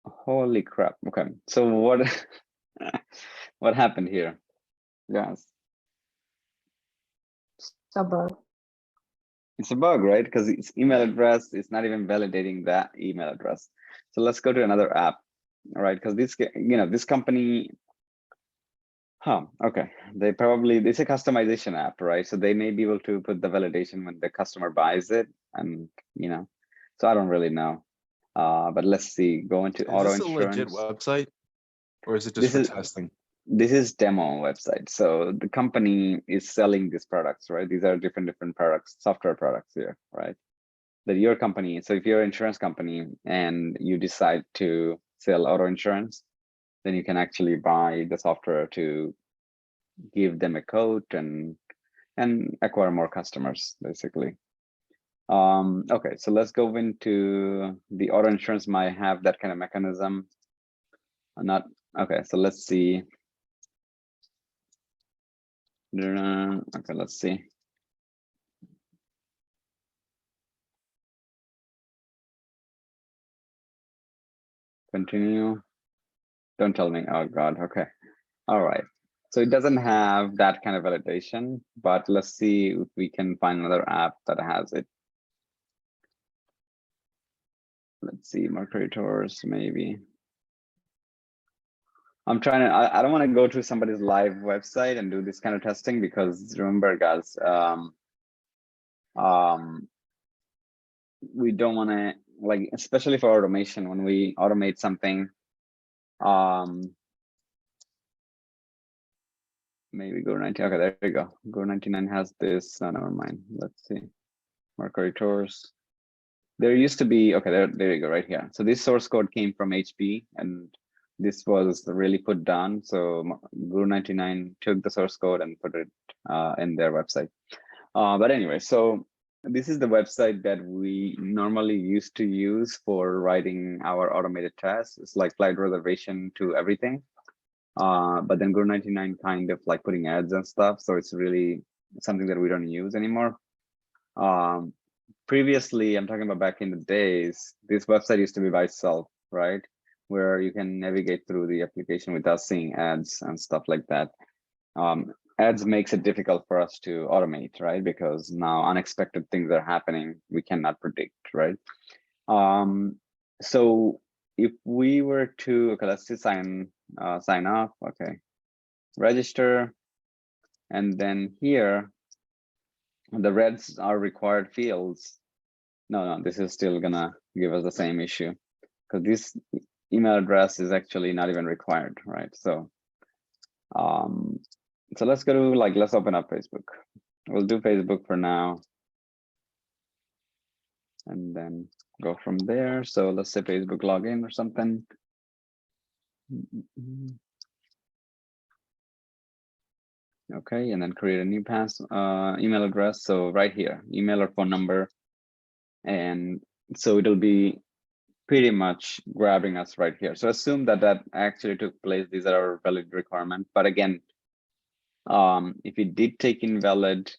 Holy crap. Okay, so what what happened here, guys? Suburb. It's a bug, right? Because its email address is not even validating that email address. So let's go to another app, all right? Because this, this company, okay, they probably, it's a customization app, right? So they may be able to put the validation when the customer buys it, and so I don't really know. But let's see. Go into auto Is this a legit insurance. website, or is it just This for is- testing? This is demo website. So the company is selling these products, right? These are different products, software products here, right? That your company, so if you're an insurance company and you decide to sell auto insurance, then you can actually buy the software to give them a quote and acquire more customers, basically. Okay, so let's go into the auto insurance might have that kind of mechanism. Not okay, so let's see. Okay, let's see. Continue. Don't tell me. Oh God. Okay. All right. So it doesn't have that kind of validation, but let's see if we can find another app that has it. Let's see, Mercury Tours, maybe. I'm trying to, I don't want to go to somebody's live website and do this kind of testing, because remember, guys, we don't want to, like, especially for automation, when we automate something, maybe Go 90. Okay, there you go. Go 99 has this. No, never mind. Let's see. Mercury Tours. There used to be, okay, there you go, right here. So this source code came from HP, and this was really put down. So Guru 99 took the source code and put it in their website. But anyway, so this is the website that we normally used to use for writing our automated tests. It's like flight reservation to everything. But then Guru 99 kind of like putting ads and stuff. So it's really something that we don't use anymore. Previously, I'm talking about back in the days, this website used to be by itself, right? Where you can navigate through the application without seeing ads and stuff like that. Ads makes it difficult for us to automate, right? Because now unexpected things are happening, we cannot predict, right? So if we were to, okay, let's just sign off, okay, register, and then here, the reds are required fields. No, this is still gonna give us the same issue, because this email address is actually not even required, right? So, so let's go to, like, let's open up Facebook. We'll do Facebook for now, and then go from there. So let's say Facebook login or something. Okay, and then create a new email address. So right here, email or phone number. And so it'll be pretty much grabbing us right here. So assume that that actually took place. These are our valid requirements. But again, if it did take invalid,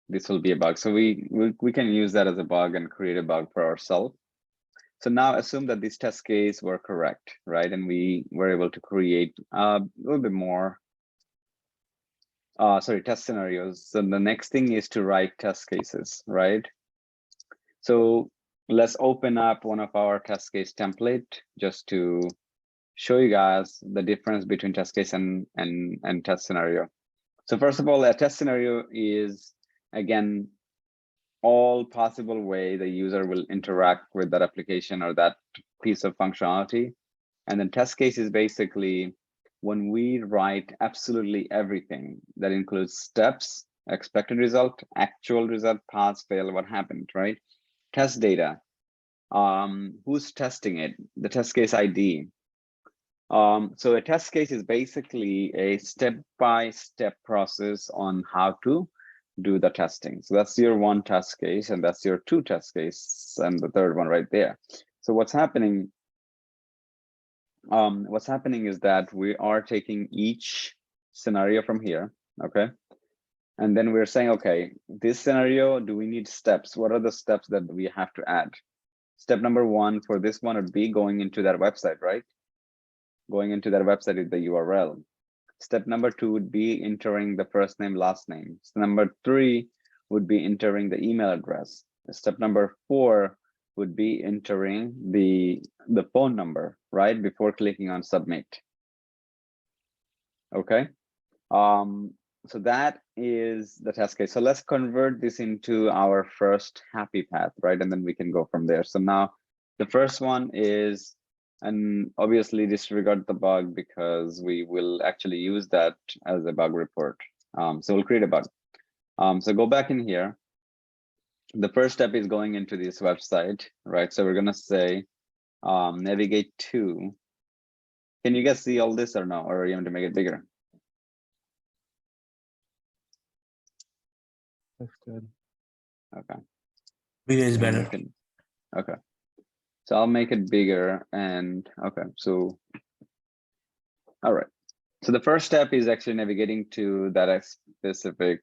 this will be a bug. So we can use that as a bug and create a bug for ourselves. So now assume that these test cases were correct, right? And we were able to create a little bit more, test scenarios. So the next thing is to write test cases, right? So let's open up one of our test case template just to show you guys the difference between test case and test scenario. So first of all, a test scenario is, again, all possible way the user will interact with that application or that piece of functionality. And then test case is basically when we write absolutely everything that includes steps, expected result, actual result, pass, fail, what happened, right? Test data, who's testing it, the test case ID. So a test case is basically a step-by-step process on how to do the testing. So that's your one test case, and that's your two test case, and the third one right there. So what's happening is that we are taking each scenario from here, okay? And then we're saying, okay, this scenario, do we need steps? What are the steps that we have to add? Step number 1 for this one would be going into that website, right? Going into that website is the URL. Step number 2 would be entering the first name, last name. Step number 3 would be entering the email address. Step number 4 would be entering the phone number, right? Before clicking on submit. Okay. So that is the test case. So let's convert this into our first happy path, right? And then we can go from there. So now the first one is, and obviously disregard the bug because we will actually use that as a bug report. So we'll create a bug. So go back in here. The first step is going into this website, right? So we're gonna say navigate to. Can you guys see all this or no? Or you want to make it bigger? That's good. Okay. Bigger is And you better. can- okay. So I'll make it bigger and okay, so all right. So the first step is actually navigating to that specific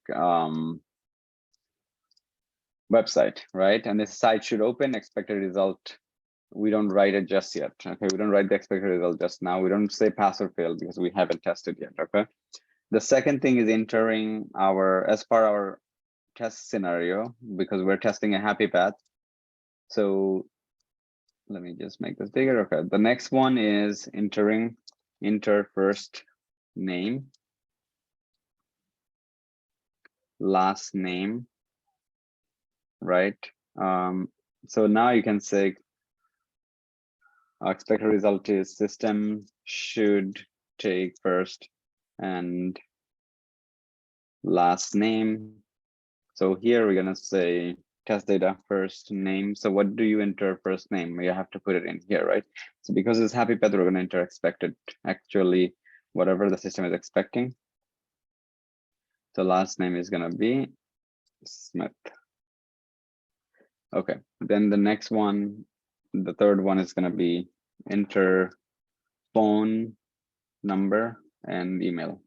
website, right? And this site should open. Expected result. We don't write it just yet. Okay, we don't write the expected result just now. We don't say pass or fail because we haven't tested yet. Okay. The second thing is entering our, as per our test scenario, because we're testing a happy path. So let me just make this bigger. Okay, the next one is enter first name, last name, right? So now you can say expected result is system should take first and last name. So here we're gonna say test data first name. So what do you enter first name? You have to put it in here, right? So because it's happy path, we're gonna enter expected, actually whatever the system is expecting. So last name is gonna be Smith. Okay, then the next one, the third one is gonna be enter phone number and email.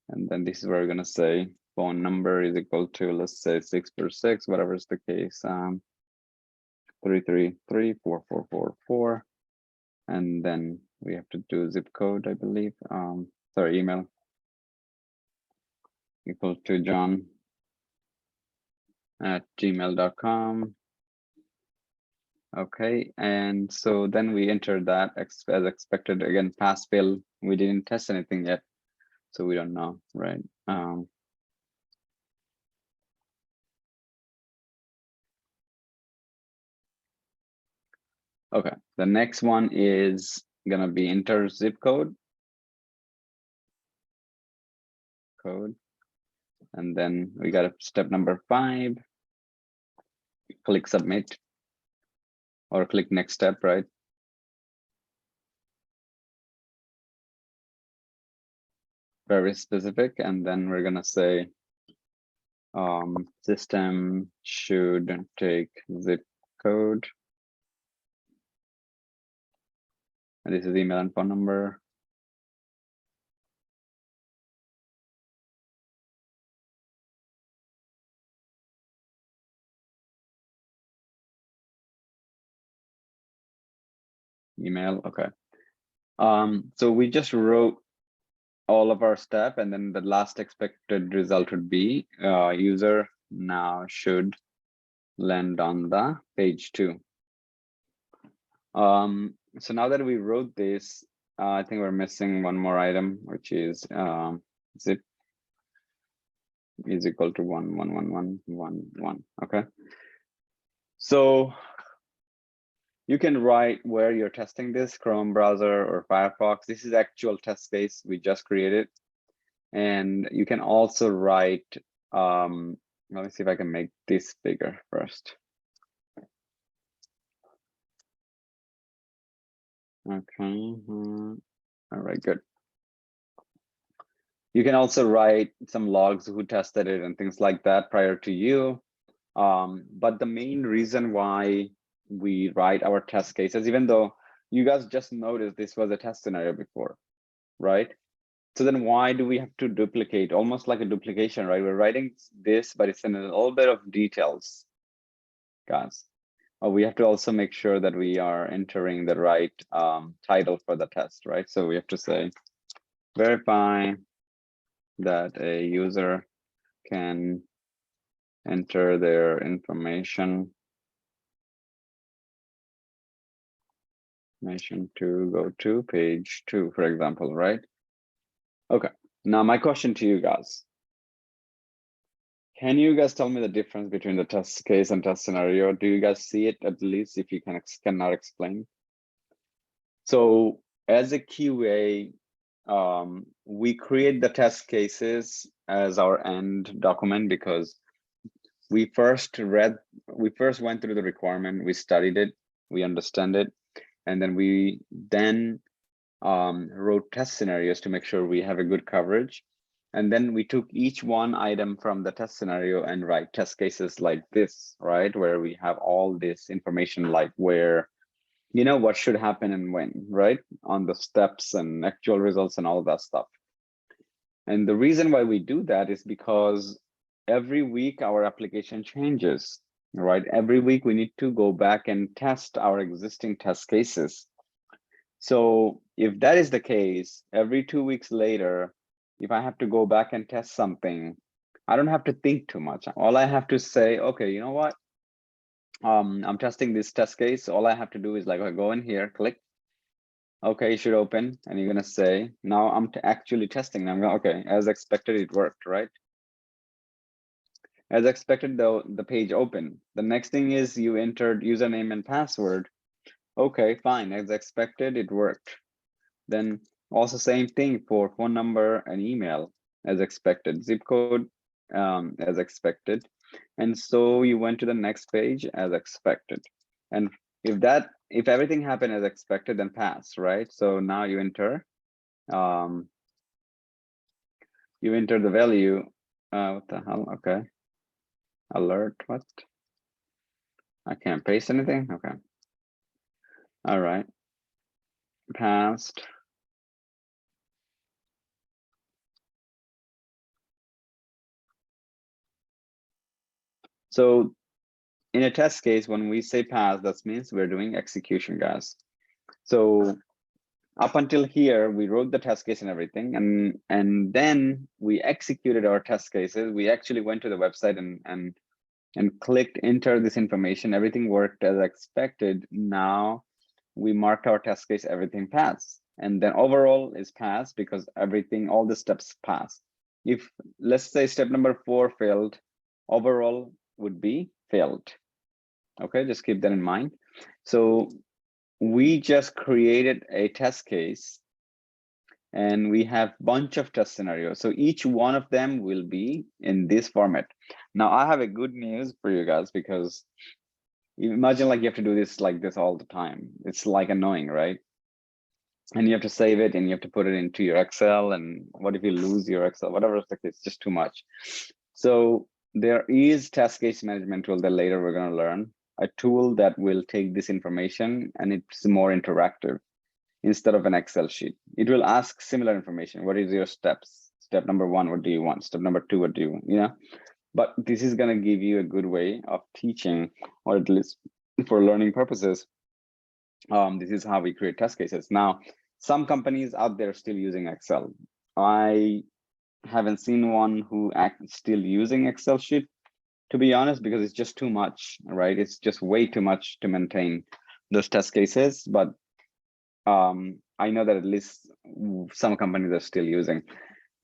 And then this is where we're gonna say phone number is equal to, let's say 646, whatever is the case, 333-4444. And then we have to do zip code, I believe. Sorry, email equal to john@gmail.com. Okay, and so then we enter that as expected. Again, pass fail. We didn't test anything yet, so we don't know, right? Okay, the next one is gonna be enter zip code. And then we got a step number 5. Click submit or click next step, right? Very specific. And then we're gonna say system should take zip code. And this is email and phone number. Email, okay. So we just wrote all of our step, and then the last expected result would be user now should land on the page 2. So now that we wrote this, I think we're missing one more item, which is zip is equal to 11111. Okay. So you can write where you're testing this, Chrome browser or Firefox. This is actual test case we just created. And you can also write, let me see if I can make this bigger first. Okay, all right, good. You can also write some logs who tested it and things like that prior to you. But the main reason why we write our test cases, even though you guys just noticed this was a test scenario before, right? So then why do we have to duplicate? Almost like a duplication, right? We're writing this, but it's in a little bit of details, guys. We have to also make sure that we are entering the right title for the test, right? So we have to say, verify that a user can enter their information to go to page 2, for example, right? Okay, now my question to you guys. Can you guys tell me the difference between the test case and test scenario? Do you guys see it, at least if you cannot explain? So as a QA, we create the test cases as our end document because we first went through the requirement, we studied it, we understand it, and then we wrote test scenarios to make sure we have a good coverage. And then we took each one item from the test scenario and write test cases like this, right? Where we have all this information, like where, you know, what should happen and when, right? On the steps and actual results and all that stuff. And the reason why we do that is because every week our application changes, right? Every week we need to go back and test our existing test cases. So if that is the case, every 2 weeks later, if I have to go back and test something, I don't have to think too much. All I have to say, okay, you know what? I'm testing this test case. All I have to do is like, I go in here, click. Okay, it should open. And you're gonna say, now I'm actually testing. I'm going, okay, as expected, it worked, right? As expected, though, the page opened. The next thing is you entered username and password. Okay, fine, as expected, it worked. Then also same thing for phone number and email, as expected, zip code, as expected. And so you went to the next page as expected. And if everything happened as expected, then pass, right? So now you enter the value. What the hell? Okay. Alert, what? I can't paste anything. Okay. All right. Passed. So in a test case, when we say pass, that means we're doing execution, guys. So up until here, we wrote the test case and everything, and then we executed our test cases. We actually went to the website and clicked enter this information. Everything worked as expected. Now we marked our test case, everything passed. And then overall is passed because everything, all the steps passed. If let's say step number 4 failed, overall would be failed. Okay, just keep that in mind. So we just created a test case and we have a bunch of test scenarios. So each one of them will be in this format. Now I have a good news for you guys, because imagine like you have to do this like this all the time. It's like annoying, right? And you have to save it and you have to put it into your Excel. And what if you lose your Excel, whatever, it's just too much. So there is test case management tool that later we're going to learn, a tool that will take this information and it's more interactive instead of an Excel sheet. It will ask similar information. What is your steps? Step number 1, what do you want? Step number 2, what do you want? You know, but this is going to give you a good way of teaching, or at least for learning purposes. This is how we create test cases. Now, some companies out there still using Excel. I haven't seen one who still using Excel sheet, to be honest, because it's just too much, right? It's just way too much to maintain those test cases. But I know that at least some companies are still using.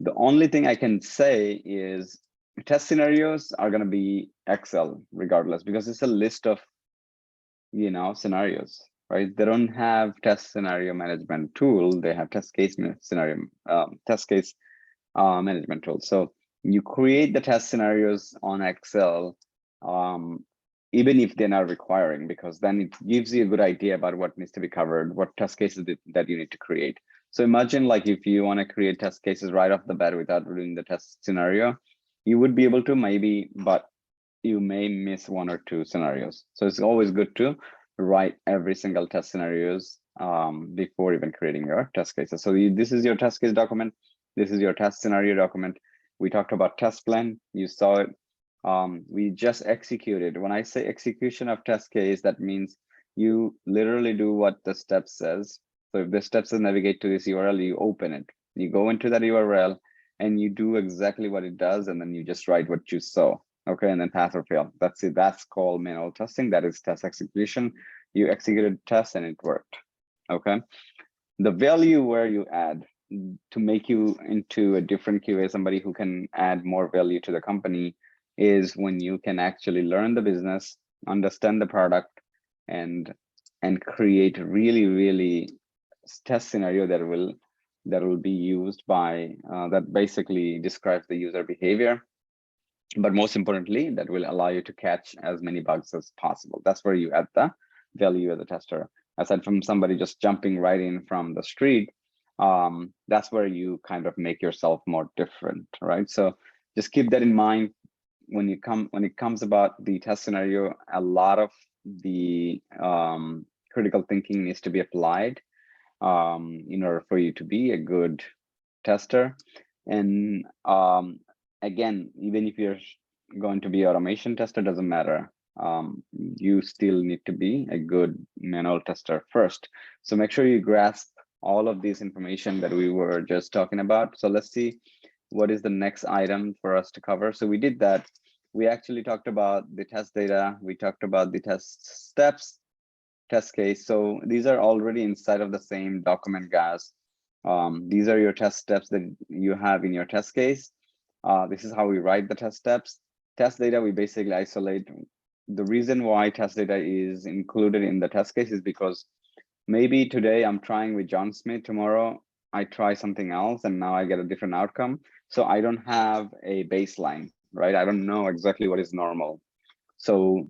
The only thing I can say is test scenarios are going to be Excel regardless, because it's a list of, you know, scenarios, right? They don't have test scenario management tool. They have test case scenario, test case management tool. So you create the test scenarios on Excel, even if they're not requiring, because then it gives you a good idea about what needs to be covered, what test cases that you need to create. So imagine like if you want to create test cases right off the bat without doing the test scenario, you would be able to maybe, but you may miss 1 or 2 scenarios. So it's always good to write every single test scenarios before even creating your test cases. So this is your test case document. This is your test scenario document. We talked about test plan. You saw it. We just executed. When I say execution of test case, that means you literally do what the step says. So if the step says navigate to this URL, you open it. You go into that URL and you do exactly what it does, and then you just write what you saw. Okay, and then pass or fail. That's it. That's called manual testing. That is test execution. You executed test and it worked. Okay. The value where you add to make you into a different QA, somebody who can add more value to the company, is when you can actually learn the business, understand the product, and create really test scenario that will be used by that basically describes the user behavior. But most importantly, that will allow you to catch as many bugs as possible. That's where you add the value as a tester. Aside from somebody just jumping right in from the street, that's where you kind of make yourself more different, right? So just keep that in mind when it comes about the test scenario. A lot of the critical thinking needs to be applied in order for you to be a good tester. And again, even if you're going to be automation tester, doesn't matter. You still need to be a good manual tester first. So make sure you grasp all of this information that we were just talking about. So let's see what is the next item for us to cover. So we did that. We actually talked about the test data. We talked about the test steps, test case. So these are already inside of the same document, guys. These are your test steps that you have in your test case. This is how we write the test steps. Test data, we basically isolate. The reason why test data is included in the test case is because maybe today I'm trying with John Smith, tomorrow I try something else and now I get a different outcome. So I don't have a baseline, right? I don't know exactly what is normal. So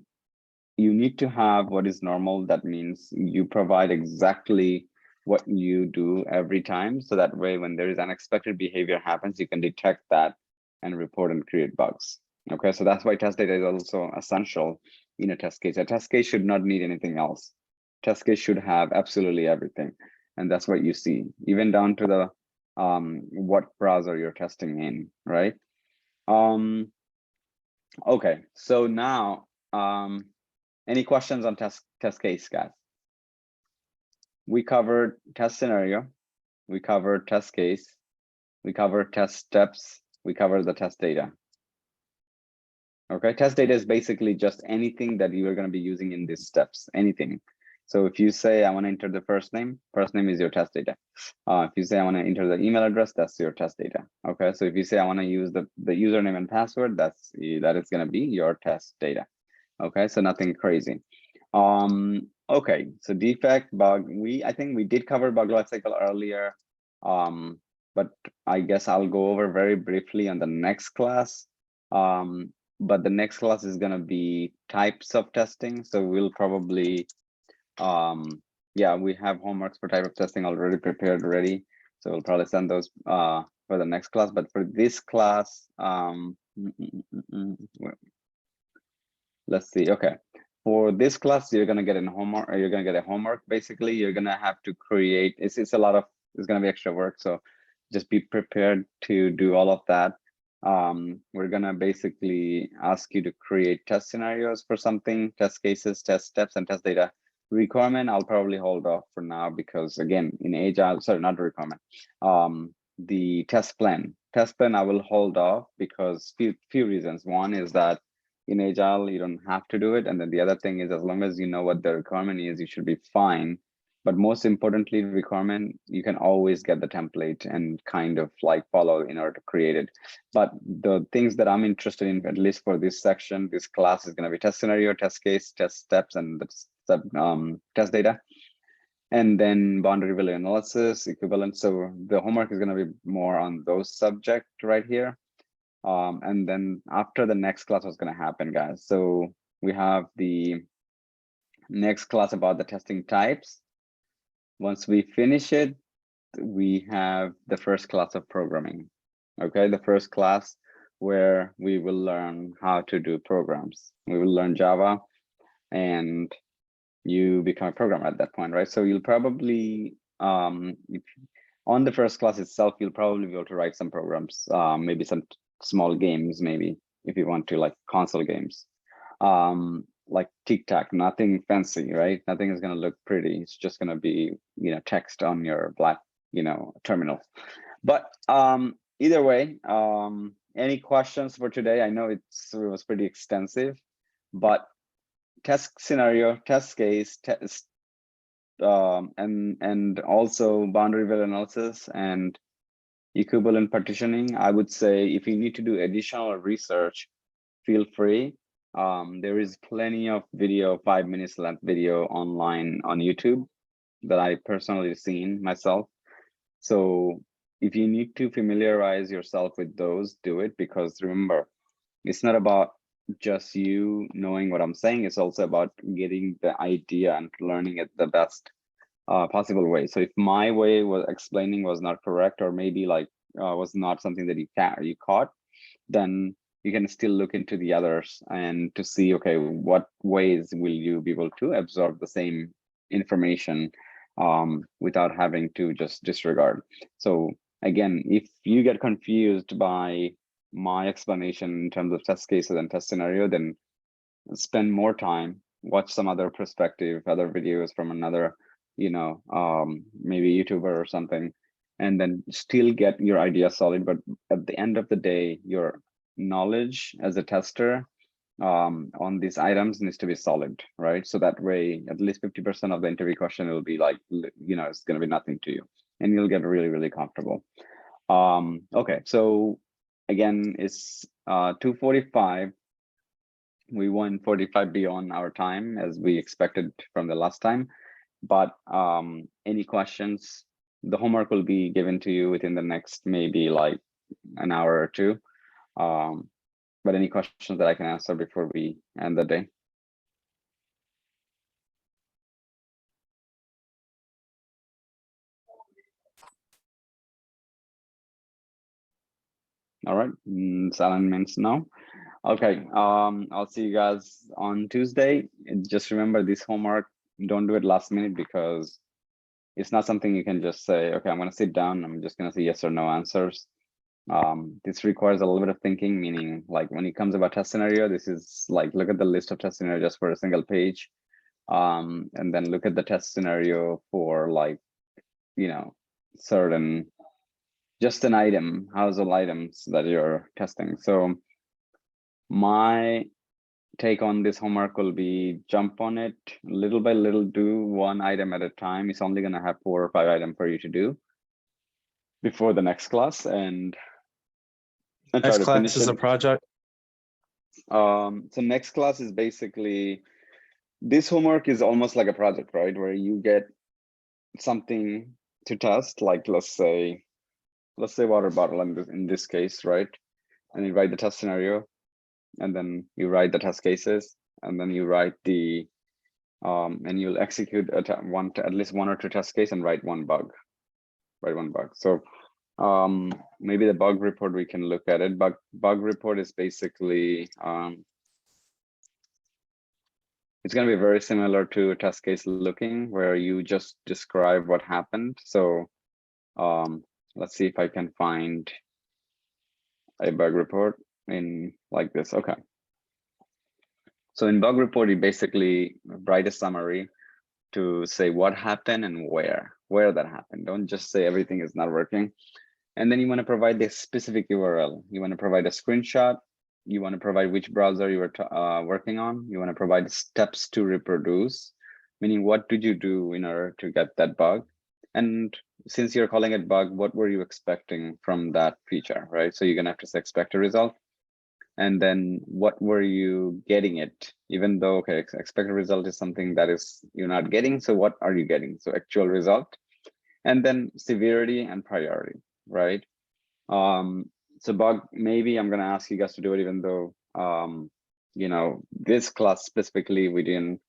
you need to have what is normal. That means you provide exactly what you do every time. So that way, when there is unexpected behavior happens, you can detect that and report and create bugs. Okay, so that's why test data is also essential in a test case. A test case should not need anything else. Test case should have absolutely everything. And that's what you see, even down to the what browser you're testing in, right? Okay, so now any questions on test case, guys? We covered test scenario, we covered test case, we covered test steps, we covered the test data. Okay, test data is basically just anything that you are going to be using in these steps, anything. So if you say I want to enter the first name is your test data. If you say I want to enter the email address, that's your test data. Okay, so if you say I want to use the username and password, that is going to be your test data. Okay, so nothing crazy. Okay, so defect, bug, I think we did cover bug lifecycle earlier, but I guess I'll go over very briefly on the next class. But the next class is going to be types of testing. So we'll probably, yeah, we have homeworks for type of testing already prepared already. So we'll probably send those for the next class. But for this class, let's see. Okay, for this class, you're going to get a homework. You're going to get a homework. Basically, you're going to have to create. It's a lot of. It's going to be extra work. So just be prepared to do all of that. We're gonna basically ask you to create test scenarios for something, test cases, test steps, and test data. Requirement, I'll probably hold off for now because again, in Agile, sorry, not the requirement. The test plan I will hold off because few reasons. One is that in Agile, you don't have to do it. And then the other thing is as long as you know what the requirement is, you should be fine. But most importantly, requirement, you can always get the template and kind of like follow in order to create it. But the things that I'm interested in, at least for this section, this class is going to be test scenario, test case, test steps, and the test data. And then boundary value analysis, equivalent. So the homework is going to be more on those subjects right here. And then after the next class, what's going to happen, guys? So we have the next class about the testing types. Once we finish it, we have the first class of programming. Okay, the first class where we will learn how to do programs. We will learn Java and you become a programmer at that point, right? So you'll probably, on the first class itself, you'll probably be able to write some programs, maybe some small games, maybe if you want to, like console games, like tic-tac, nothing fancy, right? Nothing is going to look pretty. It's just going to be, text on your black, terminal. But either way, any questions for today? I know it was pretty extensive, but test scenario, test case, test, and also boundary value analysis and equivalent partitioning. I would say if you need to do additional research, feel free. There is plenty of video, 5 minutes length video online on YouTube that I personally seen myself. So if you need to familiarize yourself with those, do it, because remember, it's not about just you knowing what I'm saying. It's also about getting the idea and learning it the best possible way. So if my way was explaining was not correct, or maybe like was not something that you caught, then you can still look into the others and to see, okay, what ways will you be able to absorb the same information without having to just disregard. So again, if you get confused by my explanation in terms of test cases and test scenario, then spend more time, watch some other perspective, other videos from another, maybe YouTuber or something, and then still get your idea solid. But at the end of the day, your knowledge as a tester on these items needs to be solid, right? So that way, at least 50% of the interview question will be like, it's going to be nothing to you, and you'll get really, really comfortable. Okay, so again, it's 2:45. We went 45 beyond our time as we expected from the last time. But any questions? The homework will be given to you within the next maybe like an hour or two. But any questions that I can answer before we end the day? All right, silent means no. Okay, I'll see you guys on Tuesday. And just remember this homework, don't do it last minute, because it's not something you can just say, okay, I'm gonna sit down, I'm just gonna say yes or no answers. This requires a little bit of thinking, meaning like when it comes about test scenario, this is like, look at the list of test scenario just for a single page. And then look at the test scenario for like, certain, just an item, household items that you're testing. So my take on this homework will be jump on it little by little, do one item at a time. It's only going to have 4 or 5 items for you to do before the next class, and try Next to class finish is a it. project. So next class is basically, this homework is almost like a project, right? Where you get something to test, like let's say water bottle in this case, right? And you write the test scenario, and then you write the test cases, and then you write the and you'll execute at least 1 or 2 test case and write one bug. So maybe the bug report, we can look at it. Bug report is basically it's going to be very similar to a test case looking, where you just describe what happened. So let's see if I can find a bug report in like this. Okay. So in bug report, you basically write a summary to say what happened and where that happened. Don't just say everything is not working. And then you want to provide the specific URL. You want to provide a screenshot. You want to provide which browser you were working on. You want to provide steps to reproduce, meaning what did you do in order to get that bug? And since you're calling it bug, what were you expecting from that feature, right? So you're going to have to say expect a result. And then what were you getting it? Even though, okay, expected result is something that is you're not getting. So what are you getting? So actual result. And then severity and priority, right? So bug, maybe I'm gonna ask you guys to do it, even though this class specifically we didn't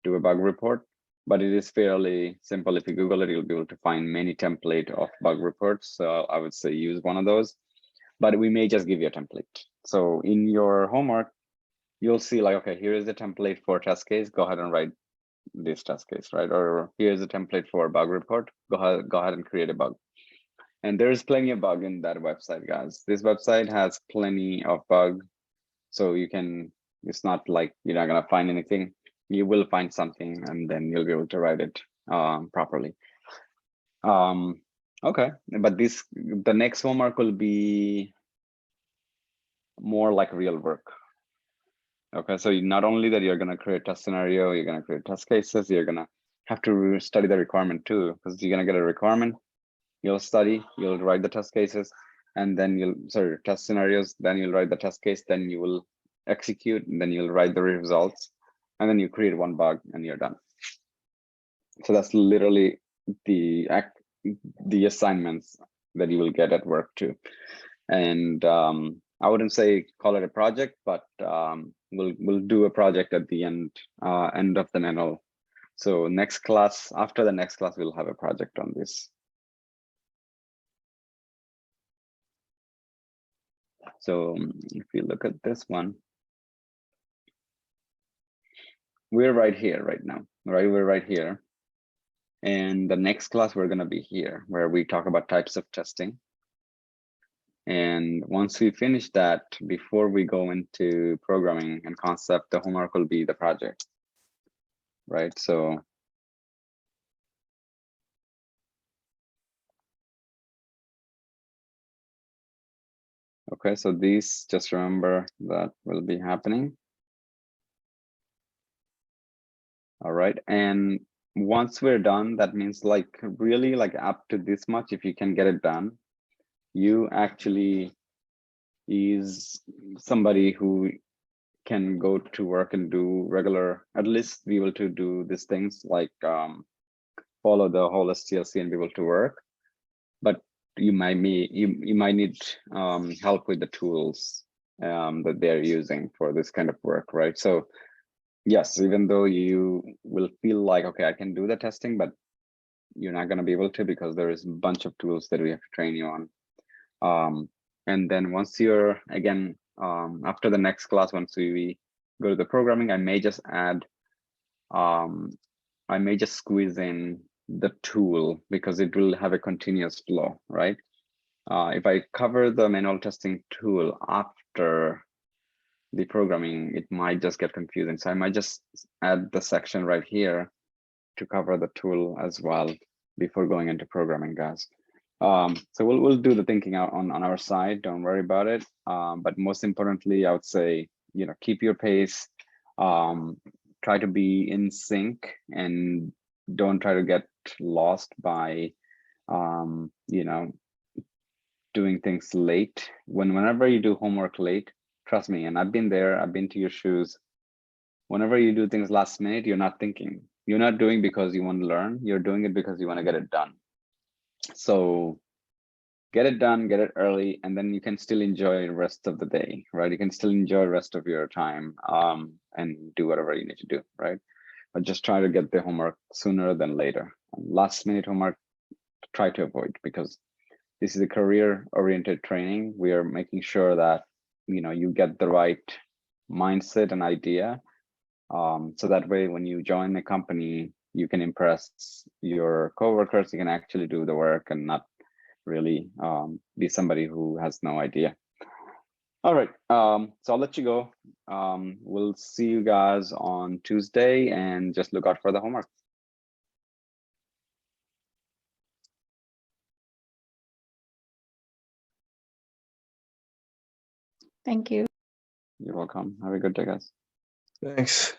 do a bug report, but it is fairly simple. If you Google it, you'll be able to find many template of bug reports. So I would say use one of those, but we may just give you a template. So in your homework, you'll see like, okay, here is the template for test case. Go ahead and write this test case, right? Or here's a template for bug report. Go ahead and create a bug. And there's plenty of bug in that website, guys. This website has plenty of bug. So you can, it's not like you're not gonna find anything. You will find something and then you'll be able to write it properly. Okay, but the next homework will be more like real work. Okay, so not only that you're gonna create test scenario, you're gonna create test cases, you're gonna have to study the requirement too, because you're gonna get a requirement, you'll study, you'll write the test cases, and then test scenarios, then you'll write the test case, then you will execute, and then you'll write the results, and then you create one bug and you're done. So that's literally the assignments that you will get at work too. And I wouldn't say call it a project, but we'll do a project at the end of the NNL. So next class, after the next class, we'll have a project on this. So if you look at this one, we're right here right now, right? We're right here. And the next class, we're gonna be here where we talk about types of testing. And once we finish that, before we go into programming and concept, the homework will be the project, right? So okay, so these, just remember that will be happening. All right, and once we're done, that means like really like up to this much, if you can get it done, you actually is somebody who can go to work and do regular, at least be able to do these things like follow the whole STLC and be able to work. But you might need help with the tools that they're using for this kind of work, right? So yes, even though you will feel like, okay, I can do the testing, but you're not going to be able to because there is a bunch of tools that we have to train you on. And then once you're, again, after the next class, once we go to the programming, I may just add, I may just squeeze in the tool because it will have a continuous flow, right? If I cover the manual testing tool after the programming, it might just get confusing. So I might just add the section right here to cover the tool as well before going into programming, guys. So we'll do the thinking out on our side. Don't worry about it. But most importantly, I would say, you know, keep your pace. Try to be in sync and don't try to get lost by, you know, doing things late. Whenever you do homework late, trust me, and I've been there, I've been to your shoes. Whenever you do things last minute, you're not thinking. You're not doing because you want to learn. You're doing it because you want to get it done. So get it done, get it early, and then you can still enjoy the rest of the day, right? You can still enjoy the rest of your time and do whatever you need to do, right? But just try to get the homework sooner than later. Last minute homework, try to avoid, because this is a career-oriented training. We are making sure that, you know, you get the right mindset and idea. So that way, when you join the company, you can impress your coworkers, you can actually do the work and not really be somebody who has no idea. All right, so I'll let you go. We'll see you guys on Tuesday and just look out for the homework. Thank you. You're welcome. Have a good day, guys. Thanks.